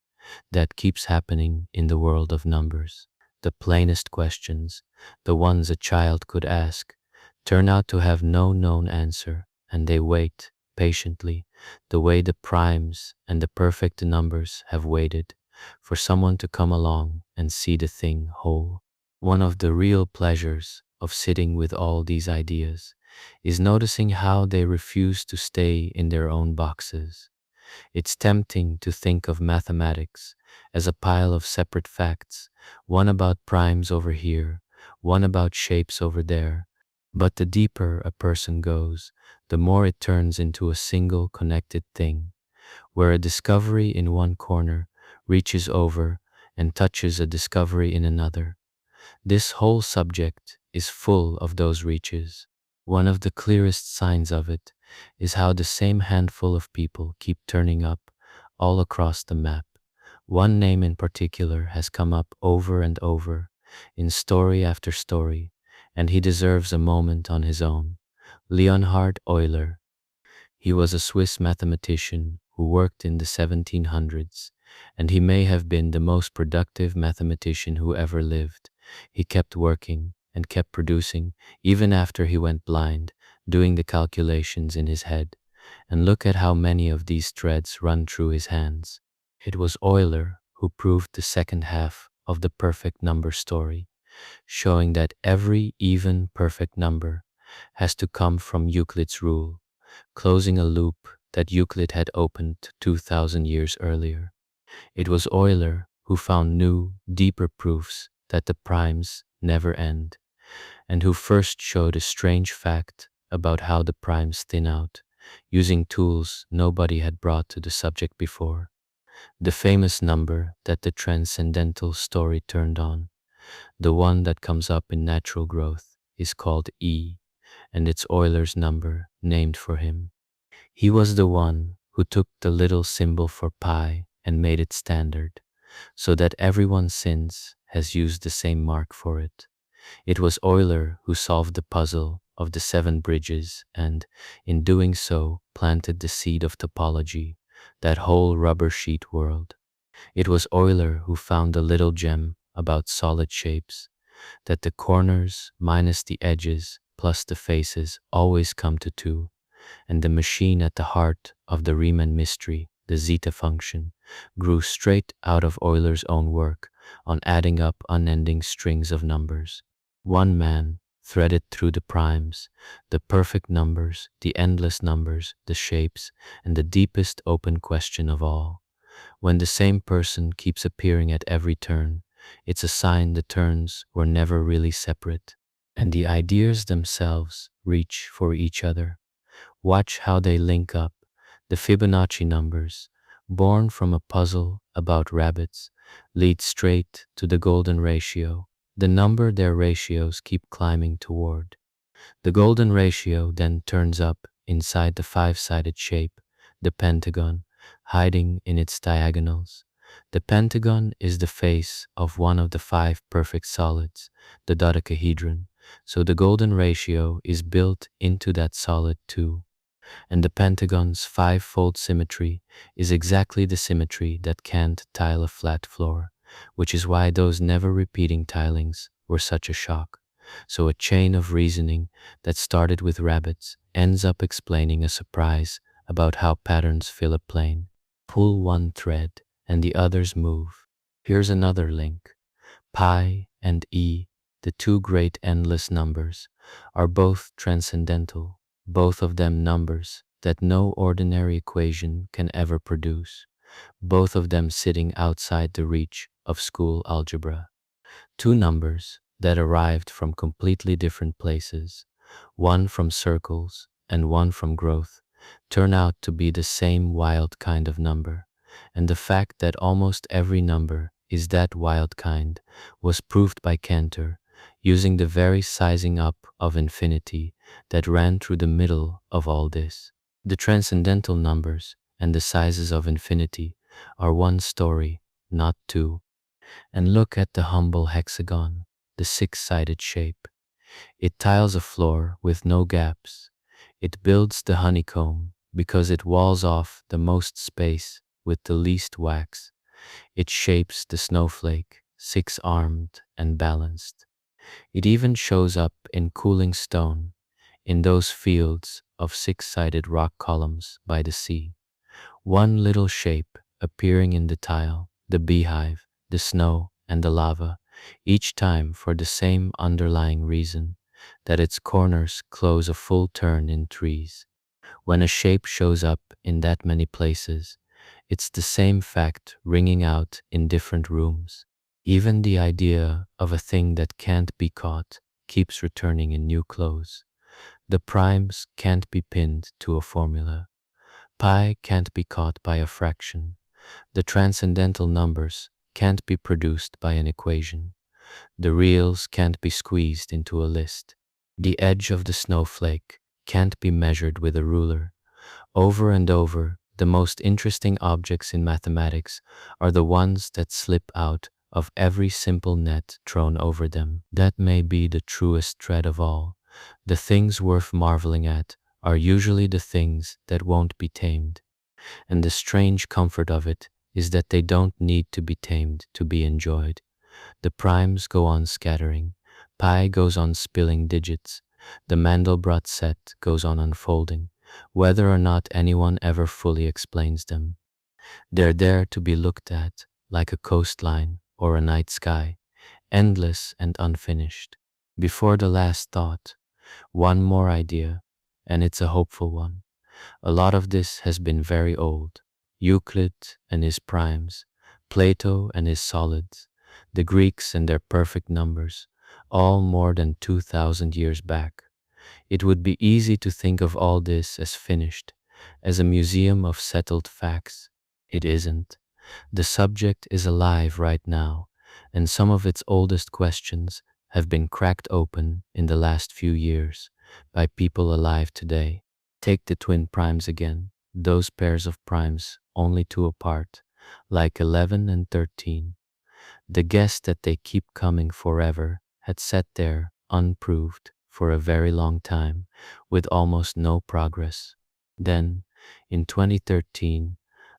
that keeps happening in the world of numbers. The plainest questions, the ones a child could ask, turn out to have no known answer, and they wait patiently, the way the primes and the perfect numbers have waited for someone to come along and see the thing whole. One of the real pleasures of sitting with all these ideas is noticing how they refuse to stay in their own boxes. It's tempting to think of mathematics as a pile of separate facts, one about primes over here, one about shapes over there. But the deeper a person goes, the more it turns into a single connected thing, where a discovery in one corner reaches over and touches a discovery in another. This whole subject is full of those reaches. One of the clearest signs of it is how the same handful of people keep turning up all across the map. One name in particular has come up over and over in story after story, and he deserves a moment on his own. Leonhard Euler. He was a Swiss mathematician who worked in the 1700s, and he may have been the most productive mathematician who ever lived. He kept working and kept producing, even after he went blind, doing the calculations in his head. And look at how many of these threads run through his hands. It was Euler who proved the second half of the perfect number story, showing that every even perfect number has to come from Euclid's rule, closing a loop that Euclid had opened 2000 years earlier. It was Euler who found new, deeper proofs that the primes never end, and who first showed a strange fact about how the primes thin out, using tools nobody had brought to the subject before. The famous number that the transcendental story turned on, the one that comes up in natural growth, is called E, and it's Euler's number, named for him. He was the one who took the little symbol for pi and made it standard, so that everyone since has used the same mark for it. It was Euler who solved the puzzle of the seven bridges and, in doing so, planted the seed of topology, that whole rubber sheet world. It was Euler who found the little gem about solid shapes, that the corners minus the edges plus the faces always come to two, and the machine at the heart of the Riemann mystery, the zeta function, grew straight out of Euler's own work on adding up unending strings of numbers. One man threaded through the primes, the perfect numbers, the endless numbers, the shapes, and the deepest open question of all. When the same person keeps appearing at every turn, it's a sign the turns were never really separate, and the ideas themselves reach for each other. Watch how they link up. The Fibonacci numbers, born from a puzzle about rabbits, lead straight to the golden ratio, the number their ratios keep climbing toward. The golden ratio then turns up inside the five-sided shape, the pentagon, hiding in its diagonals. The pentagon is the face of one of the five perfect solids, the dodecahedron, so the golden ratio is built into that solid too. And the pentagon's five-fold symmetry is exactly the symmetry that can't tile a flat floor, which is why those never-repeating tilings were such a shock. So a chain of reasoning that started with rabbits ends up explaining a surprise about how patterns fill a plane. Pull one thread and the others move. Here's another link. Pi and E, the two great endless numbers, are both transcendental, both of them numbers that no ordinary equation can ever produce, both of them sitting outside the reach of school algebra. Two numbers that arrived from completely different places, one from circles and one from growth, turn out to be the same wild kind of number, and the fact that almost every number is that wild kind was proved by Cantor using the very sizing up of infinity that ran through the middle of all this. The transcendental numbers and the sizes of infinity are one story, not two. And look at the humble hexagon, the six-sided shape. It tiles a floor with no gaps. It builds the honeycomb because it walls off the most space with the least wax. It shapes the snowflake, six-armed and balanced. It even shows up in cooling stone, in those fields of six-sided rock columns by the sea. One little shape appearing in the tile, the beehive, the snow, and the lava, each time for the same underlying reason, that its corners close a full turn in trees. When a shape shows up in that many places, it's the same fact ringing out in different rooms. Even the idea of a thing that can't be caught keeps returning in new clothes. The primes can't be pinned to a formula. Pi can't be caught by a fraction. The transcendental numbers can't be produced by an equation. The reals can't be squeezed into a list. The edge of the snowflake can't be measured with a ruler. Over and over, the most interesting objects in mathematics are the ones that slip out of every simple net thrown over them. That may be the truest thread of all. The things worth marveling at are usually the things that won't be tamed. And the strange comfort of it is that they don't need to be tamed to be enjoyed. The primes go on scattering, pi goes on spilling digits, the Mandelbrot set goes on unfolding, whether or not anyone ever fully explains them. They're there to be looked at, like a coastline or a night sky, endless and unfinished. Before the last thought, one more idea, and it's a hopeful one. A lot of this has been very old. Euclid and his primes, Plato and his solids, the Greeks and their perfect numbers, all more than 2,000 years back. It would be easy to think of all this as finished, as a museum of settled facts. It isn't. The subject is alive right now, and some of its oldest questions have been cracked open in the last few years by people alive today. Take the twin primes again, those pairs of primes only two apart, like 11 and 13. The guess that they keep coming forever had sat there unproved for a very long time, with almost no progress. Then, in 2013,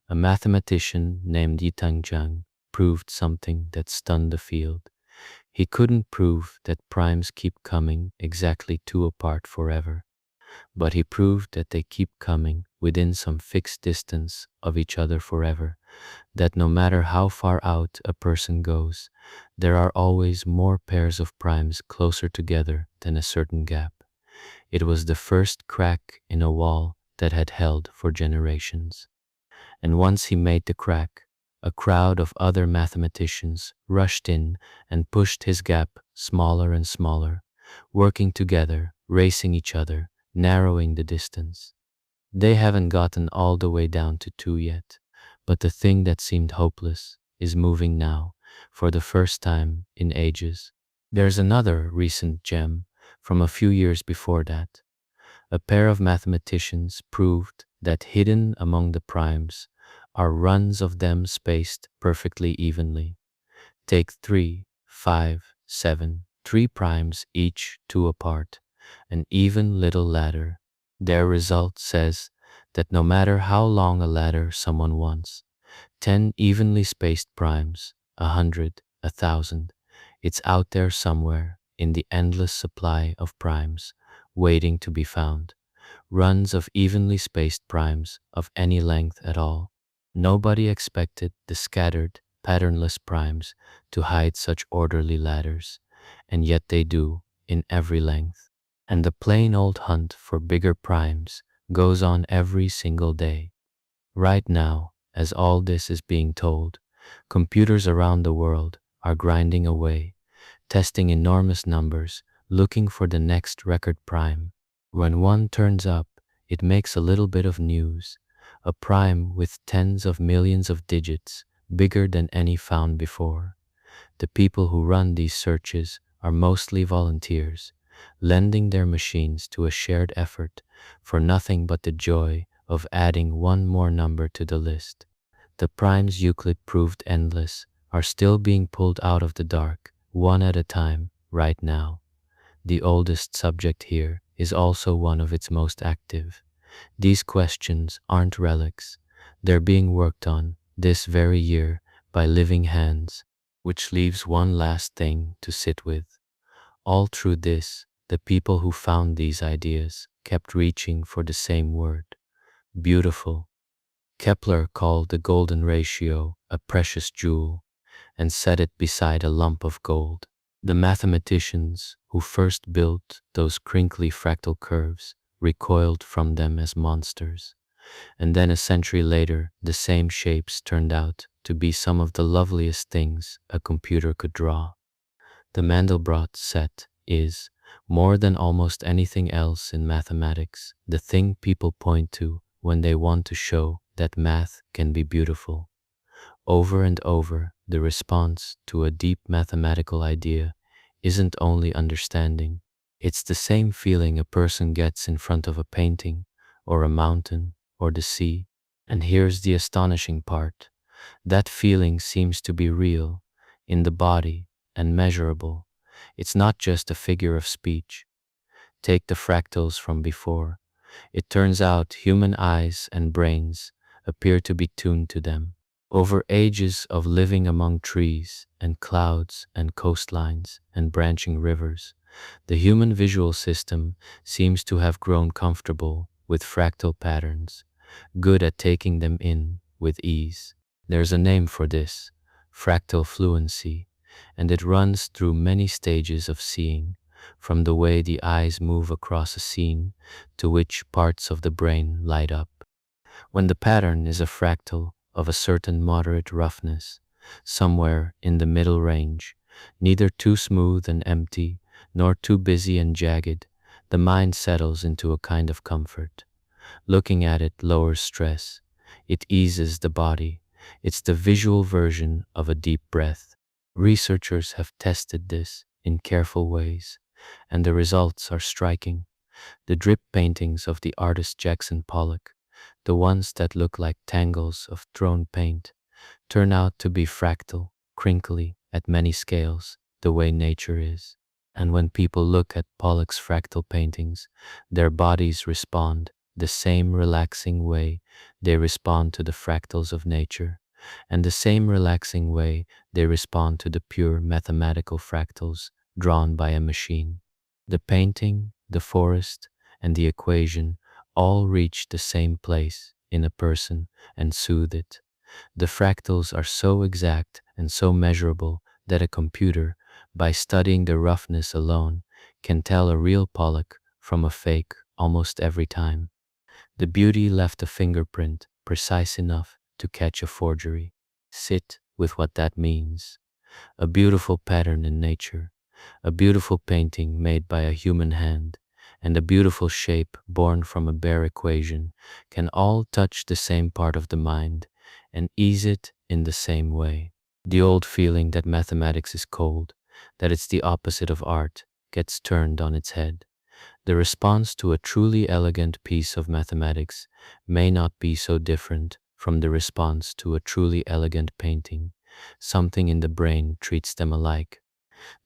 a mathematician named Yitang Zhang proved something that stunned the field. He couldn't prove that primes keep coming exactly two apart forever, but he proved that they keep coming within some fixed distance of each other forever, that no matter how far out a person goes, there are always more pairs of primes closer together than a certain gap. It was the first crack in a wall that had held for generations. And once he made the crack, a crowd of other mathematicians rushed in and pushed his gap smaller and smaller, working together, racing each other, narrowing the distance. They haven't gotten all the way down to 2 yet, but the thing that seemed hopeless is moving now, for the first time in ages. There's another recent gem from a few years before that. A pair of mathematicians proved that hidden among the primes are runs of them spaced perfectly evenly. Take 3, 5, 7, 3 primes each two apart, an even little ladder. Their result says that no matter how long a ladder someone wants, 10 evenly spaced primes, 100, 1,000, it's out there somewhere in the endless supply of primes, waiting to be found. Runs of evenly spaced primes of any length at all. Nobody expected the scattered, patternless primes to hide such orderly ladders, and yet they do in every length. And the plain old hunt for bigger primes goes on every single day. Right now, as all this is being told, computers around the world are grinding away, testing enormous numbers, looking for the next record prime. When one turns up, it makes a little bit of news, a prime with tens of millions of digits, bigger than any found before. The people who run these searches are mostly volunteers, lending their machines to a shared effort for nothing but the joy of adding one more number to the list. The primes Euclid proved endless are still being pulled out of the dark, one at a time, right now. the oldest subject here, is also one of its most active. These questions aren't relics, they're being worked on this very year by living hands, which leaves one last thing to sit with. All through this, the people who found these ideas kept reaching for the same word: beautiful. Kepler called the golden ratio a precious jewel and set it beside a lump of gold. The mathematicians who first built those crinkly fractal curves recoiled from them as monsters. And then a century later, the same shapes turned out to be some of the loveliest things a computer could draw. The Mandelbrot set is, more than almost anything else in mathematics, the thing people point to when they want to show that math can be beautiful. Over and over, the response to a deep mathematical idea isn't only understanding, it's the same feeling a person gets in front of a painting, or a mountain, or the sea. And here's the astonishing part: that feeling seems to be real, in the body, and measurable. It's not just a figure of speech. Take the fractals from before. It turns out human eyes and brains appear to be tuned to them. Over ages of living among trees and clouds and coastlines and branching rivers, the human visual system seems to have grown comfortable with fractal patterns, good at taking them in with ease. There's a name for this: fractal fluency, and it runs through many stages of seeing, from the way the eyes move across a scene to which parts of the brain light up. When the pattern is a fractal of a certain moderate roughness, somewhere in the middle range, neither too smooth and empty, nor too busy and jagged, the mind settles into a kind of comfort. Looking at it lowers stress. It eases the body. It's the visual version of a deep breath. Researchers have tested this in careful ways, and the results are striking. The drip paintings of the artist Jackson Pollock, the ones that look like tangles of thrown paint, turn out to be fractal, crinkly, at many scales, the way nature is. And when people look at Pollock's fractal paintings, their bodies respond the same relaxing way they respond to the fractals of nature, and the same relaxing way they respond to the pure mathematical fractals drawn by a machine. The painting, the forest, and the equation all reach the same place in a person and soothe it. The fractals are so exact and so measurable that a computer, by studying the roughness alone, can tell a real Pollock from a fake almost every time. The beauty left a fingerprint precise enough to catch a forgery. Sit with what that means. A beautiful pattern in nature, a beautiful painting made by a human hand, and a beautiful shape born from a bare equation can all touch the same part of the mind and ease it in the same way. The old feeling that mathematics is cold, that it's the opposite of art, gets turned on its head. The response to a truly elegant piece of mathematics may not be so different from the response to a truly elegant painting. Something in the brain treats them alike.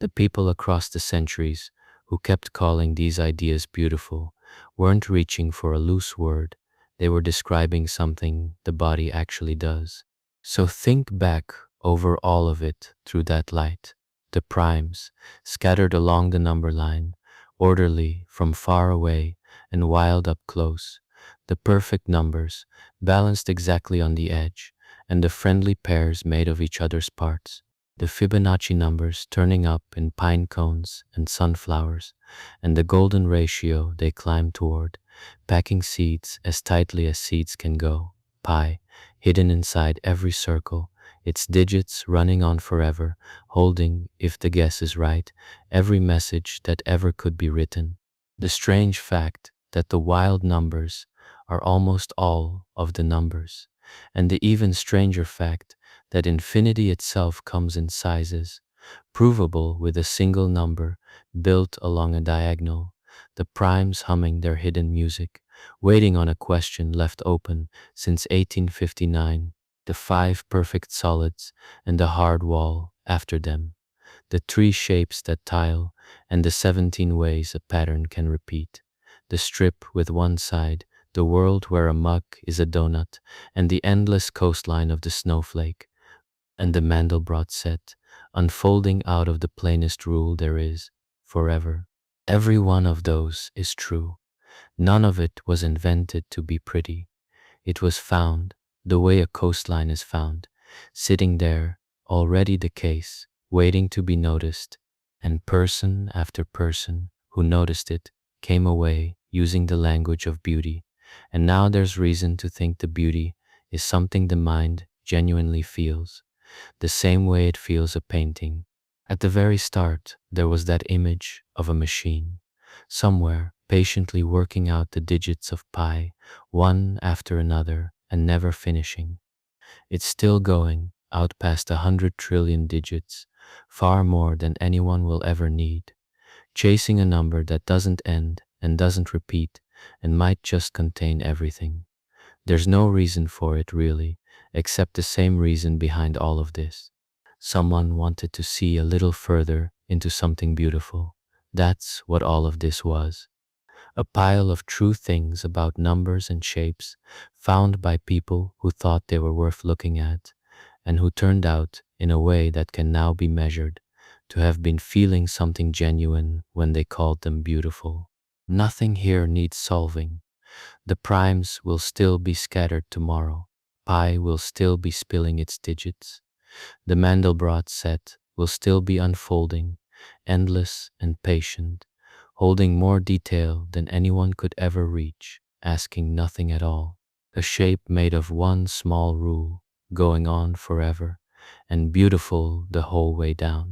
The people across the centuries who kept calling these ideas beautiful weren't reaching for a loose word. They were describing something the body actually does. So think back over all of it through that light. The primes, scattered along the number line, orderly from far away and wild up close. The perfect numbers, balanced exactly on the edge, and the friendly pairs made of each other's parts. The Fibonacci numbers turning up in pine cones and sunflowers, and the golden ratio they climb toward, packing seeds as tightly as seeds can go. Pi, hidden inside every circle, its digits running on forever, holding, if the guess is right, every message that ever could be written. The strange fact that the wild numbers are almost all of the numbers, and the even stranger fact that infinity itself comes in sizes, provable with a single number built along a diagonal, the primes humming their hidden music, waiting on a question left open since 1859, the five perfect solids and the hard wall after them. the three shapes that tile, and the 17 ways a pattern can repeat. The strip with one side, the world where a mug is a donut, and the endless coastline of the snowflake, and the Mandelbrot set, unfolding out of the plainest rule there is, forever. Every one of those is true. None of it was invented to be pretty. It was found, the way a coastline is found, sitting there, already the case, waiting to be noticed, and person after person who noticed it came away using the language of beauty. And now there's reason to think the beauty is something the mind genuinely feels, the same way it feels a painting. At the very start, there was that image of a machine, somewhere patiently working out the digits of pi, one after another, and never finishing. It's still going, out past 100 trillion digits, far more than anyone will ever need, chasing a number that doesn't end and doesn't repeat and might just contain everything. There's no reason for it, really, except the same reason behind all of this. Someone wanted to see a little further into something beautiful. That's what all of this was. A pile of true things about numbers and shapes found by people who thought they were worth looking at, and who turned out, in a way that can now be measured, to have been feeling something genuine when they called them beautiful. Nothing here needs solving. The primes will still be scattered tomorrow. Pi will still be spilling its digits. The Mandelbrot set will still be unfolding, endless and patient, holding more detail than anyone could ever reach, asking nothing at all. A shape made of one small rule, going on forever, and beautiful the whole way down.